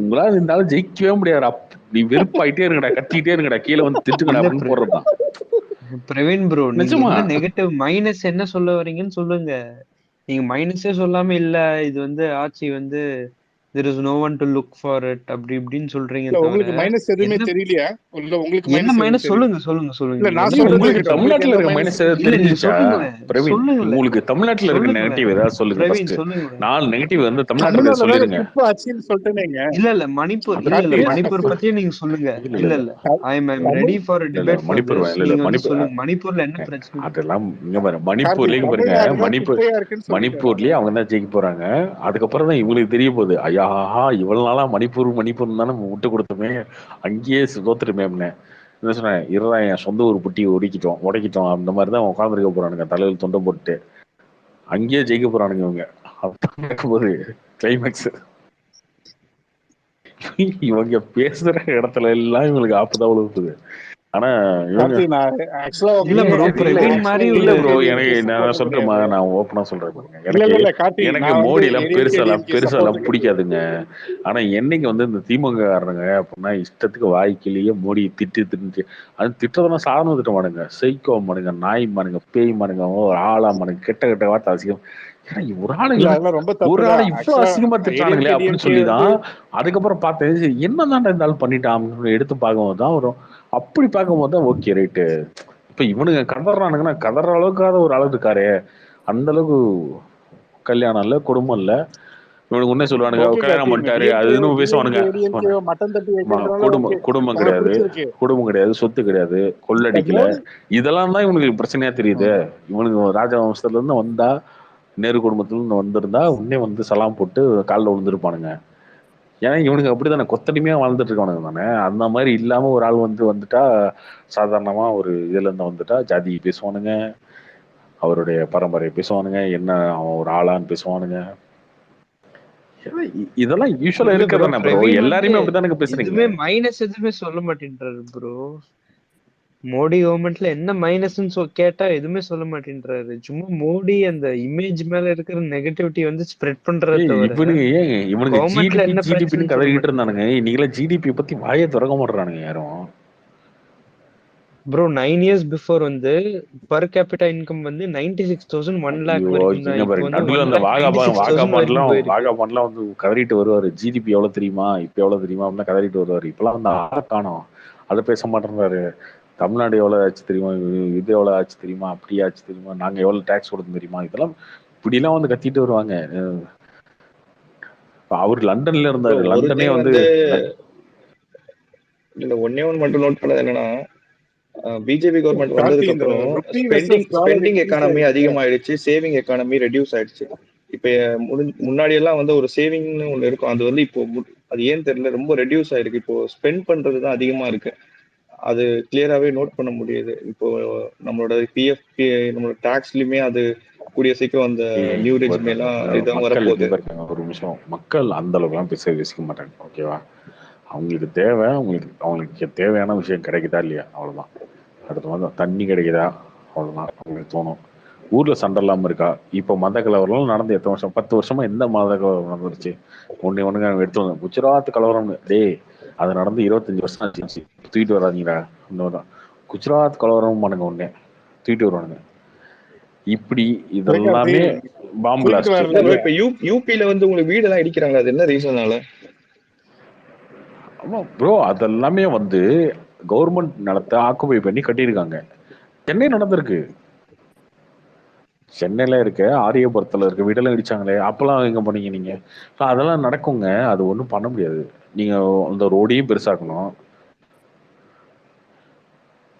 உங்களால இந்த ஆள் ஜெயிக்கவே முடியாது, நீ வெறுப்பாயிட்டே இருங்கடா, கத்திட்டே இருங்கடா, கீழே வந்து திட்டுங்கடா இல்ல அப்படின்னு போறதுதான். பிரவீன் ப்ரோ, நீங்க நிஜமா என்ன நெகட்டிவ் மைனஸ் என்ன சொல்ல வரீங்கன்னு சொல்லுங்க. நீங்க மைனஸே சொல்லாம இல்ல இது வந்து ஆட்சி வந்து there is no one to look for it அப்படி இப்படின்னு சொல்றீங்க இல்ல, தவிர உங்களுக்கு மைனஸ் எதுவுமே என்ன தெரியலையா? இல்ல, உங்களுக்கு என்ன மைனஸ் எதுவும் மைனஸ் தெரியல? சொல்லுங்க இல்ல, நீங்க நான் என்ன சொல்றது உங்களுக்கு இருக்கட்டும். உங்களுக்கு தமிழ்நாட்டுல எந்த இருக்க மைனஸ்? மைனஸ் ஏதாவது இல்ல நீங்க தெரிஞ்சிச்சா சொல்லுங்களேன் பிரவீன்? உங்களுக்கு தமிழ்நாட்டுல இருக்க சொல்லுங்களேன் நெகட்டிவ் ஏதாவது சொல்லுங்க பிரவீன் ஃபர்ஸ்ட். சொல்லுங்களேன். 4 நெகட்டிவ் வந்து தமிழ்நாட்டுல தமிழ்நாட்டுல தானே சொல்லிருங்க. குப்பை ஆட்சின்னு சொல்லிட்டேனேங்க. இல்ல மணிப்பூர் அதெல்லாம் இல்ல பேச மணிப்பூர் பத்தியே நீங்க சொல்லுங்க. இல்ல இல்ல இல்ல I am Tamil ready for இல்ல டிபேட் ஃபார் மணிப்பூர் திஸ். இல்ல நீங்க வந்து மணிப்பூர் சொல்லுங்க மணிப்பூர்ல என்ன பிரச்சனை. அதெல்லாம் இங்க பாரு, கார்த்தி, மணிப்பூர்லயும் பாருங்க, தமிழ்நாடு தான் மணிப்பூர் குப்பையா இருக்குன்னு சொல்லிட்டேன் நானு. மணிப்பூர்லயே அவங்க தான் ஜெயிக்க போறாங்க. அதுக்கப்புறம் தான் இவங்களுக்கு தெரிய போகுது, ஐயா இவ்வளவு நாளா மணிப்பூர் தானே விட்டு கொடுத்தோமே, அங்கேயே தோத்துட்டுமே அப்படின்னு. என்ன சொன்னேன், இருறா என் சொந்த ஊர் புட்டி உடைக்கிட்டோம் அந்த மாதிரி தான் உட்காந்துருக்க போறானுங்க, தலையில் தொண்டை போட்டு அங்கேயே ஜெயிக்க போறானுங்க இவங்க. அப்பதான் நடக்கும்போது கிளைமேக்ஸ் இவங்க பேசுற இடத்துல எல்லாம் இவங்களுக்கு ஆப்பதான் உழுவுது. ஆனா இவங்க கார்த்தி, நான் ஆக்சுவலா இல்ல ப்ரோ உங்களுக்கு பிரவீன் மாதிரி இல்ல ஒரு ப்ரோ, ஏடிஎம்கே எனக்கு நான் சப்போர்ட் சொல்றேமா, கிடையாது. நான் ஓப்பனா சொல்றேன் பாருங்க. இல்ல கார்த்தி, எனக்கு நான் வந்து மோடி எல்லாம் ஏடிஎம்கே பெருசாலாம் சப்போர்ட். பிடிக்காதுங்க. ஆனா என்னைக்கு வந்து இந்த திமுக காரனுங்க அப்படின்னா இஷ்டத்துக்கு வாய்க்கிலேயே மோடி திட்டு அது திட்டதெல்லாம் சாதாரண திட்டமானுங்க, சைக்கோ மானுங்க, நாய் மானுங்க, பேய் மானுங்க, ஒரு ஆளா மானுங்க, கெட்ட வார்த்தை அசிங்கம். ஒரு ஆளு இல்ல, அதெல்லாம் ரொம்ப ஒரு தப்பு ஆளை தான். இவ்வளவு ஆக்சுவலா அசிங்கமா திட்டானுங்களே அப்படின்னு ஏடிஎம்கே சொல்லிதான் வந்து அதுக்கப்புறம் பார்த்தேன், சரி, என்னதான் இருந்தாலும் பண்ணிட்டான் எடுத்து பார்க்கும்போது தான் வரும். அப்படி பார்க்கும்போது தான் ஓகே ரைட்டு. இப்ப இவனுங்க கதறானுங்கன்னா கதற அளவுக்காத ஒரு ஆளு இருக்காரு, அந்த அளவுக்கு கல்யாணம் இல்ல, குடும்பம் இல்ல. இவனுக்கு உடனே சொல்லுவானுங்க ஓகே கல்யாணம் கார்த்தி, பண்ணிட்டாரு அதுன்னு பேசுவானுங்க. டிஎம்கே மட்டன் தட்டி வைக்கிறதுனால ஓகே, குடும்பம் உங்களுக்கு கிடையாது, பிடிச்சிருக்கு. சொத்து கிடையாது, கொள்ளடிக்கல, மோடி இதெல்லாம் தான் இவனுக்கு பிரச்சனையா தெரியுது. இவனுக்கு ராஜவம்சத்துல இருந்து வந்தா, நேரு குடும்பத்துல இருந்து வந்திருந்தா உடனே வந்து சலாம் போட்டு காலில் விழுந்திருப்பானுங்க. ஏன்னா இவனுக்கு அப்படித்தானே கொத்தடிமையா வாழ்ந்துட்டு இருக்கவனுங்க தானே. அந்த மாதிரி இல்லாம ஒரு ஆள் வந்துட்டா, சாதாரணமா ஒரு இதுல இருந்து வந்துட்டா ஜாதி பேசுவானுங்க, அவருடைய பரம்பரை பேசுவானுங்க, என்ன அவன் ஒரு ஆளான்னு பேசுவானுங்க. இதெல்லாம் யூஸ்வலா இல்ல ப்ரோ இருக்கிறதானே ப்ரோ, பிரவீன் வந்து எல்லாரையுமே அப்படித்தானே பேசுறீங்க. எதுவுமே மைனஸ் எதுவுமே சொல்ல மாட்டேன்றாரு ப்ரோ. மோடி கவர்மெண்ட்ல என்ன மைனஸ்ன்னு கேட்டா எதுவுமே சொல்ல மாட்டேன்றாரு. சும்மா மோடி அந்த இமேஜ் மேல இருக்கிற நெகட்டிவிட்டி வந்து ஸ்ப்ரெட் பண்றத தவிர இவனுக்கு கவர்மெண்ட்ல என்ன ஜிடிபின்னு பிரச்சனைன்னு சொல்ல கதறிக்கிட்டு இருந்தானுங்க. மாட்டேன்றாரு. இன்னைக்கெல்லாம் ஜிடிபி பத்தி வாயை திறக்க மாட்டேறானுங்க யாரும். ப்ரோ 9 years பிஃபோர் வந்து பர் கேபிட்டா இன்கம் வந்து 96,000 1 lakh ஐயோ வரைக்கும் தான். இங்க இப்போ பாருங்க, வந்து நடுவில் 1 அந்த lakh 96,000 வரைக்கும் போயிருக்கு. வாகாபான்லாம் வந்து கதறிட்டு வருவாரு, ஜிடிபி எவ்வளவு தெரியுமா, இப்ப எவ்வளவு தெரியுமா அப்படின்னு கதறிட்டு வருவாரு. இப்பெல்லாம் வந்து ஆளை காணோம், அதை பேச மாட்டேன்றாரு. தமிழ்நாடு எவ்வளவு ஆச்சு தெரியுமா, இது எவ்வளவு ஆச்சு தெரியுமா, அப்படி ஆச்சு தெரியுமா, நாங்க எவ்வளவு டாக்ஸ் கொடுத்தோம் தெரியுமா, இதெல்லாம் இப்படிலாம் வந்து கத்திட்டு வருவாங்க. அவர் லண்டன்ல இருந்தாரு, ஒரு லண்டனே thing வந்து இல்ல ஒன்னே ஒன்று மட்டும் நோட் பண்ணது என்னன்னா, பிஜேபி கவர்மெண்ட் கார்த்தி, வந்ததுக்கு இந்த அப்புறம் rupee versus dollar spending increase economy ஆயிடுச்சு. அதிகமாயிடுச்சு, சேவிங் எக்கானமி ரெடியூஸ் ஆயிடுச்சு. இப்ப முன்னாடி எல்லாம் வந்து ஒரு சேவிங்னு ஒண்ணு இருக்கும், அது வந்து இப்போ அது ஏன் தெரியல ரொம்ப ரெடியூஸ் ஆயிருக்கு. இப்போ ஸ்பெண்ட் பண்றதுதான் அதிகமா இருக்கு, அது கிளியராவே நோட் பண்ண முடியுது. இப்போ நம்மளோட பிஎஃப் நம்மளோட டாக்ஸ்லயுமே அது கூடிய சீக்கிரம் அந்த நியூ ரெஜிமே எல்லாம் இதான் மக்கள் வரப்போகுது. ஒரு நிமிஷம், மக்கள் அந்த அளவுக்குலாம் பேசிக்க மாட்டாங்க, ஓகேவா? அவங்களுக்கு தேவை, அவங்களுக்கு தேவையான விஷயம் கிடைக்குதா இல்லையா, அவ்வளவுதான். அடுத்த மாதம் தண்ணி கிடைக்குதா, அவ்வளவுதான் அவங்களுக்கு தோணும். ஊர்ல சண்டை இல்லாம இருக்கா? இப்போ மத கலவரம் நடந்து எத்தனை வருஷம், 10 வருஷமா எந்த மத கலவரம் நடந்துருச்சு? ஒண்ணுங்க எடுத்து வந்து குஜராத் கலவரம், டேய் அது நடந்து 25 வருஷம் ஆச்சு, தூக்கிட்டு வராதீங்கடா. இன்னொரு குஜராத் கலவரம் பண்ணுங்க, ஒண்ணே தூக்கிட்டு வருவானுங்க. இப்படி இதெல்லாமே பாம்பு பிளாஸ்ட். இப்ப யூபில வந்து உங்களுக்கு வீடு எல்லாம் இடிக்கிறாங்க, அது என்ன ரீசனால? ஆமா ப்ரோ, அதெல்லாமே வந்து கவர்மெண்ட் நிலத்தை ஆக்குபை பண்ணி கட்டியிருக்காங்க. சென்னை நடந்திருக்கு, சென்னையில இருக்க ஆரியபுரத்துல இருக்க வீடெல்லாம் இடிச்சாங்களே, அப்பெல்லாம் எங்க பண்ணீங்க நீங்க? அதெல்லாம் நடக்குங்க, அது ஒன்றும் பண்ண முடியாது. நீங்க அந்த ரோடையும் பெருசாக்கணும்,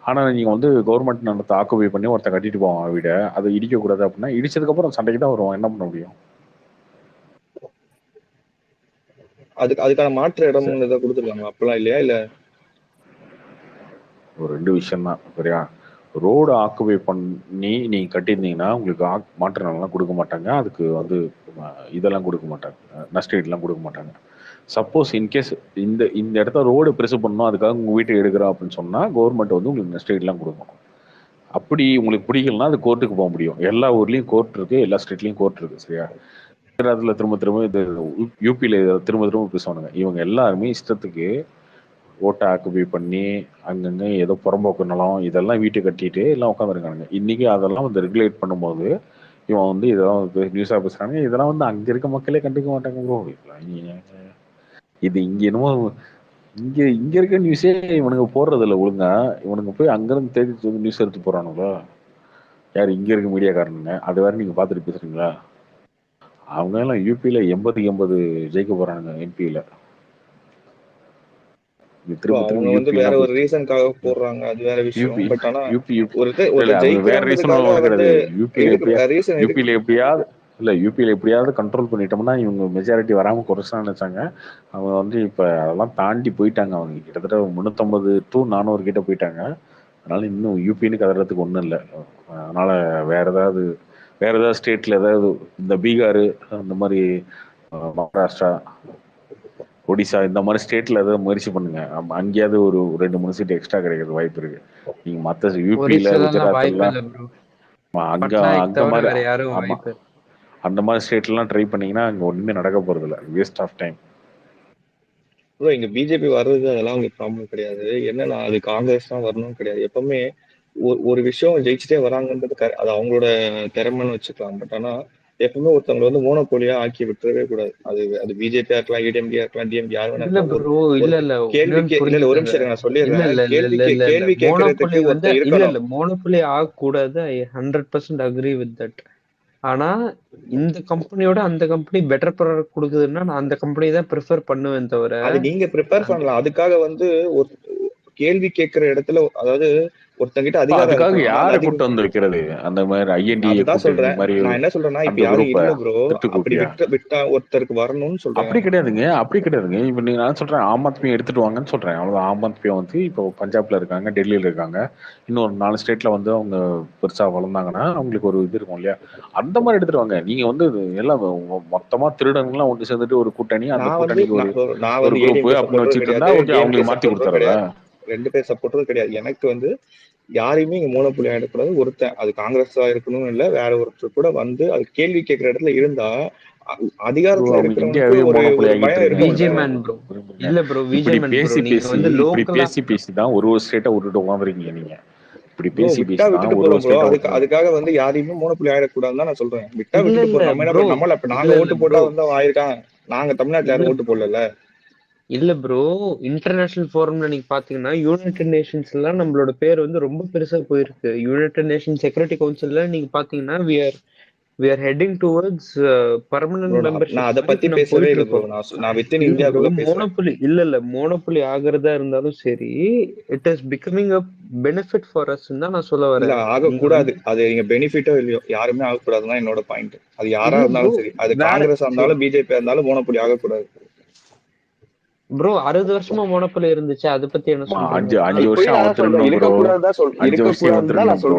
ஆனா நீங்க வந்து கவர்மெண்ட் நடத்த ஆக்குபை பண்ணி ஒருத்தன் கட்டிட்டு போவான் வீடை, அதை இடிக்க கூடாது அப்படின்னா இடிச்சதுக்கு அப்புறம் சண்டைக்கு தான் வருவான். என்ன பண்ண முடியும்? அதுக்கான மாற்று இடம் ஏதாவது கொடுத்துருக்காங்க அப்பெல்லாம் இல்லையா? இல்ல ஒரு 2 விஷயம் தான் சரியா. ரோடு ஆக்குபை பண்ணி நீங்க கட்டியிருந்தீங்கன்னா உங்களுக்கு மாற்று நிலம்லாம் கொடுக்க மாட்டாங்க. அதுக்கு வந்து இதெல்லாம் கொடுக்க மாட்டாங்க, நஷ்டஈடுலாம் கொடுக்க மாட்டாங்க. சப்போஸ் இன்கேஸ் இந்த இந்த இடத்த ரோடு பெருசு பண்ணணும் அதுக்காக உங்க வீட்டை எடுக்கிறோம் அப்படின்னு சொன்னா கவர்மெண்ட் வந்து உங்களுக்கு நஷ்டஈடுலாம் கொடுக்கணும். அப்படி உங்களுக்கு பிடிக்கலன்னா அது கோர்ட்டுக்கு போக முடியும். எல்லா ஊர்லயும் கோர்ட் இருக்கு, எல்லா ஸ்டேட்லயும் கோர்ட் இருக்கு சரியா. குஜராத்தில் திரும்ப திரும்ப இது, யூபியில திரும்ப திரும்ப பேசுவானுங்க. இவங்க எல்லாருமே இஷ்டத்துக்கு ஓட்டை ஆக்குபை பண்ணி அங்கங்க ஏதோ புறம்போக்கு நிலம் இதெல்லாம் வீட்டை கட்டிட்டு எல்லாம் உட்காந்துருக்கானுங்க. இன்னைக்கு அதெல்லாம் வந்து ரெகுலேட் பண்ணும்போது இவன் வந்து இதெல்லாம் நியூஸா பேசுறாங்க. இதெல்லாம் வந்து அங்க இருக்க மக்களே கண்டுக்க மாட்டாங்க ப்ரோ. இது இங்க என்னமோ இங்க இங்க இருக்க நியூஸே இவனுங்க போடுறது இல்லை ஒழுங்கா. இவனுங்க போய் அங்கிருந்து தேடி நியூஸ் எடுத்து போறானுங்களோ யார் இங்க இருக்க மீடியாக்காரனுங்க. அது வேற நீங்க பாத்துட்டு பேசுறீங்களா? அவங்க எல்லாம் யூபியில 80 ஜெயிக்க போறானுங்க எம்பியில. அவங்க வந்து வேற ஒரு ரீசனுக்காக போடுறாங்க, அது வேற விஷயம். பட் ஆனா வேற ரீசன் கிடையாது. யூபியில எப்படியாவது இல்ல யூபியில எப்படியாவது கண்ட்ரோல் பண்ணிட்டோம்னா இவங்க மெஜாரிட்டி வராம குறைச்சான்னு நினைச்சாங்க. அவங்க வந்து இப்ப அதெல்லாம் தாண்டி போயிட்டாங்க. அவங்க கிட்டத்தட்ட 350 to 400 கிட்ட போயிட்டாங்க. அதனால இன்னும் யூபின்னு கதறதுக்கு ஒண்ணும் இல்லை. அதனால வேற ஏதாவது ஸ்டேட்ல ஏதாவது இந்த பீகார் அந்த மாதிரி மகாராஷ்டிரா ஒடிசா இந்த மாதிரி ஸ்டேட்ல ஏதாவது முயற்சி பண்ணுங்க. அங்கேயாவது ஒரு 2-3 சீட் எக்ஸ்ட்ரா கிடைக்கிறது வாய்ப்பு இருக்கு. நீங்க மத்த யூபியில குஜராத்ல அங்க மாதிரி ஆமா அந்த மாதிரி ஸ்டேட்ல எல்லாம் ட்ரை பண்ணீங்கன்னா அங்க ஒண்ணுமே நடக்க போறது இல்லை. Waste of time. இங்க பிஜேபி வர்றது அதெல்லாம் உங்களுக்கு ப்ராப்ளம் கிடையாது. என்னன்னா அது காங்கிரஸ் தான் வரணும்னு கிடையாது. எப்பவுமே ஒரு விஷயம் ஜெயிச்சுட்டே வராங்கன்றது அது அவங்களோட திறமைன்னு வச்சுக்கலாம். பட் ஆனா எப்பவுமே ஒருத்தவங்க வந்து மோனோபோலியா ஆக்கி விட்டுறவே கூடாது. அது பிஜேபியா இருக்கலாம், ஏடிஎம்கே இருக்கலாம், டிஎம்கே யார் வேணா கேள்வி ஒரு நிமிஷம் நான் சொல்லிடுறேன். கேள்வி கேட்கறதுக்கு ஒருத்தர் இருக்கணும். மோனோபோலி ஆகக்கூடாது. ஐ 100% அக்ரி வித் தட். ஆனா இந்த கம்பெனியோட அந்த கம்பெனி பெட்டர் ப்ராடக்ட் கொடுக்குதுன்னா நான் அந்த கம்பெனி தான் ப்ரிஃபர் பண்ணுவேன் தவிர. அது நீங்க ப்ரிப்பேர் பண்ணலாம். அதுக்காக வந்து ஒரு கேள்வி கேட்கிற இடத்துல அதாவது ஒருத்தங்கிட்ட அதிகாரம் யாரை கூட்டு வந்து வைக்கிறது அந்த மாதிரி ஐஎன்டி சொல்றேன். நான் என்ன சொல்றேன்னா இப்ப யாரும் இல்ல ப்ரோ, அப்படி விட்டா ஒருத்தருக்கு வரணும்னு சொல்றேன். அப்படி கிடையாதுங்க. இப்ப நீங்க நான் சொல்றேன் ஆம் ஆத்மி எடுத்துட்டு வாங்கன்னு சொல்றேன். அவ்வளவு ஆம் ஆத்மி வந்து இப்போ பஞ்சாப்ல இருக்காங்க, டெல்லியில இருக்காங்க, இன்னொரு 4 ஸ்டேட்ல வந்து அவங்க பெருசா வளர்ந்தாங்கன்னா அவங்களுக்கு ஒரு இது இருக்கும் இல்லையா? அந்த மாதிரி எடுத்துட்டு வாங்க. நீங்க வந்து எல்லாம் மொத்தமா திருடங்கள்லாம் ஒன்று சேர்ந்துட்டு ஒரு கூட்டணி, அந்த கூட்டணிக்கு ஒரு குரூப் அப்படின்னு வச்சுட்டு இருந்தா ஓகே அவங்களுக்கு மாத்தி கொடுத்துறதா? 2 பேர் சப்போர்ட்டும் கிடையாது. எனக்கு வந்து யாரையுமே இங்க மோனோபோலி ஆயிடக்கூடாது. ஒருத்தன் அது காங்கிரஸா இருக்கணும் இல்ல வேற ஒருத்தர் கூட வந்து அது கேள்வி கேட்கிற இடத்துல இருந்தா அதிகாரத்துல பேசிதான் ஒரு ஸ்டேட்டை விட்டுட்டு உட்காந்துருக்கீங்க நீங்க. இப்படி அதுக்காக வந்து யாரையுமே மோனோபோலி ஆயிடக்கூடாதுன்னு நான் சொல்றேன். விட்டா விட்டுட்டு போறோம். நம்ம என்ன பண்ணோம்? நம்மள இப்ப நாங்க ஓட்டு போட்டா வந்து ஆயிருக்கான். நாங்க தமிழ்நாட்டுல யாரும் ஓட்டு போடல. இல்ல ப்ரோ, இன்டர்நேஷனல் ஃபோரம்ல நீங்க பாத்தீங்கன்னா யுனைடெட் நேஷன்ஸ் எல்லாம் நம்மளோட பேர் வந்து ரொம்ப பெருசா போயிருக்கு. யுனைடெட் நேஷன் செக்யூரிட்டி கவுன்சில்ல நீங்க பாத்தீங்கன்னா we are heading towards permanent membership. நான் அத பத்தி பேசவே இல்ல ப்ரோ. நான் வித்தின் இந்தியாக்குள்ள மோனோபோலி இல்ல மோனோபோலி ஆகிறதா இருந்தாலும் சரி, it is becoming a benefit for us தான் நான் சொல்ல வரேன். இல்ல ஆக கூடாது. அது நீங்க பெனிஃபிட்டோ இல்லையோ யாருமே ஆக கூடாதுதான் என்னோட பாயிண்ட். அது யாரா இருந்தாலும் சரி, அது காங்கிரஸ் இருந்தாலும் பிஜேபி இருந்தாலும் மோனோபோலி ஆக கூடாது. ப்ரோ 60 வருஷமா மோனோபோலி இருந்துச்சு. அத பத்தி என்ன சொல்றீங்க? 5 வருஷம் அவன் திருடணும் ப்ரோ. 5 வருஷம் திருடணும் ப்ரோ.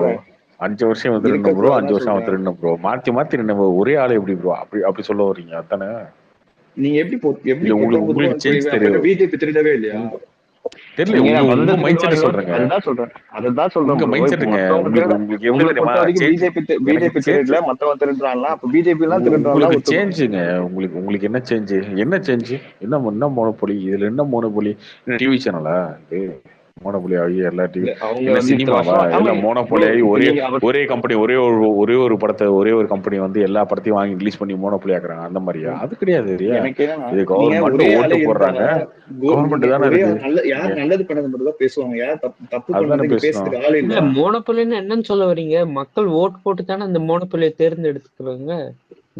5 வருஷம் அவன் திருடணும் ப்ரோ. மாத்தி நம்ம ஒரே ஆளு எப்படி ப்ரோ அப்படி சொல்ல வர்றீங்க? அதானே நீங்க எப்படி உங்களுக்கு சேஞ்ச் தெரியும். பிஜேபி திருடவே இல்லையா? தெரியல. உங்க மைண்ட் செட் சொல்றேங்க. அதுதான் சொல்றேன். உங்க மைண்ட் செட்ங்க. உங்களுக்கு எவ்வளவு தெரியுமா? பிஜேபி திருடல, மத்தவன் திருடுறான்ல. அப்ப பிஜேபி எல்லாம் திருடுறான்ல. உங்களுக்கு சேஞ்சுங்க. உங்களுக்கு என்ன சேஞ்ச்? என்ன மோனோபோலி? இதுல என்ன மோனோபோலி? டிவி சேனலா இது? மோனோபோலி ஆகி எல்லா டிவி சினிமாவா? எல்லாம் மோனோபோலி ஆகி ஒரே கம்பெனி ஒரே ஒரு படத்தை ஒரே ஒரு கம்பெனி வந்து எல்லா படத்தையும் வாங்கி ரிலீஸ் பண்ணி மோனோபோலி ஆக்குறாங்க. அந்த மாதிரியா? அது கிடையாது. இது கவர்மெண்ட் ஓட்டு போடுறாங்க. கவர்மெண்ட் தானே இருக்கு. யார் நல்லது பண்ணது மட்டும் தான் பேசுவாங்க. யார் தப்பு பண்ணது பேசுறதுக்கு ஆள் இல்ல. மோனோபோலின்னு என்னன்னு சொல்ல வரீங்க? மக்கள் ஓட்டு போட்டு தானே அந்த மோனோபோலியை தேர்ந்தெடுத்துக்கிறாங்க.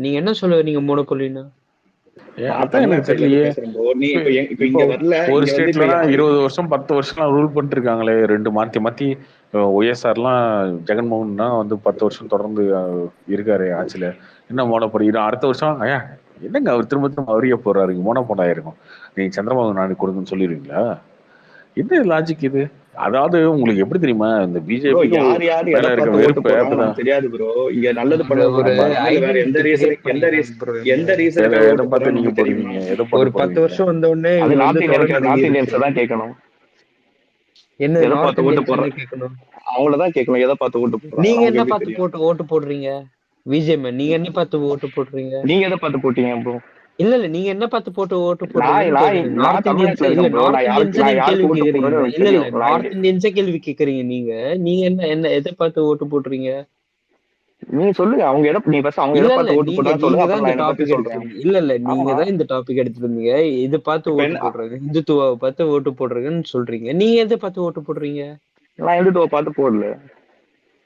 நீங்க என்ன சொல்ல வரீங்க மோனோபோலின்னா? ஏன் நான் அதான் எனக்கு தமிழ்நாட்டுல இருந்து தெரியலையே. பேசுறேன் ப்ரோ. நீ இப்ப இப்ப இப்போ இங்க வரல. ஒரு இங்க வந்து இப்ப ஸ்டேட்லலாம் யாரு 20 வருஷம் 10 வருஷம்லாம் ரூல் பண்ணிட்டு இருக்காங்களே. 2 மாத்தி மாத்தி ஒய்எஸ்ஆர்லாம் ஜெகன்மோகன் தான் வந்து 10 வருஷம் தொடர்ந்து இருக்காரு ஆட்சியில. என்ன மோனோபடி அடுத்த வருஷம் என்னங்க அவர் திரும்ப திரும்ப அவரையே போடுறாரு, மோனோபோட் ஆயிருக்கும். நீங்க சந்திரபாபு நாயுடு கொடுங்கன்னு சொல்லிடுவீங்களா? என்ன லாஜிக் இது? அதாவது உங்களுக்கு எப்படி தெரியுமா, இந்த ப்ரோ பிஜேபிக்கு யார் யார் எதை மேல இருக்க பார்த்து ஓட்டு வெறுப்பு போடுறாங்க அப்பதான். நமக்கு தெரியாது ப்ரோ. இங்க நல்லது ஒரு பண்ணது ஒரு மட்டும் பாருங்க, இல்ல வேற எந்த ஐடென்டிட்டி ரீசன் கிரியேட் பண்ணிடலாம் ப்ரோ. எந்த எதை ரீசனுக்காக எதை ஓட்டு பார்த்து போடுறாங்க நீங்க நமக்கு தெரியுமா? போடுவீங்க? எதை ஒரு பார்த்து 10 போடுவீங்க? வருஷம் வந்த உடனே அது இவங்க நார்த் வந்து தொடர்ந்து இந்தியன்ஸ் இருக்கு. தான் கேட்கணும். என்ன எதை நார்த் பார்த்து ஓட்டு இந்தியன்ஸ் போடுற என்ன கேட்கணும்? அவங்களதான் கேட்கணும், எதை பார்த்து ஓட்டு போடுறாங்க நீங்க நமக்கு என்ன எப்படி பார்த்து தெரியும்? ஓட்டு போடுறீங்க? விஜயமன் நீங்க என்ன பார்த்து ஓட்டு போடுறீங்க? நீங்க எதை பார்த்து போட்டீங்க ப்ரோ? இல்ல நீங்க என்ன பார்த்து ஓட்டு நான் போடுறீங்கன்னு நான் கேக்குறேன். நான் நார்த் இந்தியன்ஸ் தமிழ்நாட்டுல இல்ல இருக்கேன் ப்ரோ. நார்த் இந்தியன்ஸ் நான் நீங்க யாருக்கு கேள்வி ஓட்டு கேக்குறீங்க. போடுறேன்னு எனக்கு இல்ல இல்ல தெரியும். நார்த் இந்தியன்ஸே கேள்வி கேக்குறீங்க. நீங்க என்ன எதை பார்த்து ஓட்டு போடுறீங்க? நீ சொல்லுங்க அவங்க நீ ஃபர்ஸ்ட் அவங்க இல்ல எதை இல்ல பார்த்து ஓட்டு நீங்க போட்டான்னு நீங்க சொல்லுங்க, தான் அப்புறம் இந்த நான் என்னை பத்தி டாபிக் சொல்றேன். எடுத்துருந்தீங்க. இல்ல நீங்க ஆமா தான் இந்த டாபிக் எடுத்துருந்தீங்க. இது பார்த்து இப்ப ஓட்டு போடுறாங்க, இந்துத்துவாவை பார்த்து ஓட்டு போடுறீங்கன்னு சொல்றீங்க. நீங்க எதை பார்த்து ஓட்டு போடுறீங்க? நான் இந்துத்துவ பார்த்து போடல.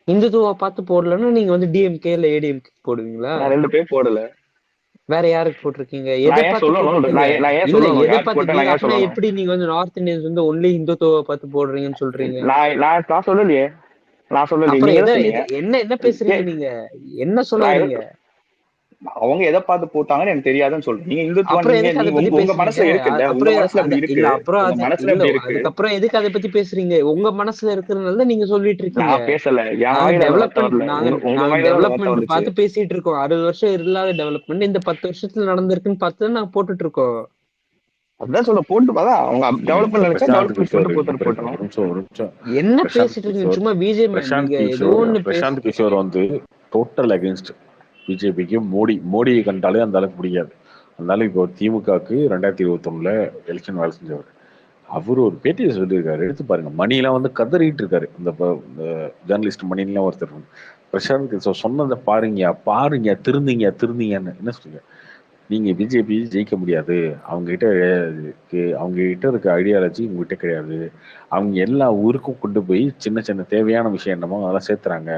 இந்துத்துவா பார்த்து போடலன்னா நீங்க வந்து டிஎம்கே இல்ல ஏடிஎம்கே போடுவீங்களா? நான் 2 பேர் போடல. வேற யாருக்கு போட்டிருக்கீங்க? எதை நான் ஏன் பார்த்து சொல்லணும்? போட்டிருக்கீங்க? நான் ஏன் இல்ல சொல்லணும்? எதை யாருக்கு பார்த்து போட்டேன் நான் நீங்க ஏன் அப்படின்னா சொல்லணும்? எப்படி நீங்க வந்து நார்த் இந்தியன்ஸ் வந்து ஒன்லி இந்துத்துவா பார்த்து போடுறீங்கன்னு சொல்றீங்க? நான் சொல்லலையே. நான் சொல்லலையே. அப்புறம் நீங்க தான் சொன்னீங்க. என்ன பேசுறீங்க நீங்க? என்ன சொல்ல நான் வரீங்க? அவங்க எதை பார்த்து போட்டாங்கன்னு எனக்கு தெரியாதுன்னு சொல்றேன். நீங்க இந்துத்துவா அப்புறம் நீங்க எதுக்கு அதை பத்தி உங்க மனசுல பேசுறீங்க? இருக்குல்ல, உங்க அப்புறம் மனசுல அப்படி இருக்கு. இல்ல அப்புறம் உங்க மனசுல அப்படி இருக்கு. அதுக்கப்புறம் எதுக்கு அதை பத்தி பேசுறீங்க? உங்க மனசுல இருக்கிறதுனால தான் நீங்க சொல்லிட்டு இருக்கீங்க. நான் பேசல. என் நாங்க வாயில அந்த வார்த்தை டெவலப்மெண்ட் வரல. உங்க நாங்க வாயில அந்த வார்த்தை டெவலப்மெண்ட் வந்துச்சு. பார்த்து பேசிட்டு இருக்கோம். 60 வருஷம் இல்லாத டெவலப்மெண்ட் இந்த 10 வருஷத்துல நடந்திருக்குன்னு பார்த்து நாங்க போட்டுட்டு இருக்கோம். அதான் சொல்ல போட்டு அதான் அவங்க டெவலப்மெண்ட் நினைச்சா பிரசாந்த் டெவலப்மெண்ட் கிஷோர் போட்டு போட்டணும். ஒரு நிமிஷம். என்ன பிரசாந்த் பேசிட்டு இருக்கீங்க? கிஷோர் சும்மா பிஜேபி நீங்க ஏதோ ஒண்ணு பிரசாந்த் கிஷோர் வந்து டோட்டல் அகேன்ஸ்ட் பிஜேபிக்கு. மோடியை கண்டாலே அந்த அளவுக்கு பிடிக்காது. அதனால இப்போ திமுகவுக்கு 2021 எலெக்ஷன் வேலை செஞ்சவர். அவரு ஒரு பேட்டியை சொல்லியிருக்காரு, எடுத்து பாருங்க. மணிலாம் வந்து கதறிட்டு இருக்காரு. இந்த ஜேர்னலிஸ்ட் மணிலாம் ஒருத்தர் பிரசாந்த் கிஷோர் சொன்னதை பாருங்க திருந்தீங்கன்னு என்ன சொல்லுங்க. நீங்க பிஜேபி ஜெயிக்க முடியாது. அவங்க கிட்ட இருக்க ஐடியாலஜி உங்ககிட்ட கிடையாது. அவங்க எல்லா ஊருக்கும் கொண்டு போய் சின்ன சின்ன தேவையான விஷயம் என்னமோ அதெல்லாம் சேர்த்துறாங்க.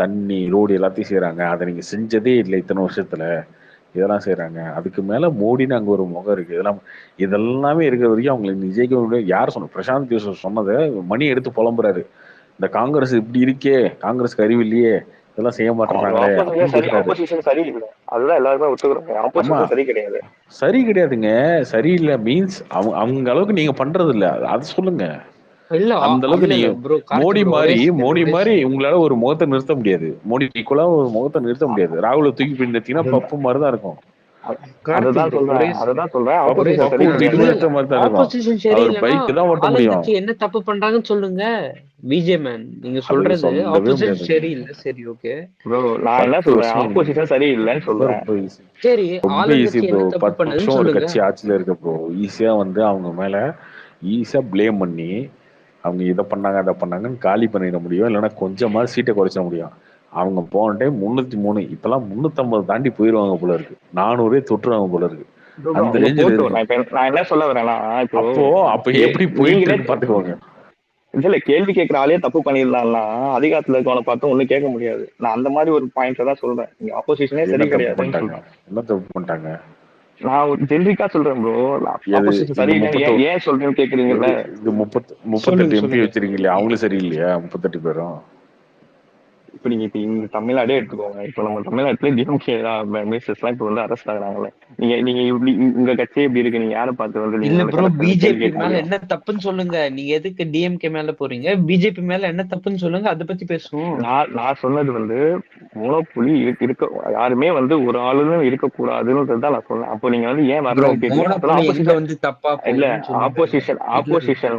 தண்ணி ரோடு எல்லாத்தையும் செய்யறாங்க. அதை நீங்க செஞ்சதே இல்லை இத்தனை வருஷத்துல. இதெல்லாம் செய்யறாங்க. அதுக்கு மேல மோடின்னு அங்க ஒரு முகம் இருக்கு. இதெல்லாமே இருக்கிற வரைக்கும் அவங்களை நீ ஜெயிக்க முடியாது. யார் சொன்ன? பிரசாந்த் கிஷோர் சொன்னதை மணி எடுத்து புலம்புறாரு. இந்த காங்கிரஸ் இப்படி இருக்கே, காங்கிரஸ்க்கு அறிவு இல்லையே, இதெல்லாம் செய்ய மாட்டேங்கிறாங்களே. ஆப்போசிஷன் சரி இல்லை, அதுதான் எல்லாருமே ஒத்துக்கிறோம். ஆப்போசிஷன் சரி கிடையாது. சரி கிடையாதுங்க. சரியில்லை மீன்ஸ் அவங்க அளவுக்கு நீங்க பண்றது இல்ல, அது சொல்லுங்க. அந்த அளவுக்கு நீங்க மோடி மாதிரி உங்களால ஒரு முகத்தை நிறுத்த முடியாது. மோடி ஈக்குவலா ஒரு முகத்தை நிறுத்த முடியாது. ராகுல தூக்கி போய் நிறுத்தினா பப்பு மாதிரிதான் இருக்கும். என்ன தப்பு பண்றாங்கன்னு சொல்லுங்க விஜயமேன். நீங்க சொல்றது ஆப்போசிஷன் சரியில்லை. சரி ஓகே ப்ரோ, நான் என்ன சொல்றேன்? ஆப்போசிஷன் சரியில்லைன்னு சொல்றேன். சரி, ஒரு கட்சி ஆட்சியில இருக்க ப்ரோ ஈஸியா வந்து அவங்க மேல ஈஸியா பிளேம் பண்ணி அவங்க இதை பண்ணாங்க அதை பண்ணாங்கன்னு காலி பண்ணிட முடியும். இல்லைன்னா கொஞ்சமா சீட்டை குறைச்சிட முடியும். அவங்க போன டைம் 303, இப்பெல்லாம் 350 தாண்டி போயிருவாங்க போல இருக்கு. 400 தொற்றுவாங்க போல இருக்கு. அந்த ரேஞ்சில் நான் என்ன சொல்ல வரேன்னா, அப்ப எப்படி போயிட்டு பாத்துக்கோங்க. இதுல கேள்வி கேட்கிற ஆளே தப்பு பண்ணிடலாம்னா அதிகாரத்துல இருக்கவனை பார்த்து ஒண்ணும் கேட்க முடியாது. நான் அந்த மாதிரி ஒரு பாயிண்ட்ல தான் சொல்றேன். நீங்க ஆப்போசிஷனே சரி கிடையாது. என்ன தப்பு பண்ணிட்டாங்க? நான் ஒரு ஜென்ரிக்கா சொல்றேன் ப்ரோ. ஆப்போசிஷன் சரியில்லை ஏன் சொல்றேன்னு கேக்குறீங்கல்ல. இது 38 எம்பி வச்சிருக்கீங்களா, அவங்களும் சரியில்லையா 38 பேரும்? இப்ப நீங்க இந்த தமிழ்நாடே எடுத்துக்கோங்க. இப்ப நம்ம தமிழ்நாட்டுல டிஎம்கே மினிஸ்டர்ஸ்லாம் இப்ப வந்து அரெஸ்ட் ஆகுறாங்கல்ல. நீங்க உங்க கட்சியே இப்படி இருக்கு, நீங்க யாரை பார்த்து வந்து இல்ல ப்ரோ, பிஜேபி மேல என்ன தப்புன்னு சொல்லுங்க. நீங்க எதுக்கு டிஎம்கே மேல போறீங்க? பிஜேபி மேல என்ன தப்புன்னு சொல்லுங்க, அதை பத்தி பேசுவோம். நான் சொன்னது வந்து மோனோபொலி இருக்க யாருமே வந்து ஒரு ஆளுநர் இருக்கக்கூடாதுன்னு தான் நான் சொன்னேன். அப்போ நீங்க வந்து ஏன் வரணும் வந்து தப்பா இல்ல. ஆப்போசிஷன்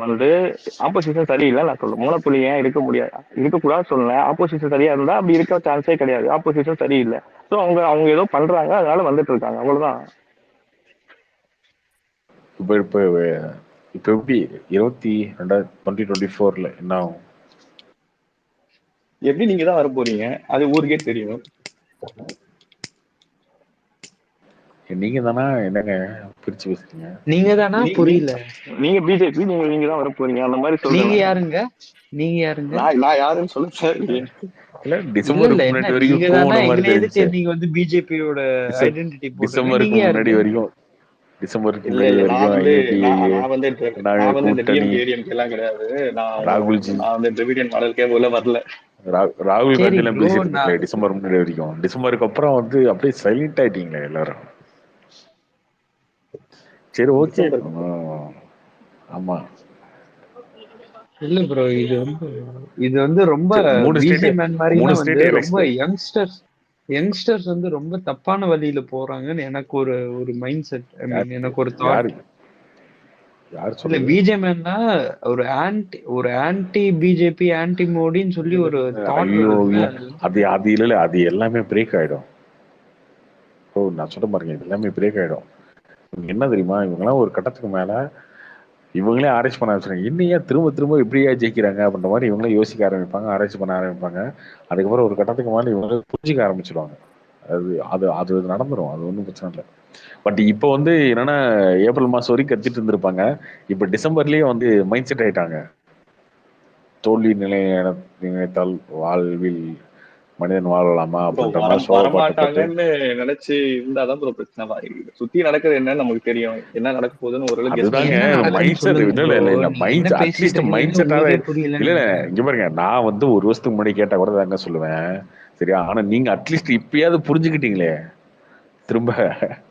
வந்து ஆப்போசிஷன் சரியில்லை நான் சொல்றேன். மோனோபொலி ஏன் இருக்கக்கூடாதுன்னு சொன்னேன். ஆப்போசிஷன் சரியா இருந்தா அப்படி இருக்க சான்ஸே கிடையாது. ஆப்போசிஷன் சரியில்லை. ஸோ அவங்க ஏதோ பண்றாங்க, அதனால வந்துட்டு இருக்காங்க, அவ்வளவுதான். இப்ப எப்படி 2024 என்ன ஆகும்? எப்படி நீங்க தான் வர போறீங்க, அது ஊருக்கே தெரியும். நீங்க தானா என்னங்க பிரிச்சு பேசுறீங்க? நீங்க தானா புரியல. நீங்க பிஜேபி, நீங்க தான் வர போறீங்க அந்த மாதிரி சொல்லுங்க. நீங்க யாருங்க? நான் யாருன்னு சொல்லுங்க. இல்ல டிசம்பருக்கு முன்னாடி வரைக்கும் நீங்க வந்து பிஜேபியோட ஐடென்டிட்டி டிசம்பருக்கு முன்னாடி வரைக்கும் டிசம்பருக்கு இல்ல முன்னாடி இல்ல நான் வரைக்கும் வந்து யூபிஏ நான் வந்து நாங்க நான் வந்து இந்த கூட்டணி டிஎம்கே ஏடிஎம்கே எல்லாம் கிடையாது. ராகுல்ஜி நான் வந்து டிவிடன் மாடலுக்கே உள்ள வரல. ராகுல் சரி காந்தி எல்லாம் ப்ரோ, பேசிட்டு நான் இருந்தீங்களே டிசம்பர் முன்னாடி வரைக்கும். டிசம்பருக்கு அப்புறம் வந்து அப்படியே சைலண்ட் ஆயிட்டீங்களே எல்லாரும். சரி ஓகே. டிசம்பருக்கு ஆமா இல்ல ப்ரோ, இது வந்து ரொம்ப சரி, 3 பிஜே ஸ்டேட் மேன் மாதிரிலாம் வந்து 3 ரொம்ப ஸ்டேட் யங்ஸ்டர்ஸ் வந்து ரொம்ப தப்பான வழியில போறாங்கன்னு எனக்கு ஒரு மைண்ட் செட். ஐ யார் மீன் எனக்கு ஒரு யார் தாட். யார் இல்ல சொல்றது? பிஜே மேன்னா ஒரு ஆன்டி பிஜேபி ஆன்டி மோடின்னு சொல்லி ஒரு தாட் ஐயோ வருதுல்ல, ஐயோ, அது வந்து அது இல்ல, அது எல்லாமே பிரேக் ஆயிடும். ஓ நான் சொல்ல பாருங்க, இது எல்லாமே பிரேக் ஆயிடும். என்ன தெரியுமா, இவங்கெல்லாம் ஒரு கட்டத்துக்கு மேல இவங்களே ஆராய்ச்சி பண்ண ஆரம்பிச்சாங்க. என்னையா திரும்ப திரும்ப இப்படியா ஜெயிக்கிறாங்க அப்படின்ற மாதிரி இவங்களே யோசிக்க ஆரம்பிப்பாங்க, ஆராய்ச்சி பண்ண ஆரம்பிப்பாங்க. அதுக்கப்புறம் ஒரு கட்டத்துக்கு மேல இவங்க புரிஞ்சிக்க ஆரம்பிச்சிடுவாங்க. அது அது அது நடந்துரும், அது ஒன்றும் பிரச்சனை இல்லை. பட் இப்போ வந்து என்னன்னா, ஏப்ரல் மாசம் வரைக்கும் கத்திட்டு இருந்திருப்பாங்க. இப்போ டிசம்பர்லயே வந்து மைண்ட் செட் ஆயிட்டாங்க. தோல்வி நினைத்தால் வாழ்வில் மனிதன் வாழலாமா ப்ரோ அப்படின்ற மாதிரி சோக பாட்டை போட்டு வரமாட்டாங்கன்னு நினைச்சு இருந்தாதான் ப்ரோ பிரச்சனை. சுத்தி நடக்குது என்னன்னு நமக்கு தெரியும், என்ன நடக்க போகுதுன்னு ஓரளவு கெஸ் அதுதாங்க என்ன பண்ணிருக்கோம். நடக்குன்னு மைண்ட் செட். சொல்லுங்க இல்ல ப்ரோ. இல்ல இல்ல நீங்க என்ன மைண்ட் பேசிட்டு அட்லீஸ்ட் மைண்ட் இருக்கீங்கன்னு செட்டாவது. உங்களுக்கே இல்ல புரியலன்னு இல்ல நினைக்கிறேன். இங்க பாருங்க, நான் வந்து ஒரு வருஷத்துக்கு முன்னாடி கேட்டா கூட தாங்க சொல்லுவேன், சரியா? ஆனா நீங்க அட்லீஸ்ட் இப்பயாவது புரிஞ்சுக்கிட்டீங்களே திரும்ப.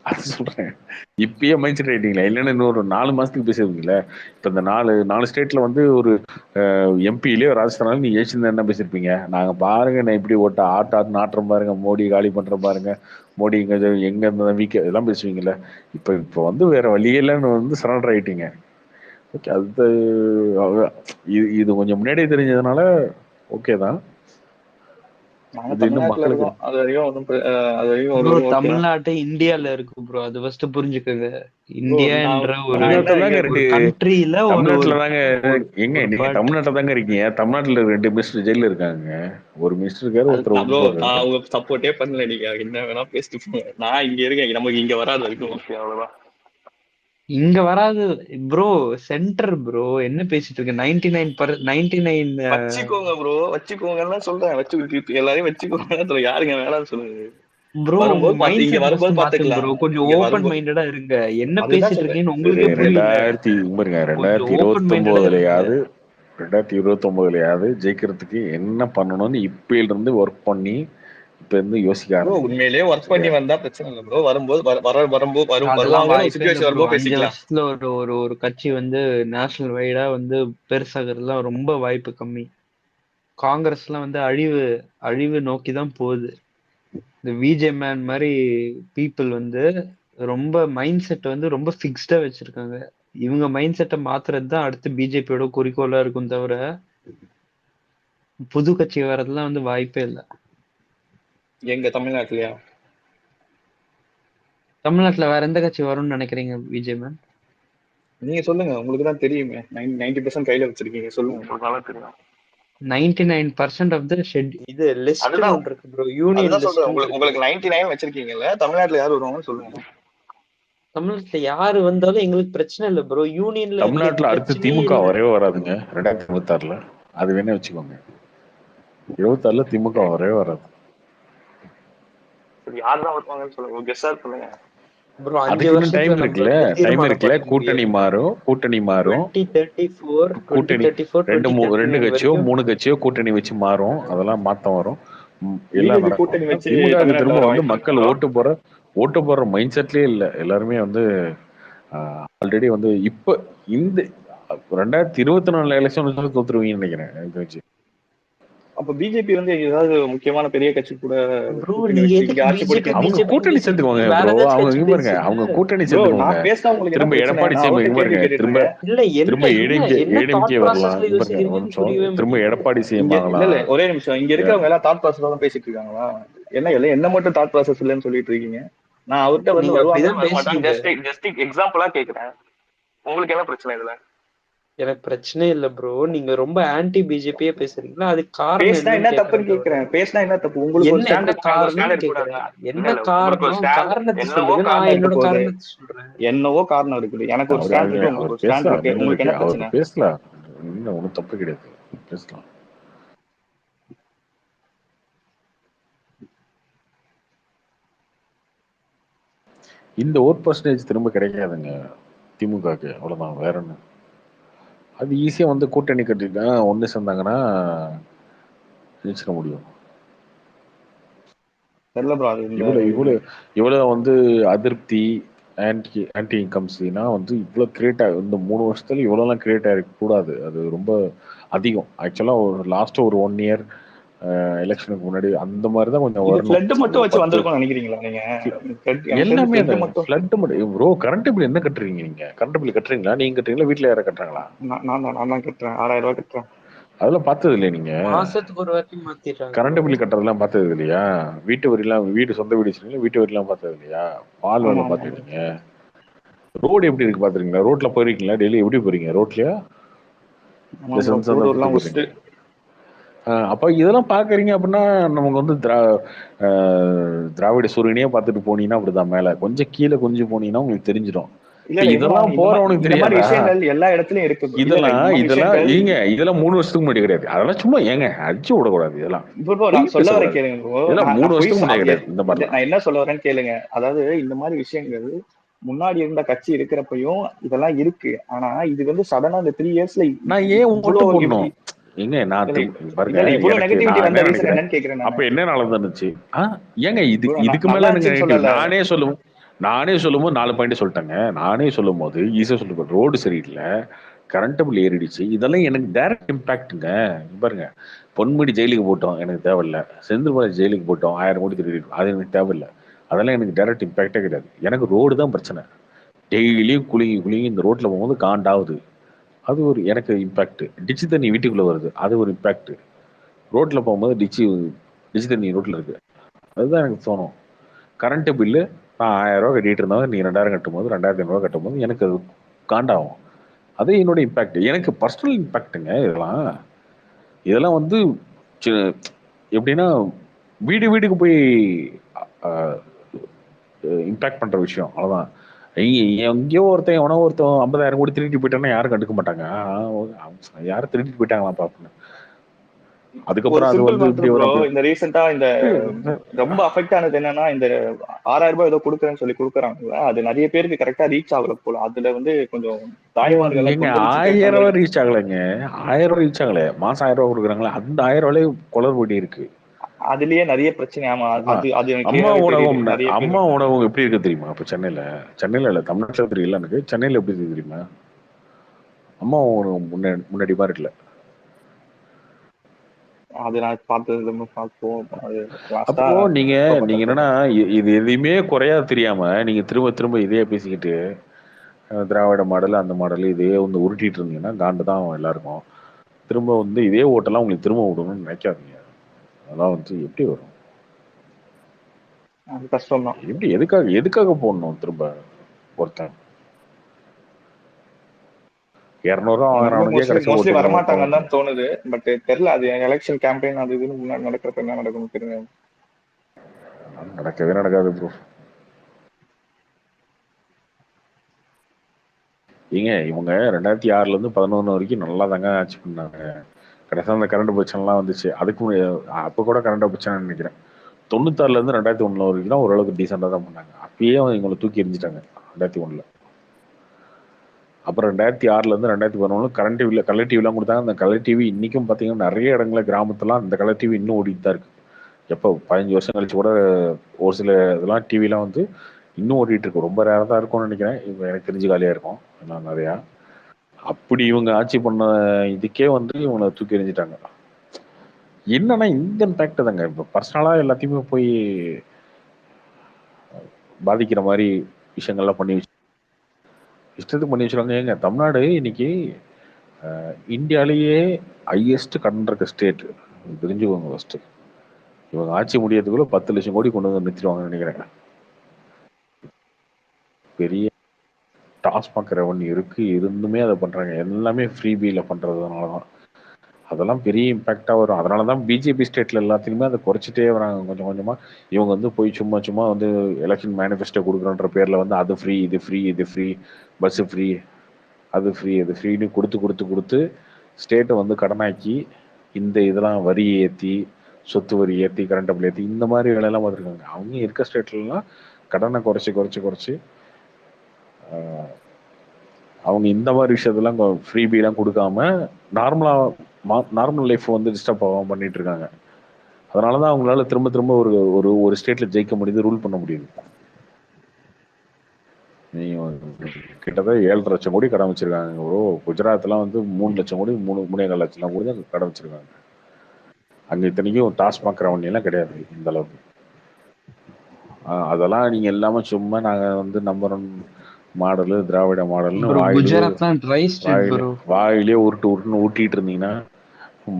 அது சொல்றேன், இப்பயே மைண்ட் செட் ஆயிட்டீங்களா? இல்லைன்னா இன்னொரு 4 மாசத்துக்கு பேசிருக்கீங்களே. இப்ப இந்த 4 ஸ்டேட்ல வந்து ஒரு எம்பிலயோ ராஜஸ்தானால நீங்க ஜெயிச்சிருந்தா என்ன பேசிருப்பீங்க? நாங்க பாருங்க நான் இப்படி ஆட்டு நாட்டுறோம் பாருங்க, மோடி காலி பண்றோம் பாருங்க, மோடி எங்க இருந்த வீக்க இதெல்லாம் பேசுவீங்கல்ல. இப்ப வந்து வேற வழியே இல்லைன்னு வந்து சரண்டர் ஆயிட்டீங்க. ஓகே, அது இது கொஞ்சம் முன்னாடியே தெரிஞ்சதுனால ஓகே தான். நாங்க இது இன்னும் தமிழ்நாட்டுல மக்களுக்கு இருக்கோம், அது வரையும் அது வரையும் ப்ரோ, ஓரளவு ஓகே தான். தமிழ்நாட்டு இந்தியால இருக்கு ப்ரோ, அது ஃபர்ஸ்ட் புரிஞ்சுக்கோங்க. ப்ரோ இந்தியான்ற ஒரு நான் என்ன தமிழ்நாட்டில் இங்க தாங்க ஒரு 2 கண்ட்ரியில ஒரு ஒரு தமிழ்நாட்டில் தாங்க ஒரு எங்க ஒரு நீங்க பார்ட். தமிழ்நாட்டில் தாங்க இருக்கீங்க. தமிழ்நாட்டில் 2 மினிஸ்டர் ஜெயில இருக்காங்க. ஒரு மினிஸ்டர் இருக்காரு, அது ஒருத்தர் விட்டு ப்ரோ போறாரு. நான் அவங்க சப்போர்ட்டே பண்ணல. நீங்க என்ன வேணா பேசிட்டு போங்க, நான் இங்க இருக்கேன், நமக்கு இங்க வராது வரைக்கும் ஓகே, அவ்வளவுதான். இங்க வராது ப்ரோ, சென்டர் ப்ரோ. என்ன பேசிட்டு இருக்க? 99 வச்சுக்கோங்க ப்ரோ, வச்சுக்கோங்கன்னு சொல்றேன். எல்லாரையும் வச்சுக்கோங்க, யாருங்க வேணாம்னு சொல்லுங்க. ப்ரோ. உங்க வரும்போது மைண்ட் இங்க செட் ஃபர்ஸ்ட் வரும்போது மாத்துங்க பாத்துக்கலாம். ப்ரோ. கொஞ்சம் இங்க ஓபன் வரும்போது மைண்டடா இருங்க. என்ன அதுதான் பேசிட்டு சொல்றேன். இருக்கீங்கன்னு உங்களுக்கே புரியல. பாருங்க, கொஞ்சம் ஓபன் மைண்டடா இருங்க. 2029லயாவது ஜெயிக்கிறதுக்கு என்ன பண்ணணும்னு இப்பயில இருந்து ஒர்க் பண்ணி இப்ப இருந்து யோசிக்க ப்ரோ ஆரம்பிங்க, உண்மையிலேயே ஒர்க் பண்ணி சரியா? வந்தா பிரச்சனை இல்லை ப்ரோ. வரும்போது அதெல்லாம் வருவாங்கன்னு ஒரு வாய்ப்பே இல்ல சுச்சுவேஷன் ப்ரோ. வரும்போது 5 பேசிக்கலாம். வருஷத்துல ஒரு ஒரு ஒரு கட்சி வந்து நேஷனல் வைடா வந்து பெருசாகிறதுலாம் ரொம்ப வாய்ப்பு கம்மி. காங்கிரஸ்லாம் வந்து அழிவு நோக்கி தான் போகுது. இந்த விஜே மேன் மாதிரி பீப்புள் வந்து ரொம்ப மைண்ட் செட் வந்து ரொம்ப ஃபிக்ஸ்டா வச்சிருக்காங்க. இவங்க மைண்ட் செட்டை மாத்துறது தான் அடுத்து பிஜேபியோட குறிக்கோளா இருக்கும் தவிர புது கட்சி வர்றதுலாம் வந்து வாய்ப்பே இல்லை. எங்க தமிழ்நாட்டுலயா? தமிழ்நாட்டுல வேற எந்த கட்சி வரும்னு நினைக்கிறீங்க விஜய் மேன்? நீங்க சொல்லுங்க, உங்களுக்கு தான் தெரியுமே. 90% கையில வச்சிருக்கீங்க, சொல்லுங்க, உங்களுக்கு நல்லா தெரியும். 99% ஆஃப் த இது லிஸ்ட்னு அதுதான் ஒன்று இருக்கு ப்ரோ. யூனியன் அதுதான் சொல்றேன். லிஸ்ட்னு இருக்கு. உங்களுக்கு 99 வச்சிருக்கீங்கல்ல, தமிழ்நாட்டுல யார் வருவாங்கன்னு சொல்லுங்க. தமிழ்நாட்டுல யாரு வந்தாலும் எங்களுக்கு பிரச்சனை இல்லை ப்ரோ. யூனியன்ல எங்களுக்கு தமிழ்நாட்டுல அடுத்து பிரச்சனையே திமுக இல்லை. வரவே வராதுங்க 2026ல. அது வேணா வச்சுக்கோங்க. 26ல திமுக வரவே வராது. யார் தான் வருவாங்கன்னு சொல்லுங்க, கெஸ்ஸா சொல்லுங்க. ப்ரோ 5 அதுக்கு இன்னும் வருஷத்துல நம்மளால டைம் தீர்மானம் இருக்குல்ல. பண்ணிக்க முடியாது. கூட்டணி மாறும். 2034 ரெண்டு 2039 கட்சியோ வரைக்கும் 3 கட்சியோ கூட்டணி வச்சு மாறும். அதெல்லாம் மாத்தம் வரும். எல்லாம் பிஜேபி நடக்கும். கூட்டணி வச்சு திமுகவுக்கு தமிழ்நாட்டுல திரும்ப வர வந்து வாய்ப்பு இருக்கு மக்கள் ப்ரோ. ஓட்டு போடுற மைண்ட் செட்லயே இல்ல. எல்லாருமே வந்து ஆல்ரெடி வந்து இப்ப இந்த 2024 எலெக்ஷன் வச்சு தோத்துருவீங்கன்னு நினைக்கிறேன் எனக்கு தெரிஞ்சு. அப்ப பிஜேபி வந்து ஏதாவது முக்கியமான பெரிய கட்சி கூட ப்ரோ கூட்டணி நீங்க வச்சு இங்க எதுக்கு ஆட்சி பிஜேபி பிடிக்கிறதுக்கு. அவங்க பிஜேபின்னு கூட்டணி பேசிட்டு சேர்த்துக்குவாங்க இருக்கீங்க? வேற ப்ரோ. ஏதாச்சும் அவங்க கட்சி இங்க பாருங்க, பேசுங்க. அவங்க கூட்டணி ப்ரோ சேர்த்துக்குவாங்க. நான் பேசினா உங்களுக்கு என்ன திரும்ப பிரச்சனை? எடப்பாடி நான் சிஎம் அவர்கிட்ட இங்க கேள்வி பாருங்க, கேட்டுட்டு திரும்ப இருக்கேன். இல்ல திரும்ப என்ன தாட் ஏடிஎம்கே வரலாம். ப்ராசஸ்ல இங்க பாருங்க ஒரு யோசிக்கிறீங்கன்னு நிமிஷம், புரியவே திரும்ப மாட்டேங்குது. எடப்பாடி சிஎம் இங்க இல்ல ஆகலாம். ஒரே நிமிஷம், இங்க இருக்கவங்க எல்லாம் தாட் ப்ராசஸ் தான் பேசிட்டு இருக்காங்களா? என்ன மட்டும் தாட் ப்ராசஸ் இல்லைன்னு சொல்லிட்டு இருக்கீங்க. நான் அவர்கிட்ட வந்து நீங்க வருவாங்க அப்படிதான் வரமாட்டாங்க, பேசுறீங்க. ஜஸ்ட் எக்ஸாம்பிளா கேக்குறேன். உங்களுக்கு என்ன பிரச்சனை இதுல? எனக்கு பிரச்சனை இல்ல ப்ரோ. நீங்க ரொம்ப ஆன்டி பிஜேபியே பேசுறீங்களா? அதுக்கு காரணம் பேசினா என்னன்னு என்ன தப்புன்னு கேக்குறேன் தவிர கேக்குறேன். பேசினா என்ன தப்பு? உங்களுக்கு ஒரு ஸ்டாண்ட் என்ன இருக்கும், எனக்கு ஒரு ஸ்டாண்ட் காரணம்னு இருக்க கூடாதா? கேக்குறேன். இல்ல என்ன இல்ல, உங்களுக்கு ஒரு காரணம்? ஸ்டாண்ட், காரணத்தை என்னவோ சொல்லுங்க. நான் காரணம் இருக்க என்னோட போகுது. காரணத்தை சொல்றேன். என்னவோ காரணம் இருக்குது. எனக்கு ஒரு ஸ்டாண்ட் இருக்கு, அவர் உங்களுக்கு ஒரு ஸ்டாண்ட் பேசலாம். இருக்கு. உங்களுக்கு என்ன பிரச்சனை? அவர் பேசலாம். இன்னும் ஒன்றும் தப்பு கிடையாது, பேசலாம். இந்த 1% திரும்ப கிடைக்காதுங்க திமுகக்கு. அவ்வளவுதான், வேற ஒண்ணு. அது ஈஸியா வந்து கூட்டணி கட்டிட்டு ஒண்ணு சேர்ந்தாங்கன்னா ஜெயிச்சிட முடியும். தெரியல ப்ரோ அது இந்த இவ்வளவு இவ்வளவு இவ்வளவு வந்து அதிருப்தி ஆன்டி இன்கம்ஸ்னா வந்து இவ்வளவு கிரியேட் இந்த 3 வருஷத்துல இவ்வளவுலாம் கிரியேட் ஆகிருக்க கூடாது. அது ரொம்ப அதிகம். ஆக்சுவலா ஒரு லாஸ்ட் ஒரு 1 இயர் எலெக்ஷனுக்கு முன்னாடி அந்த மாதிரி தான் கொஞ்சம் இது வரணும். ஃப்ளட் மட்டும் வச்சு வந்திருக்கும்னு நினைக்கிறீங்களா நீங்க? எல்லாமே ஃப்ளட் மட்டும். ப்ரோ கரண்ட் பில் என்ன கட்டுறீங்க நீங்க? கரண்ட் பில் கட்டுறீங்களா? நீங்க கட்டுறீங்களா? வீட்டுல யாரை கட்டுறாங்களா? நான் தான் கட்டுறேன். 6000 ரூபாய் கட்டுறேன். அதெல்லாம் பார்த்தது இல்லையா நீங்க? மாசத்துக்கு ஒரு வாட்டி மாத்திடுறாங்க. கரண்ட் பில் கட்டுறதெல்லாம் பார்த்தது இல்லையா? வீட்டு வரிலாம், வீடு சொந்த வீடு வச்சிருக்கீங்க, வீட்டு வரிலாம் பார்த்தது இல்லையா? பால் வேலை பார்த்துருக்கீங்க. ரோடு எப்படி இருக்கு பாத்துருக்கீங்களா? ரோட்ல போயிருக்கீங்களா? டெய்லி எப்படி போறீங்க? ரோட்லயா? அப்ப இதெல்லாம் பாக்குறீங்க அப்படின்னா நமக்கு வந்து திராவிட சூரியனையே பார்த்துட்டு போனீங்கன்னா அப்படிதான். மேல கொஞ்சம் கீழே கொஞ்சம் போனீங்கன்னா உங்களுக்கு தெரிஞ்சிடும். இதெல்லாம் போறவனுக்கு தெரியாது. எல்லா இடத்துலயும் இருக்கு. இதெல்லாம் ஏங்க இதெல்லாம் 3 வருஷத்துக்கு முன்னாடி கிடையாது. அதெல்லாம் சும்மா ஏங்க அடிச்சு விடக்கூடாது. இதெல்லாம் சொல்ல வர கேளுங்க. இதெல்லாம் 3 வருஷத்துக்கு முன்னாடி கிடையாது. இந்த மாதிரி நான் என்ன சொல்ல வரேன்னு கேளுங்க. அதாவது இந்த மாதிரி விஷயங்கள் முன்னாடி இருந்த கட்சி இருக்கிறப்பையும் இதெல்லாம் இருக்கு. ஆனா இது வந்து சடனா இந்த 3 இயர்ஸ்ல நான் ஏன் ஓட்டு போடணும்? எங்க நான் பாருங்க, அப்ப என்ன நடந்துச்சு? ஏங்க இதுக்கு மேல நானே சொல்லும்போது 4 பாயிண்ட் சொல்லிட்டேங்க. நானே சொல்லும் போது ஈஸியா சொல்லிட்டு ரோடு சரியில்லை, கரண்ட் பில் ஏறிடுச்சு, இதெல்லாம் எனக்கு டைரக்ட் இம்பாக்டுங்க. பாருங்க, பொன்முடி ஜெயிலுக்கு போட்டோம், எனக்கு தேவையில்லை. செந்தில்பாலாஜி ஜெயிலுக்கு போட்டோம், 1000 கோடி திருடி, அது எனக்கு தேவையில்லை. அதெல்லாம் எனக்கு டைரக்ட் இம்பாக்டே கிடையாது. எனக்கு ரோடு தான் பிரச்சனை. டெய்லியும் குலுங்கி இந்த ரோட்ல போகும்போது காண்டாவுது, அது ஒரு எனக்கு இம்பாக்ட். டிச்சு தண்ணி வீட்டுக்குள்ள வருது, அது ஒரு இம்பாக்ட். ரோட்ல போகும்போது டிச்சு தண்ணி ரோட்ல இருக்கு, அதுதான் எனக்கு தோணும். கரண்ட் பில்லு நான் 1000 ரூபா கட்டிட்டு இருந்தவங்க நீ 2000 கட்டும் போது 2500 கட்டும் போது எனக்கு அது காண்டாகும். அது என்னோட இம்பாக்ட், எனக்கு பர்சனல் இம்பாக்டுங்க. இதெல்லாம் வந்து எப்படின்னா வீடுக்கு போய் இம்பாக்ட் பண்ற விஷயம். அவ்வளவுதான். எங்கேயோ ஒருத்தன் 50,000 கோடி திருடிட்டு போயிட்டாங்கன்னா யாரும் கண்டுக்க மாட்டாங்க. யாரும் திருடிட்டு போயிட்டாங்களா பாப்பேன். அதுக்கப்புறம் அது வந்து இந்த ரீசெண்டா இந்த ரொம்ப அஃபெக்ட் ஆனது என்னன்னா, இந்த 6000 ரூபாய் ஏதோ கொடுக்குறேன்னு சொல்லி கொடுக்குறாங்களா, அது நிறைய பேருக்கு கரெக்டா ரீச் ஆகல போல. அதுல வந்து கொஞ்சம் தாய்மார்கள் 1000 ரூபாய் ரீச் ஆகலைங்க. 1000 ரூபாய் ரீச் ஆகல, மாசம் 1000 ரூபாய் கொடுக்குறாங்களா, அந்த 1000 ரூபாய் குளறுபடி இருக்கு. அதுலயே நிறைய பிரச்சனை. அம்மா உணவகம் எப்படி இருக்கு தெரியுமா? இப்ப சென்னையில இல்ல, தமிழ்நாட்டுல தெரியல எனக்கு. சென்னையில எப்படி இருக்கு தெரியுமா? அம்மா உணவகம் முன்னாடி மாதிரி இல்ல. அப்போ நீங்க என்னன்னா இது எதையுமே குறையா தெரியாம நீங்க திரும்ப இதே பேசிக்கிட்டு திராவிட மாடல் அந்த மாடல் இதே வந்து உருட்டிட்டு இருந்தீங்கன்னா காண்டு தான் எல்லாருக்கும். திரும்ப வந்து இதே ஓட்டெல்லாம் உங்களுக்கு திரும்ப விடணும்னு நினைக்காதீங்க. அதெல்லாம் வந்து எப்படி வரும்? கஷ்டம் தான். எப்படி எதுக்காக போடணும் திரும்ப ஒருத்தன்? 200 ரூபா வாங்குறவனுக்கே வரமாட்டாங்கன்னு தான் தோணுது. பட் தெரியல, அது எலெக்ஷன் கேம்பெயின் அது இதுன்னு முன்னாடி நடக்கிறப்ப என்ன நடக்கும்னு தெரியும். நடக்கவே நடக்காது ப்ரோ. ஏங்க இவங்க 2006 இருந்து 2011 வரைக்கும் நல்லா தாங்க ஆட்சி பண்ணாங்க. கடைசியாக அந்த கரண்ட் பிரச்சனைலாம் வந்துச்சு. அதுக்கு அப்போ கூட கரண்ட் பிரச்சனை நினைக்கிறேன். 96 இருந்து 2001 வரைக்கும் தான் ஓரளவுக்கு டீசெண்டாக தான் பண்ணாங்க. அப்பயே இவங்களை தூக்கி எரிஞ்சிட்டாங்க 2001. அப்புறம் 2006 இருந்து 2011 கரண்ட் டிவில கலர் டிவிலாம் கொடுத்தாங்க. அந்த கலர் டிவி இன்னைக்கும் பார்த்தீங்கன்னா நிறைய இடங்களில் கிராமத்துலாம் அந்த கலர் டிவி இன்னும் ஓடிட்டு தான் இருக்கு. எப்போ 15 வருஷம் கழிச்சு கூட ஒரு சில இதெல்லாம் டிவிலாம் வந்து இன்னும் ஓடிட்டு இருக்கு. ரொம்ப ரேராக தான் இருக்கும்னு நினைக்கிறேன். இப்போ எனக்கு தெரிஞ்சு காலியாக இருக்கும் நான் நிறையா. அப்படி இவங்க ஆட்சி பண்ண இதுக்கே வந்து இவங்களை தூக்கி எறிஞ்சிட்டாங்க. என்னன்னா இந்த இம்பேக்ட் தாங்க. இப்போ பர்சனலாக எல்லாத்தையுமே போய் பாதிக்கிற மாதிரி விஷயங்கள்லாம் பண்ணி இஷ்டத்துக்கு பண்ணி வச்சுருவாங்க. ஏங்க தமிழ்நாடு இன்னைக்கு இந்தியாலேயே ஹையஸ்ட் கடன் இருக்க ஸ்டேட் தெரிஞ்சுக்கோங்க. ஃபர்ஸ்ட் இவங்க ஆட்சி முடியறதுக்குள்ள 10 லட்சம் கோடி கொண்டு வந்து நிறுத்திடுவாங்கன்னு நினைக்கிறேன். பெரிய டாஸ்மாக் ரெவன்யூ இருக்கு, இருந்துமே அதை பண்றாங்க. எல்லாமே ஃப்ரீ பீல பண்றதுனாலதான் அதெல்லாம் பெரிய இம்பாக்டா வரும். அதனாலதான் பிஜேபி ஸ்டேட்ல எல்லாத்தையுமே அதை குறைச்சிட்டே வராங்க கொஞ்சம் கொஞ்சமா. இவங்க வந்து போய் சும்மா வந்து எலெக்ஷன் மேனிஃபெஸ்டோ கொடுக்குறன்ற பேர்ல வந்து அது ஃப்ரீ இது ஃப்ரீ இது ஃப்ரீ, பஸ் ஃப்ரீ அது ஃப்ரீ அது ஃப்ரீன்னு கொடுத்து ஸ்டேட்டை வந்து கடனாக்கி இந்த இதெல்லாம் வரி ஏற்றி, சொத்து வரி ஏற்றி, கரண்ட் பில் ஏற்றி, இந்த மாதிரி வேலையெல்லாம் பார்த்துருக்காங்க. அவங்க இருக்க ஸ்டேட்லாம் கடனை குறைச்சி ஆஹ், அவங்க இந்த மாதிரி விஷயத்தெல்லாம் ஃப்ரீபீலாம் கொடுக்காம நார்மல் லைஃப் வந்து டிஸ்டர்ப் ஆகாம பண்ணிட்டு இருக்காங்க. அதனாலதான் அவங்களால திரும்ப திரும்ப ஒரு ஒரு ஒரு ஸ்டேட்ல ஜெயிக்க முடியுது, ரூல் பண்ண முடியுது. நீங்க கிட்டத்தட்ட 7.5 லட்சம் கோடி கடன் வச்சிருக்காங்க ப்ரோ. குஜராத்லாம் வந்து 3 லட்சம் கோடி 3.4 லட்சம் கோடி தான் கடன் வச்சிருக்காங்க. அங்க இத்தனைக்கும் டாஸ்மாக் ரெவன்யூ எல்லாம் கிடையாது இந்த அளவுக்கு. அதெல்லாம் நீங்க எல்லாமே சும்மா நாங்க வந்து நம்பர் மாடலு திராவிட மாடல்னு ப்ரோ குஜராத்லாம் ட்ரை ஸ்டேட் ப்ரோ. வாயிலே உருட்டுன்னு ஊட்டிட்டு இருந்தீங்கன்னா,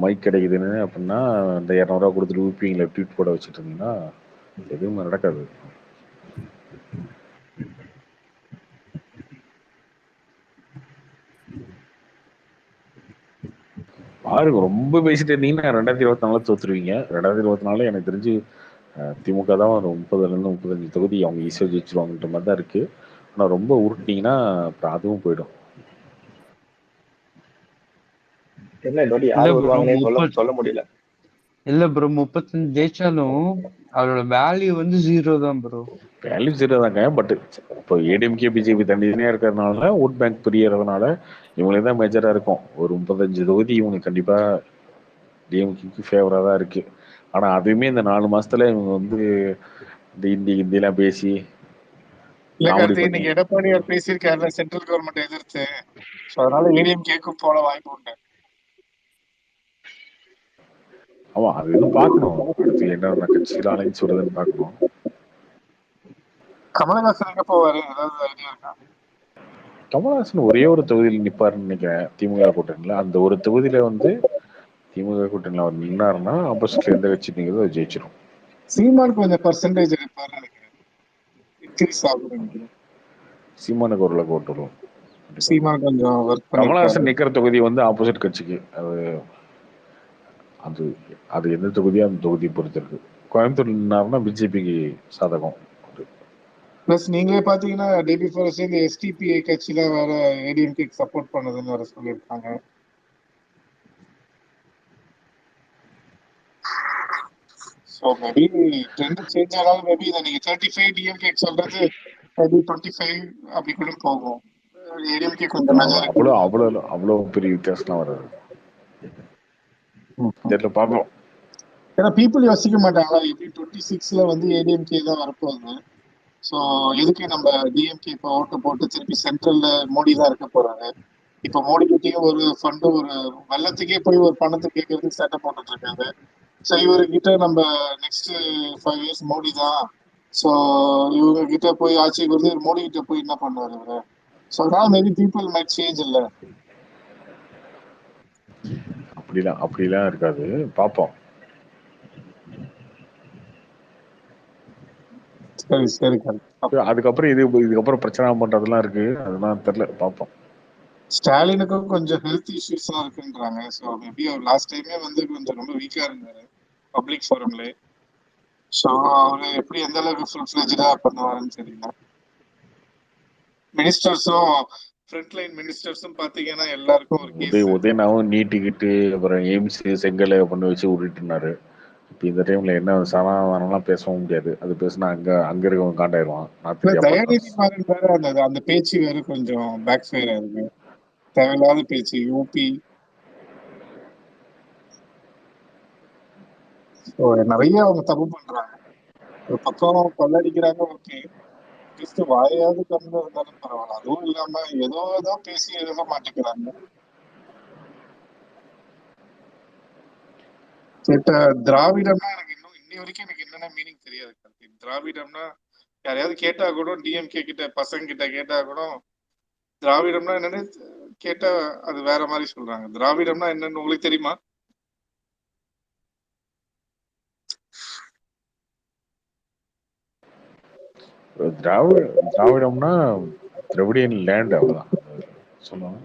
மைக் கிடைக்குதுன்னு அப்படின்னா இந்த 200 ரூபா கொடுத்துட்டு ஊப்பிங்களா ட்வீட் போட வச்சுட்டு இருந்தீங்கன்னா எதுவுமே நடக்காது. பாருங்க, ரொம்ப பேசிட்டு இருந்தீங்கன்னா 2024 தோத்துருவீங்க. 2024 எனக்கு தெரிஞ்சு திமுக தான் ஒரு 30-35 தொகுதி அவங்க ஈஸியாக ஜெயிச்சிருவாங்கன்ற மாதிரி தான் இருக்கு. ஆனா ரொம்ப உருட்டினீங்கன்னா அப்புறம் அதுவும் போயிடும். என்ன இந்த வாட்டி யார் வருவாங்கன்னே சொல்ல முடியல. இல்ல ப்ரோ 35 ஜெயிச்சாலும் அவரோட வேல்யூ வந்து 0 தான் ப்ரோ. வேல்யூ 0 தாங்க. பட் இப்போ ஏடிஎம்கே பிஜேபி தனித்தனியா இருக்கிறதுனால ஓட் பேங்க் பிரியறதுனால இவங்களுக்கு தான் மேஜரா இருக்கும். ஒரு 35 தொகுதி இவங்க கண்டிப்பா டிஎம்கேக்கு ஃபேவரா தான் இருக்கு. ஆனா அதுவுமே இந்த 4 மாசத்துல இவங்க வந்து இந்த ஹிந்திலாம் பேசி இல்ல காமெடி கார்த்தி, பண்ணி இன்னைக்கு எடப்பாடியார் பேசியிருக்காருல சென்ட்ரல் கவர்மெண்ட் எதிர்த்து. ஸோ அதனால ஏடிஎம்கேக்கும் போட வாய்ப்பு உண்டு. ஆமா, அது எதுவும் பார்க்கணும். அடுத்து என்ன கட்சியில் அலைன்ஸ் வருதுன்னு பார்க்கணும். கமலஹாசன் எங்க போவாரு, ஏதாவது ஐடியா இருக்கா? கமலஹாசன் ஒரே ஒரு தொகுதியில் நிப்பாருன்னு நினைக்கிறேன் திமுக கூட்டணியில. அந்த ஒரு தொகுதியில வந்து திமுக கூட்டணியில் அவர் நின்னாருன்னா ஆப்போசிட்ல எந்த கட்சி நிற்கிறதோ அது ஜெயிச்சிடும். சீமான் கொஞ்சம் பர்சன்டேஜ் இருப்பாரு நினைக்கிறேன், இன்க்ரீஸ் ஆகும் நினைக்கிறேன். சீமானுக்கு ஓரளவுக்கு ஓட்டு வரும். சீமான் கொஞ்சம் ஒர்க் கமலஹாசன் நிக்கிற தொகுதி வந்து ஆப்போசிட் கட்சிக்கு. அது அது எந்த தொகுதியோ அந்த தொகுதியை பொறுத்து இருக்கு. கோயம்புத்தூர் நின்னாருன்னா பிஜேபிக்கு சாதகம். பிளஸ் நீங்களே பாத்தீங்கன்னா டே பிஃபோர் இந்த எஸ்டிபிஐ கட்சியில வேற ஏடிஎம்கே சப்போர்ட் பண்ணதுன்னு வேற சொல்லியிருக்காங்க. ஸோ மேபி ட்ரெண்ட் சேஞ்ச் ஆனாலும் மேபி இதை நீங்க 35 டிஎம்கே சொல்றது மேபி 25 அப்படி கூட போகும். ஏடிஎம்கே கொஞ்சம் அவ்வளோ பெரிய வித்தியாசம் வராது. தெரியல, பார்ப்போம். ஏன்னா பீப்புள் யோசிக்க மாட்டாங்களா, எப்படி 26ல வந்து ஏடிஎம்கே தான் வரப்போகுது. ஸோ எதுக்கு நம்ம டிஎம்கே இப்போ ஓட்டு போட்டு திருப்பி சென்ட்ரல்ல மோடி தான் இருக்க போறாரு. இப்போ மோடி கிட்டே ஒரு ஃபண்டு, ஒரு வெள்ளத்துக்கே போய் ஒரு பணத்தை கேட்கறதுக்கு சட்டை போட்டுட்டு இருக்காரு. ஸோ இவர்கிட்ட நம்ம நெக்ஸ்ட் 5 இயர்ஸ் மோடி தான். ஸோ இவங்க கிட்ட போய் ஆட்சிக்கு வந்து மோடி கிட்ட போய் என்ன பண்ணுவாரு இவரு. ஸோ அதனால மேபி பீப்புள் மைட் சேஞ்ச் இல்ல. அப்படிலாம் இருக்காது, பார்ப்போம். சரி சரி. அதுக்கப்புறம் இதுக்கப்புறம் பிரச்சனை பண்றதெல்லாம் இருக்கு, அதெல்லாம் தெரியல, பார்ப்போம். ஸ்டாலினுக்கும் கொஞ்சம் ஹெல்த் இஷ்யூஸ் எல்லாம் இருக்குன்றாங்க. ஸோ மேபி அவர் லாஸ்ட் டைமே வந்து கொஞ்சம் ரொம்ப வீக்கா இருந்தாரு பப்ளிக் ஃபோரம்ல. ஸோ அவரு எப்படி எந்த அளவுக்கு ஃபுல் ஃபிளெஜ்டா பண்ணுவாருன்னு தெரியல. மினிஸ்டர்ஸும் ஃப்ரண்ட்லைன் மினிஸ்டர்ஸும் பாத்தீங்கன்னா எல்லாருக்கும் ஒரு கேஸ். உதயனாவும் நீட்டிக்கிட்டு அப்புறம் எய்ம்ஸ் செங்கலை பண்ணி வச்சு விட்டுட்டுனாரு. இப்போ இந்த டைம்ல என்ன சனாதனம்லாம் பேசவும் முடியாது. அது பேசினா அங்க இருக்கவங்க காண்டாயிடுவான். தயாநிதி மாறன் வேற அந்த பேச்சு வேற கொஞ்சம் பேக் ஃபயர் ஆகுது, தேவையில்லாத பேச்சு. யூபி நிறைய அவங்க தப்பு பண்றாங்க. ஒரு பக்கம் கொள்ளடிக்கிறாங்க, ஓகே, ஜஸ்ட் வாயாவது கம்மியா இருந்தாலும் பரவாயில்ல. அதுவும் இல்லாம ஏதோதான் பேசி எழுத மாட்டேங்கிறாங்க. திராவிடம்னா எனக்கு இன்னி வரைக்கும் எனக்கு என்னென்ன மீனிங் தெரியாது. திராவிடம்னா யாரையாவது கேட்டா கூட, டிஎம்கே கிட்ட பசங்க கிட்ட கேட்டா கூட திராவிடம்னா என்னன்னு கேட்டா அது வேற மாதிரி சொல்றாங்க. திராவிடம்னா என்னன்னு உங்களுக்கு தெரியுமா? திராவிடம்னா திராவிடியன் லேண்ட், அவ்வளவுதான் சொல்லுவாங்க.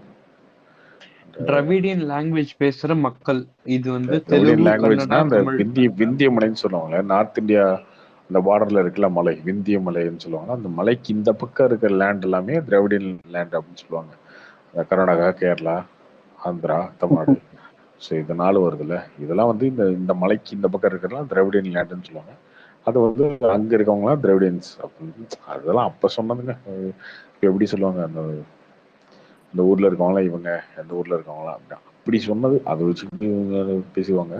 திராவிடியன் லாங்குவேஜ் பேசுற மக்கள். இது வந்து திராவிடியன் லாங்குவேஜ்னா அந்த விந்திய மலைன்னு சொல்லுவாங்க. நார்த் இந்தியா அந்த பார்டர்ல இருக்குல்ல மலை, விந்திய மலைன்னு சொல்லுவாங்க. அந்த மலைக்கு இந்த பக்கம் இருக்கிற லேண்ட் எல்லாமே திராவிடியன் லேண்ட் அப்படின்னு சொல்லுவாங்க. கர்நாடகா, கேரளா, ஆந்திரா, தமிழ்நாடு. ஸோ இது 4 வருதுல்ல, இதெல்லாம் வந்து இந்த மலைக்கு இந்த பக்கம் இருக்கிறதுலாம் திராவிடியன் லேண்டுன்னு சொல்லுவாங்க. அது வந்து அங்க இருக்கவங்களாம் திராவிடியன்ஸ் அப்படின்னு. அதெல்லாம் அப்ப சொன்னதுங்க. இப்ப எப்படி சொல்லுவாங்க, அந்த ஊர்ல இருக்கவங்களாம் இவங்க, அந்த ஊர்ல இருக்கவங்களாம் அப்படி சொன்னது. அதை வச்சுக்கிட்டு இவங்க பேசுவாங்க.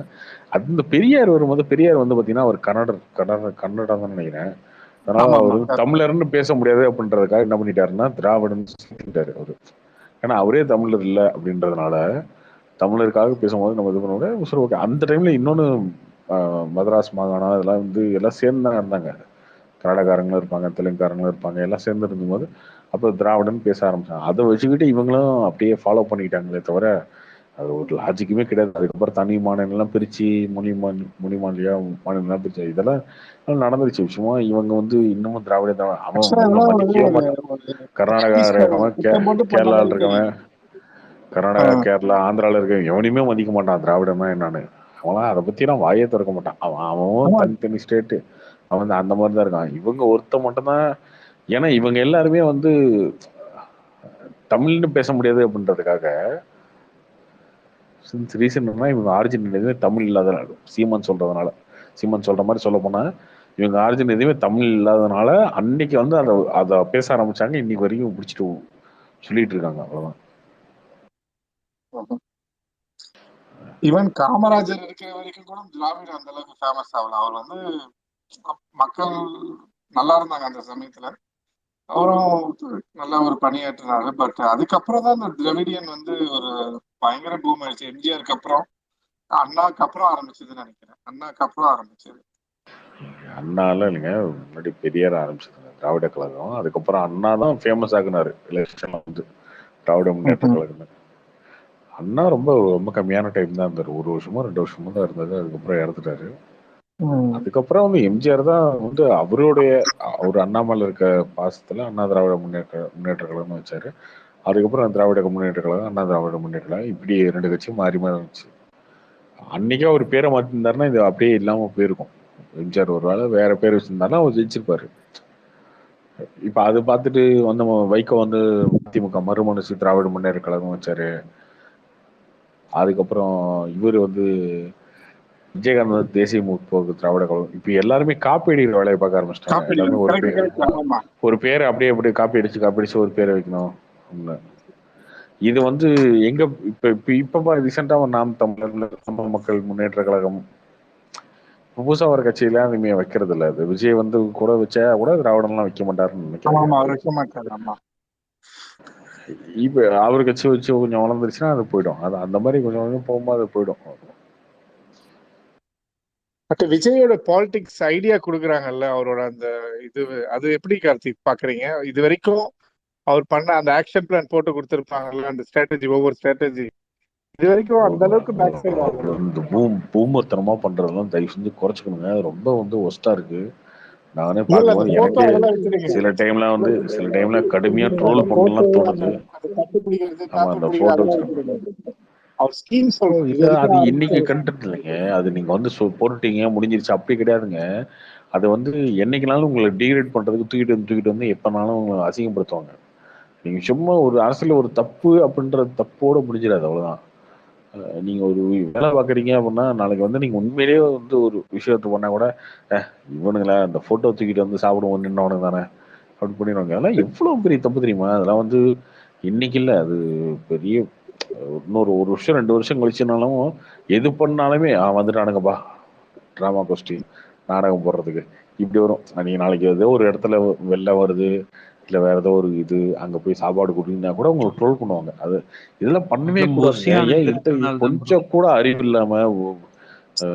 அது இந்த பெரியார் வரும்போது, பெரியார் வந்து பாத்தீங்கன்னா அவர் கன்னடா தான் நினைக்கிறேன். அதனால ஆமா ஆமா அவர் தமிழர்னு பேச முடியாது அப்படின்றதுக்காக என்ன பண்ணிட்டாருன்னா திராவிடன் சொல்லிட்டாரு அவரு. ஏன்னா அவரே தமிழர் இல்லை அப்படின்றதுனால தமிழருக்காக பேசும்போது நம்ம இது பண்ண சரி ஓகே. அந்த டைம்ல இன்னொன்னு மதராஸ் மாகாணம் இதெல்லாம் வந்து எல்லாம் சேர்ந்து தான் இருந்தாங்க. கன்னடக்காரங்களும் இருப்பாங்க, தெலுங்குக்காரங்களும் இருப்பாங்க, எல்லாம் சேர்ந்து இருக்கும்போது அப்போ திராவிடன் பேச ஆரம்பிச்சாங்க. அதை வச்சுக்கிட்டு இவங்களும் அப்படியே ஃபாலோ பண்ணிக்கிட்டாங்களே தவிர அது ஒரு லாஜிக்குமே கிடையாது. அதுக்கப்புறம் தனி மாநிலம் பிரிச்சு மொழி மாநிலம் பிரிச்சு இதெல்லாம் நடந்துருச்சு. சும்மா இவங்க வந்து இன்னமும் திராவிட தான். அவன் ஆக்சுவலா அவங்கள இதெல்லாம் வந்து மதிக்கவே மாட்டான். ஒரு கர்நாடகா அட்லீஸ்ட் இருக்கவன் திட்டம் போட்டு பண்ண கேரளாவில் மாதிரி இருக்கவன், தெரியுது. கர்நாடகா கேரளா ஆந்திரால இருக்க எவனையுமே மதிக்க மாட்டான் திராவிடமா என்னன்னு. அவன்லாம் அதை பத்திலாம் வாயே திறக்க மாட்டான். அவன் ஆமா தனித்தனி ஸ்டேட்டு, அவன் வந்து அந்த மாதிரி தான் இருக்கான். இவங்க ஒருத்த மட்டும்தான். ஏன்னா இவங்க எல்லாருமே வந்து தமிழ்னு பேச முடியாது அப்படின்றதுக்காக ரீசன் என்னன்னா இவங்க ஆரிஜின் எதுவுமே தமிழ் இல்லாதனால, சீமான் சொல்ற மாதிரி சொல்ல போனா இவங்க ஆரிஜின் எதுவுமே தமிழ் இல்லாதனால அன்னைக்கு வந்து அதை பேச ஆரம்பிச்சாங்க. இன்னைக்கு வரைக்கும் பிடிச்சிட்டு சொல்லிட்டு இருக்காங்க. அவ்வளவுதான். ஈவன் காமராஜர் இருக்கிற வரைக்கும் கூட திராவிடம் அந்த அளவுக்கு ஃபேமஸ் ஆகல. அவர் வந்து மக்கள் நல்லா இருந்தாங்க அந்த சமயத்துல, அவரும் நல்லா ஒரு பணியாற்றினாரு. பட் அதுக்கப்புறம் தான் இந்த திராவிடியன் வந்து ஒரு பயங்கர பூம் ஆயிடுச்சு. எம்ஜிஆருக்கு அப்புறம், அண்ணாக்கு அப்புறம் ஆரம்பிச்சதுன்னு நினைக்கிறேன். அண்ணாக்கு அப்புறம் ஆரம்பிச்சது. அண்ணால இல்லைங்க, முன்னாடி பெரியார் ஆரம்பிச்சதுங்க திராவிட கழகம். அதுக்கப்புறம் அண்ணா தான் ஃபேமஸ் ஆகுனாரு எலெக்ஷன்ல வந்து திராவிட முன்னேற்ற கழகம். அண்ணா ரொம்ப ரொம்ப கம்மியான டைம் தான் இருந்தாரு. 1 வருஷமோ 2 வருஷமோ தான் இருந்தாரு. அதுக்கப்புறம் இறந்துட்டாரு. அதுக்கப்புறம் வந்து எம்ஜிஆர் தான் வந்து அவர் அண்ணாமலை இருக்க பாசத்துல அண்ணா திராவிட முன்னேற்ற கழகம்னு வச்சாரு. அதுக்கப்புறம் திராவிட முன்னேற்ற கழகம், அண்ணா திராவிட முன்னேற்ற கழகம், இப்படி 2 கட்சியும் மாறி மாறி இருந்துச்சு. அன்னைக்கே அவர் பேரை மாத்திருந்தாருன்னா இது அப்படியே இல்லாம போயிருக்கும். எம்ஜிஆர் ஒரு வேளை வேற பேர் வச்சிருந்தாருன்னா அவர் ஜெயிச்சிருப்பாரு. இப்ப அதை பார்த்துட்டு வந்து வைகோ வந்து திமுக மறுமலர்ச்சி திராவிட முன்னேற்ற கழகம் வச்சாரு. அதுக்கப்புறம் இவர் வந்து விஜயகாந்த் வந்து தேசிய முற்போக்கு திராவிட கழகம். இப்ப எல்லாருமே காப்பி அடிக்கிற வேலையை பார்க்க ஆரம்பிச்சிட்டாங்க. எல்லாருமே ஒரு பேரை அப்படியே காப்பி அடிச்சு ஒரு பேரை வைக்கணும். இது வந்து எங்க இப்ப ரீசெண்டா நாம் தமிழர் மக்கள் முன்னேற்ற கழகம் புதுசா ஒரு கட்சியில அதுமே வைக்கிறது இல்ல. அது விஜய் வந்து கூட வச்சா கூட திராவிடம்லாம் வைக்க மாட்டாருன்னு நினைக்கிறேன். இப்ப அவர் கட்சி வச்சு கொஞ்சம் வளர்ந்துருச்சுன்னா அது போயிடும். அது அந்த மாதிரி கொஞ்சம் கொஞ்சம் போகும்போது அது போயிடும். பட் விஜயோட பாலிடிக்ஸ் ஐடியா கொடுக்குறாங்கல்ல, அவரோட அந்த இது, அது எப்படி கார்த்திக் பாக்குறீங்க? இது வரைக்கும் அவர் பண்ண அந்த ஆக்ஷன் பிளான் போட்டு கொடுத்திருப்பாங்கல்ல, அந்த ஸ்ட்ராட்டஜி, ஒவ்வொரு ஸ்ட்ராட்டஜி இது வரைக்கும் அந்த அளவுக்கு பேக் சைடு ஆகல. இந்த பூமத்தனமா பண்றதெல்லாம் தயவு செஞ்சு குறைச்சிக்கணுங்க. ரொம்ப வந்து ஒஸ்டா இருக்கு. நானே பார்க்கும்போது எனக்கு சில டைம்ல கடுமையா ட்ரோல் பண்ணலாம் தோணுது. ஆமா, அந்த போட்டோ அது இன்னைக்கு கண்டென்ட் இல்லைங்க. அது நீங்க வந்து போட்டுட்டீங்க முடிஞ்சிருச்சு அப்படி கிடையாதுங்க. அது வந்து என்னைக்குனாலும் உங்களை டிகிரேட் பண்றதுக்கு தூக்கிட்டு வந்து எப்பனாலும் உங்களை அசிங்கப்படுத்துவாங்க. நீங்க சும்மா ஒரு அரசியல ஒரு தப்பு அப்படின்ற தப்போட முடிஞ்சிடாது. அவ்வளவுதான். நீங்க ஒரு வேலை பாக்குறீங்க அப்படின்னா நாளைக்கு வந்து நீங்க உண்மையிலேயே வந்து ஒரு விஷயத்த பண்ணா கூட இவனுங்களா அந்த போட்டோ தூக்கிட்டு வந்து சாப்பிடுவோம் நின்னவனுங்க தானே அப்படி பண்ணிடுவாங்க. அதெல்லாம் எவ்வளவு பெரிய தப்பு தெரியுமா? அதெல்லாம் வந்து இன்னைக்கு இல்ல, அது பெரிய இன்னொரு 1 வருஷம் 2 வருஷம் கழிச்சுனாலும் எது பண்ணாலுமே வந்துட்டானுங்கப்பா டிராமா கோஷ்டி நாடகம் போடுறதுக்கு இப்படி வரும். நீங்க நாளைக்கு ஏதோ ஒரு இடத்துல வெள்ளம் வருது இல்ல வேற ஏதோ ஒரு இது அங்க போய் சாப்பாடு கொடுத்தீங்கன்னா கூட உங்களுக்கு ட்ரோல் பண்ணுவாங்க. அது இதெல்லாம் பண்ணவே கூடாதுங்க. ஏன் இது கொஞ்சம் கூட அறிவு இல்லாம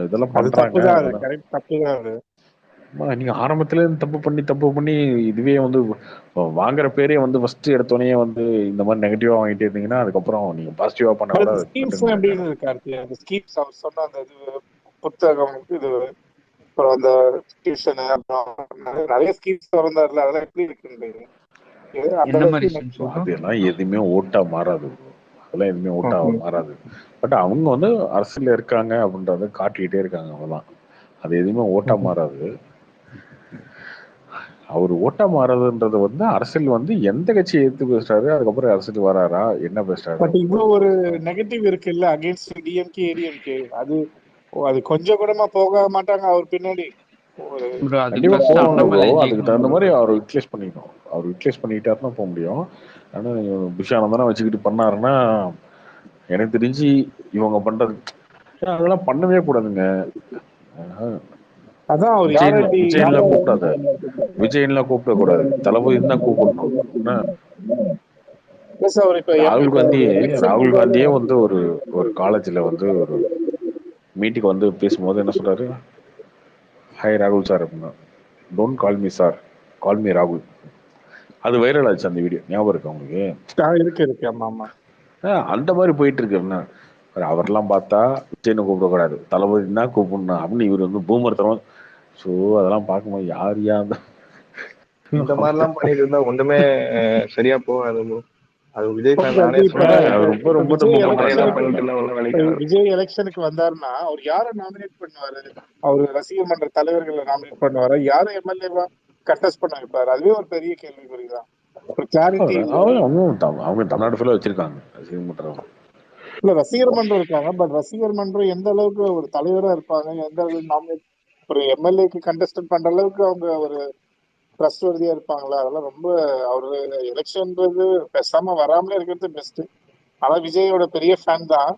இதெல்லாம் பண்றாங்க. நீங்க ஆரம்பத்துல தப்பு பண்ணி இதுவே வந்து வாங்குற பேரே வந்து ஃபர்ஸ்ட் எடுத்தோடனே வந்து இந்த மாதிரி நெகட்டிவா வாங்கிட்டு இருந்தீங்கன்னா அதுக்கப்புறம் நீங்க பாசிட்டிவா பண்ண கூட சொன்ன அந்த இது புத்தகம், இது அப்புறம் அந்த டியூஷன், அப்புறம் நிறைய ஸ்கீம்ஸ் திறந்தாருல, அதெல்லாம் எப்படி இருக்குன்றீங்க? அதெல்லாம் எதுவுமே ஓட்டா மாறாது. அதெல்லாம் எதுவுமே ஓட்டா மாறாது. பட் அவங்க வந்து அரசியல் இருக்காங்க அப்படின்றத காட்டிக்கிட்டே இருக்காங்க. அவ்வளவுதான். அது எதுவுமே ஓட்டா மாறாது. அவர் ஓட்டா மாறதுன்றது வந்து அரசியல் வந்து எந்த கட்சியை எடுத்து பேசுறாரு, அதுக்கப்புறம் அரசியல் வராரா, என்ன பேசுறாரு. பட் இவ்வளவு ஒரு நெகட்டிவ் இருக்குல்ல அகைன்ஸ்ட் டிஎம்கே ஏடிஎம்கே, அது கொஞ்சம் கூடமா போக மாட்டாங்க அவர் பின்னாடி. ஒரு ப்ரோ அது கண்டிப்பா ஃபர்ஸ்ட் போவாங்க ப்ரோ. அண்ணாமலை அதுக்கு ஜெயிக்கணும் தகுந்த ப்ரோ. மாதிரி அவர் யூட்டிலைஸ் பண்ணிக்கணும். அவர் யூட்டிலைஸ் பண்ணிக்கிட்டாருன்னா போக முடியும். ஆனால் புஷானந்தனா வச்சுக்கிட்டு பண்ணாருன்னா எனக்கு தெரிஞ்சு இவங்க பண்றது அதெல்லாம் பண்ணவே கூடாதுங்க. அதான் அவர் யாரை விஜயன்லாம் கூப்பிடாத, விஜயன்லாம் கூப்பிட கூடாது, தளபதி தான் கூப்பிடணும். என்ன அவர் இப்ப ராகுல் காந்தியே வந்து ஒரு காலேஜ்ல வந்து ஒரு மீட்டிங் வந்து பேசும்போது என்ன சொல்றாரு, ஹாய் ராகுல் சார் அப்படின்னா, don't call me sir, call me ராகுல். அது வைரல் ஆச்சு அந்த வீடியோ, ஞாபகம் இருக்கு உங்களுக்கு? இருக்கு. ஆமா ஆமா. அந்த மாதிரி போயிட்டு இருக்கு. அவரெல்லாம் பார்த்தா விஜயனை கூப்பிடக்கூடாது, தளபதி தான் கூப்பிடணும் அப்படின்னு இவர் வந்து பூமர் தரம். ஸோ அதெல்லாம் பார்க்கும்போது யார் அந்த இந்த மாதிரிலாம் பண்ணிட்டு இருந்தா ஒண்ணுமே சரியா போகாது bro. அது விஜய் ஃபேன் நானே விஜய் எலெக்ஷனுக்கு வந்தாருன்னா அவர் யாரை நாமினேட் பண்ணுவாரு? அவரு ரசிகர் மன்ற தலைவர்களை நாமினேட் பண்ணுவாரு, யாரை எம்எல்ஏவா கண்டெஸ்ட் பண்ண வைப்பாரு? அதுவே ஒரு பெரிய கேள்விக்குறிதான். ஒரு கிளாரிட்டி அவங்க தமிழ்நாடு ஃபுல்லா வச்சிருக்காங்க ரசிகர் மன்றம். இல்ல ரசிகர் மன்றம் இருக்காங்க, பட் ரசிகர் மன்றம் எந்த அளவுக்கு ஒரு தலைவரா இருப்பாங்க, எந்த அளவுக்கு நாமினேட் ஒரு எம்எல்ஏக்கு கண்டெஸ்ட் பண்ற அளவுக்கு அவங்க ஒரு ட்ரஸ்ட்வர்தியா இருப்பாங்களா? அதெல்லாம் ரொம்ப அவரு எலெக்ஷன்றது பேசாம வராமலே இருக்கிறது பெஸ்ட். ஆனா விஜயோட பெரிய ஃபேன் தான்,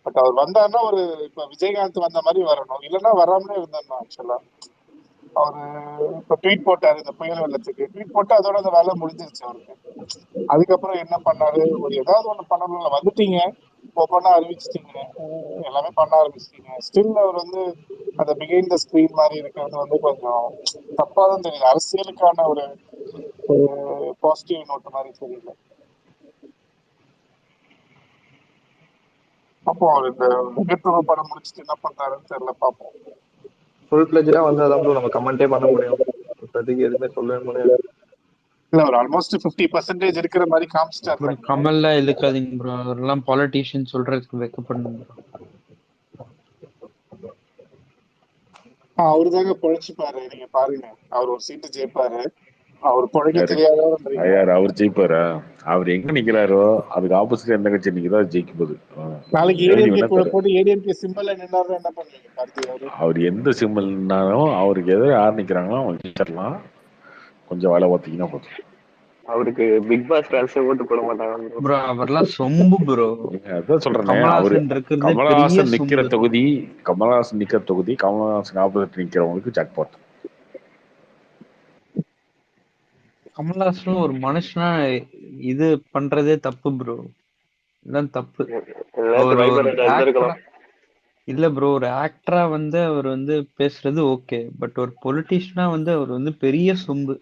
பட் அவர் வந்தாருன்னா ஒரு இப்ப விஜயகாந்த் வந்த மாதிரி வரணும், இல்லைன்னா வராமலே இருந்தாருன்னா. ஆக்சுவலா அவரு இப்ப ட்வீட் போட்டாரு இந்த புயல் வெள்ளத்துக்கு, ட்வீட் போட்டு அதோட அந்த வேலை முடிஞ்சிருச்சு அவருக்கு. அதுக்கப்புறம் என்ன பண்ணாரு, ஒரு ஏதாவது ஒண்ணு பண்ணணும்ல, வந்துட்டீங்க ஓப்பனா அறிவிச்சிட்டீங்க, எல்லாமே பண்ண ஆரம்பிச்சிட்டீங்க, ஸ்டில் அவர் வந்து அந்த பிகைண்ட் த ஸ்கிரீன் மாதிரி இருக்கிறது வந்து கொஞ்சம் தப்பா தான் தெரியுது. அரசியலுக்கான ஒரு பாசிட்டிவ் நோட் மாதிரி தெரியல. அப்போ அவர் இந்த மிகத்துவ படம் முடிச்சுட்டு என்ன பண்றாருன்னு தெரியல, பார்ப்போம். ஃபுல் ஃபிளெஜ்டா வந்தாதான் bro நம்ம கமெண்டே பண்ண முடியும். இப்போதைக்கு எதுவுமே சொல்லவே முடியாது. இல்ல ஒரு ஆல்மோஸ்ட் 50% இருக்கிற மாதிரி காமிச்சிட்டாரு. ப்ரோ கமல்லாம் இழுக்காதீங்க ப்ரோ, அவரெல்லாம் பாலிட்டிஷியன் சொல்றதுக்கு வெக்கப்படணும் ப்ரோ. அவரு தாங்க பொழைச்சுப்பாரு, நீங்க பாருங்க, அவர் ஒரு சீட்டு ஜெயிப்பாரு. அவர் பொழைக்க தெரியாதவன்றீங்க. அவர் ஜெயிப்பாரா? அவர் எங்க நிக்கிறாரோ அதுக்கு ஆப்போசிட் எந்த கட்சி நிக்கிறதோ அது ஜெயிக்க போகுது. நாளைக்கு ஏடிஎம்கே கூட போட்டு ஏடிஎம்கே சிம்பல்ல நின்னாரு என்ன பண்ணுவீங்க கார்த்தி? அவர் எந்த சிம்பிள்னாலும் அவருக்கு எதிர யார் நிக்கிறாங்களோ அவங்க ஜெயிச்சிடலாம். கொஞ்சம் வேலை பார்த்தீங்கன்னா போதும். அவருக்கு பிக் பாஸ் ஃபேன்ஸே ஓட்டு போட மாட்டாங்க ப்ரோ. அவர்லாம் சொம்பு ப்ரோ. அதான் சொல்றேன், அவரு கமலஹாசன் நிக்கிற தொகுதி, கமலஹாசன் நிக்கிற தொகுதி, கமலஹாசன் ஆப்போசிட் நிக்கிறவங்களுக்கு ஜாக்பாட். கமல்ஹாசன் ஒரு மனுஷனா இது பண்றதே தப்பு ப்ரோ, எல்லாம் தப்பு. இல்ல ப்ரோ, ஒரு ஆக்டரா வந்து அவர் வந்து பேசுறது ஓகே, பட் ஒரு பொலிட்டிஷியனா வந்து அவர் வந்து பெரிய சொம்பு.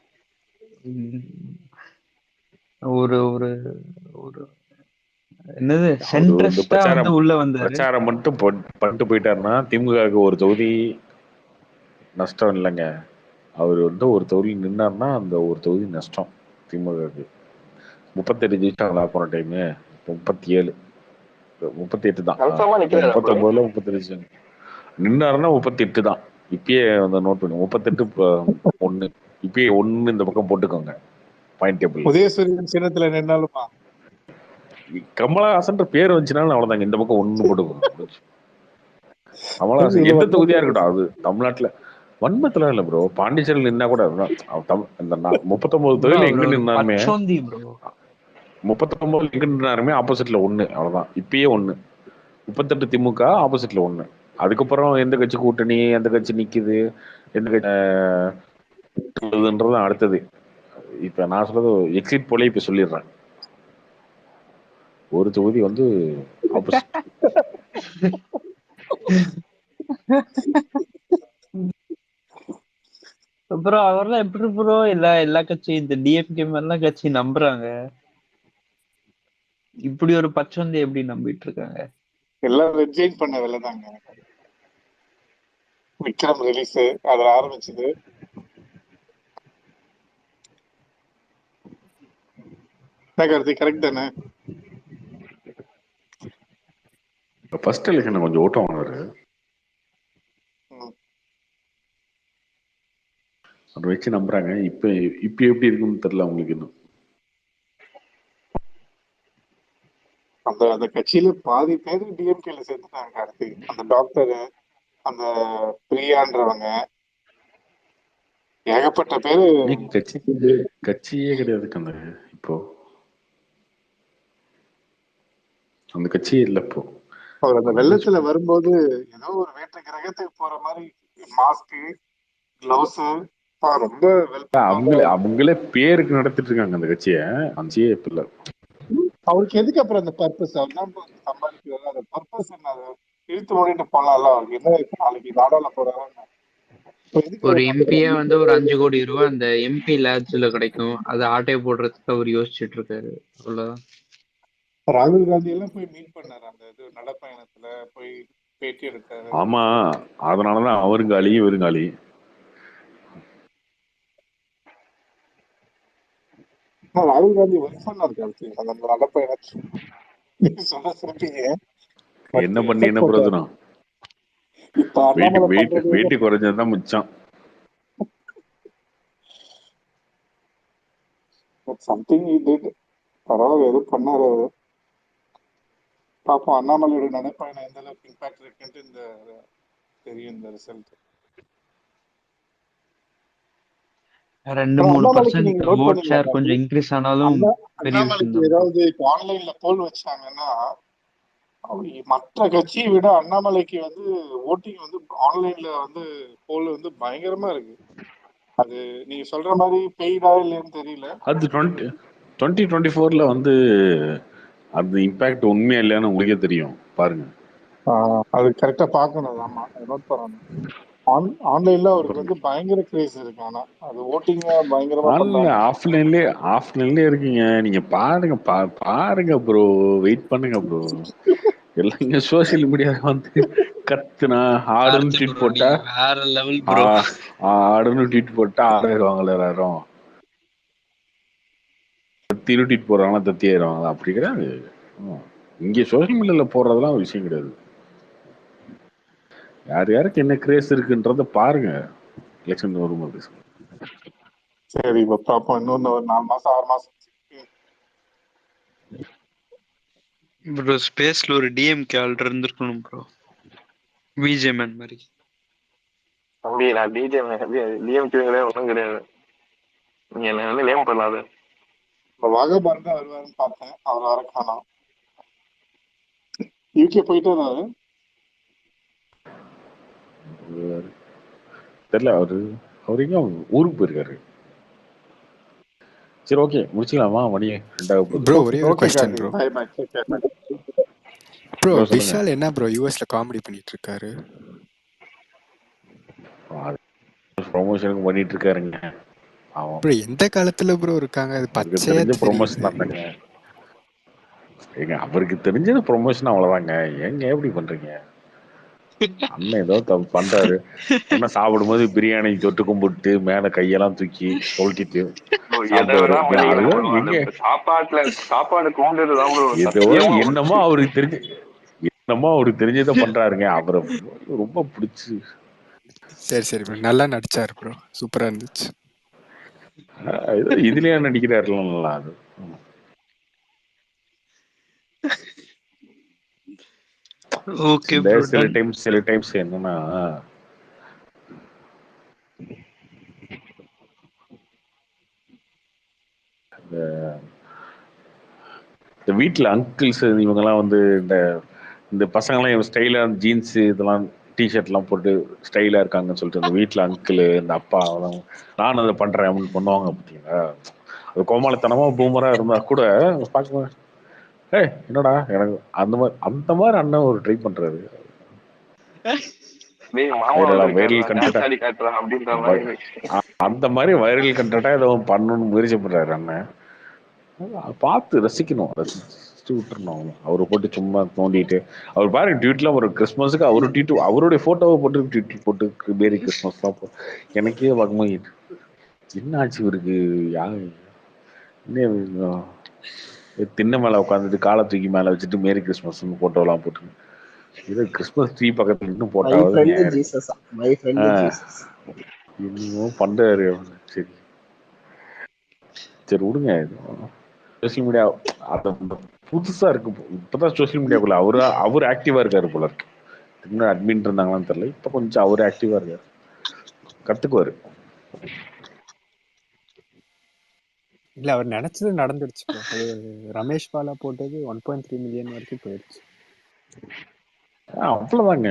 ஒரு ஒரு ஒரு என்னது சென்ட்ரஸ்டா வந்து உள்ள வந்தாரு. பிரச்சாரம் மட்டும் பண்ணிட்டு போயிட்டாருன்னா திமுகவுக்கு ஒரு தொகுதி நஷ்டம் இல்லைங்க. அவர் வந்து ஒரு தொகுதி நின்னார்னா அந்த ஒரு தொகுதி நஷ்டம் திமுகவுக்கு. 38 ஜெயிச்சாங்களா போன டைமு? 37 38 தான். 39ல 38 நின்னாருன்னா 38 தான். இப்பயே வந்து நோட் பண்ணி 38-1 இப்பயே 1 இந்த பக்கம் போட்டுக்கோங்க பாயிண்ட் டேபிள். உதயசூரியன் சின்னத்துல நின்னாலுமா கமலஹாசன் பேர் வந்துச்சுனாலும் அவ்வளவுதாங்க, இந்த பக்கம் 1 போட்டுக்கோங்க. கமலஹாசன் எந்த தொகுதியா இருக்கட்டும், அது தமிழ்நாட்டுல வன்மத்துல இல்ல ப்ரோ. பாண்டிச்சேரியில் நின்னா கூட இந்த 39 தொகுதியில எங்க நின்னாலுமே 39 எங்க நின்னாலுமே ஆப்போசிட்ல 1 அவ்வளவுதான். இப்பயே 1 38 திமுக ஆப்போசிட்ல 1. அதுக்கப்புறம் எந்த கட்சி கூட்டணி, எந்த கட்சி நிக்குது, எந்த கட்சின்றது அடுத்தது. இப்ப நான் சொல்றது எக்ஸிட் போல இப்ப சொல்லிடுறேன். ஒரு தொகுதி வந்து ஆப்போசிட். அப்புறம் அவர்லாம் எப்படி ப்ரோ எல்லா கட்சி இந்த டிஎம்கே மாதிரிலாம் கட்சி நம்புறாங்க? இப்படி ஒரு பச்சை எப்படி நம்பிட்டு இருக்காங்க? எல்லாம் ரெஜெக்ட் பண்ண வேலை தாங்க. விக்ரம் ரிலீஸ் அதுல ஆரம்பிச்சது. கரெக்ட் தானே? ஃபர்ஸ்ட் எலெக்ஷன் கொஞ்சம் ஓட்டம் வாங்குறாரு, அதை வச்சு நம்புறாங்க. இப்ப எப்படி இருக்குன்னு தெரியல அவங்களுக்கு. இன்னும் அந்த கட்சியில பாதி பேர் டிஎம்கேல சேர்த்துட்டாங்க. அடுத்து அந்த டாக்டர், அந்த பிரியான்றவங்க, ஏகப்பட்ட பேரு கட்சியே கிடையாது அந்த இப்போ அந்த கட்சியே இல்ல இப்போ. அவர் அந்த வெள்ளத்துல வரும்போது ஏதோ ஒரு வேற்று கிரகத்துக்கு போற மாதிரி மாஸ்க், கிளவுஸ் ரொம்ப அவங்களே பேருக்கு நடத்திட்டு இருக்காங்க அந்த கட்சியை. கட்சியே இப்ப இல்ல. அவருக்கு எதுக்கு அப்புறம் அந்த பர்பஸ்? அவர்தான் சம்பாதிக்கிறாரு, அந்த பர்பஸ் என்ன? இழுத்து ஓடிட்டு போனால அவருக்கு என்ன இருக்கு? நாளைக்கு நாடால போறாரு, ஒரு எம்பியா வந்து ஒரு 5 கோடி ரூபாய் அந்த எம்பி லேப்ஸ்ல கிடைக்கும், அதை ஆட்டையை போடுறதுக்கு அவர் யோசிச்சுட்டு இருக்காரு. அவ்வளவுதான். ராகுல் காந்தி எல்லாம் போய் மீட் பண்ணாரு அந்த இது நடப்பயணத்துல போய் பேட்டி எடுத்தாரு. ஆமா, அதனாலதான் அவரும் காலி இவரும் காலி. ராகுல் காந்தி ஒர்க் பண்ணாரு அந்த நடப்பயணத்துல. சொல்ல சொல்றீங்க என்ன பண்ணி என்ன பிரயோஜனம்? வெயிட் குறைஞ்சதுதான் மிச்சம். சம்திங் பரவாயில்ல, எதுவும் பண்ணாரு. பாப்போம் அண்ணாமலையோட நடைப்பயணம் எந்த அளவுக்கு இம்பாக்ட் இருக்குன்ட்டு இந்த தெரியும் இந்த ரிசல்ட். 2-3% vote share கொஞ்சம் இன்க்ரீஸ் ஆனாலும் பெரிய விஷயம். ஏதாவது ஆன்லைன்ல போல் வச்சாங்கன்னா மற்ற கட்சியை விட அண்ணாமலைக்கு வந்து ஓட்டிங் வந்து ஆன்லைன்ல வந்து போல் வந்து பயங்கரமா இருக்கு. அது நீங்க சொல்ற மாதிரி பெய்டா இல்லைன்னு தெரியல. அது 2024 வந்து அந்த இம்பாக்ட் உண்மையா இல்லையான்னு உங்களுக்கே தெரியும், பாருங்க. அது கரெக்டா பாக்கணும். ஆமா, நோட் பண்ணணும். ஆன்லைன்ல அவருக்கு வந்து பயங்கர கிரேஸ் இருக்கு. ஆனா அது ஓட்டிங் பயங்கரமா பண்றாங்க. ஆஃப்லைன்லயே இருக்கீங்க நீங்க. பாருங்க ப்ரோ, வெயிட் பண்ணுங்க ப்ரோ. எல்லாம் இங்க சோசியல் மீடியா வந்து கத்துனா ஆடுன்னு ட்வீட் போட்டா வேற லெவல் ப்ரோ. ஆடுன்னு ட்வீட் போட்டா ஆடுவாங்களே எல்லாரும். தத்தி ட்வீட் போடுறாங்களா தத்தி ஆயிடுவாங்களா? அப்படி கிடையாது. இங்க சோசியல் மீடியால போடுறதெல்லாம் ஒரு விஷயம் கிடையாது. யார் யாருக்கு என்ன கிரேஸ் இருக்குன்றத பாருங்க. எலெக்ஷன் வரும்போது சரி இப்ப பாப்போம். இன்னொன்னு ஒரு 4 மாசம் 6 மாசம் ப்ரோ ஸ்பேஸ்ல ஒரு டிஎம்கே ஆள் இருந்திருக்கணும் ப்ரோ, விஜேமேன் மாதிரி. தம்பி நான் டிஎம்கே ஒன்றும் கிடையாது, நீங்க என்ன வந்து லேம் பண்ணாது. இப்போ வாகபார் தான் வருவாருன்னு பார்த்தேன், அவர் வர காணோம். யூகே போயிட்டு வராரு தெரியல. அவரு எங்க ஊருக்கு போயிருக்காரு. சரி ஓகே, முடிச்சுக்கலாமா? மணி 2 ப்ரோ ஒரே ஒரு क्वेश्चन ப்ரோ. ப்ரோ விஷால் என்ன ப்ரோ யுஎஸ்ல காமெடி பண்ணிட்டு இருக்காரு? ப்ரொமோஷனுக்கு பண்ணிட்டு இருக்காருங்க. ப்ரோ எந்த காலத்துல ப்ரோ இருக்காங்க? அது பச்சையா ப்ரொமோஷன் தாங்க. ஏங்க அவருக்கு தெரிஞ்சது ப்ரொமோஷன் அவ்வளவுதாங்க. ஏங்க எப்படி பண்றீங்க? அண்ணன் ஏதோ பண்றாரு. அண்ணன் சாப்பிடும்போது பிரியாணி தொட்டு கும்பிட்டு மேல கையெல்லாம் தூக்கி சொல்லிட்டு என்னமோ அவருக்கு தெரிஞ்சதை பண்றாருங்க. அவரை ரொம்ப பிடிச்சு. சரி ப்ரோ, நல்லா நடிச்சாரு ப்ரோ, சூப்பரா இருந்துச்சு. இதுலயே நடிக்கிறாருல நல்லா. அது ஓகே சில டைம்ஸ் என்னன்னா இந்த வீட்டுல அங்கிள்ஸ் இவங்கெல்லாம் வந்து இந்த பசங்கெல்லாம் ஸ்டைலா ஜீன்ஸ் இதெல்லாம் டிஷர்ட் எல்லாம் போட்டு ஸ்டைலா இருக்காங்கன்னு சொல்லிட்டு இந்த வீட்டுல அங்கிள் இந்த அப்பா நானும் அதை பண்றேன் அப்படின்னு பண்ணுவாங்க. பார்த்தீங்களா? அது கோமாளித்தனமா பூமரா இருந்தா கூட பார்க்க என்னடா எனக்கு அந்த மாதிரி அண்ணன் ஒரு ட்ரை பண்றாரு. அந்த மாதிரி வைரல் கண்டென்ட்டா ஏதோ பண்ணணும்னு முயற்சி பண்றாரு அண்ணன். பார்த்து ரசிக்கணும், ரசிச்சு விட்டுறணும். அவரை போட்டு சும்மா தோண்டிட்டு அவர் பாருங்க ட்வீட்லாம் ஒரு கிறிஸ்மஸுக்கு அவரு ட்வீட் அவருடைய போட்டோவை போட்டு ட்வீட் போட்டு மேரி கிறிஸ்மஸ் தான் எனக்கே பார்க்கும்போது என்ன ஆச்சு இவருக்கு? திண்ணை மேல உட்காந்துட்டு காலை தூக்கி மேல வச்சுட்டு மேரி கிறிஸ்மஸ் போட்டோலாம் போட்டு இது கிறிஸ்மஸ் ட்ரீ பக்கத்துல இன்னும் போட்டாவது இன்னும் பண்றாரு. சரி சரி விடுங்க. சோசியல் மீடியா புதுசா இருக்கு. இப்பதான் சோசியல் மீடியாக்குள்ள அவரு ஆக்டிவா இருக்காரு போல இருக்கு. இன்னும் அட்மின் இருந்தாங்களான்னு தெரியல. இப்ப கொஞ்சம் அவரு ஆக்டிவா இருக்காரு, கத்துக்குவாரு. இல்ல அவர் நினைச்சது நடந்துருச்சு bro. அது ரமேஷ் பாலா போட்டது 1.3 மில்லியன் வரைக்கும் போயிடுச்சு. அவ்வளவுதாங்க,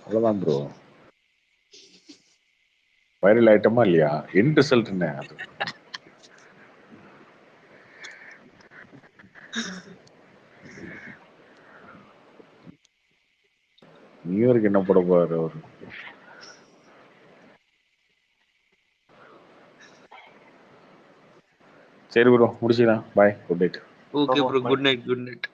அவ்வளவுதான் ப்ரோ. வைரல் ஐட்டமா இல்லையா? என் ரிசல்ட் என்ன அது? நியூயார்க் என்ன போட போறாரு அவரு? சரி ப்ரோ, முடிச்சுக்கலாம். Bye, good night. Okay bro, good night.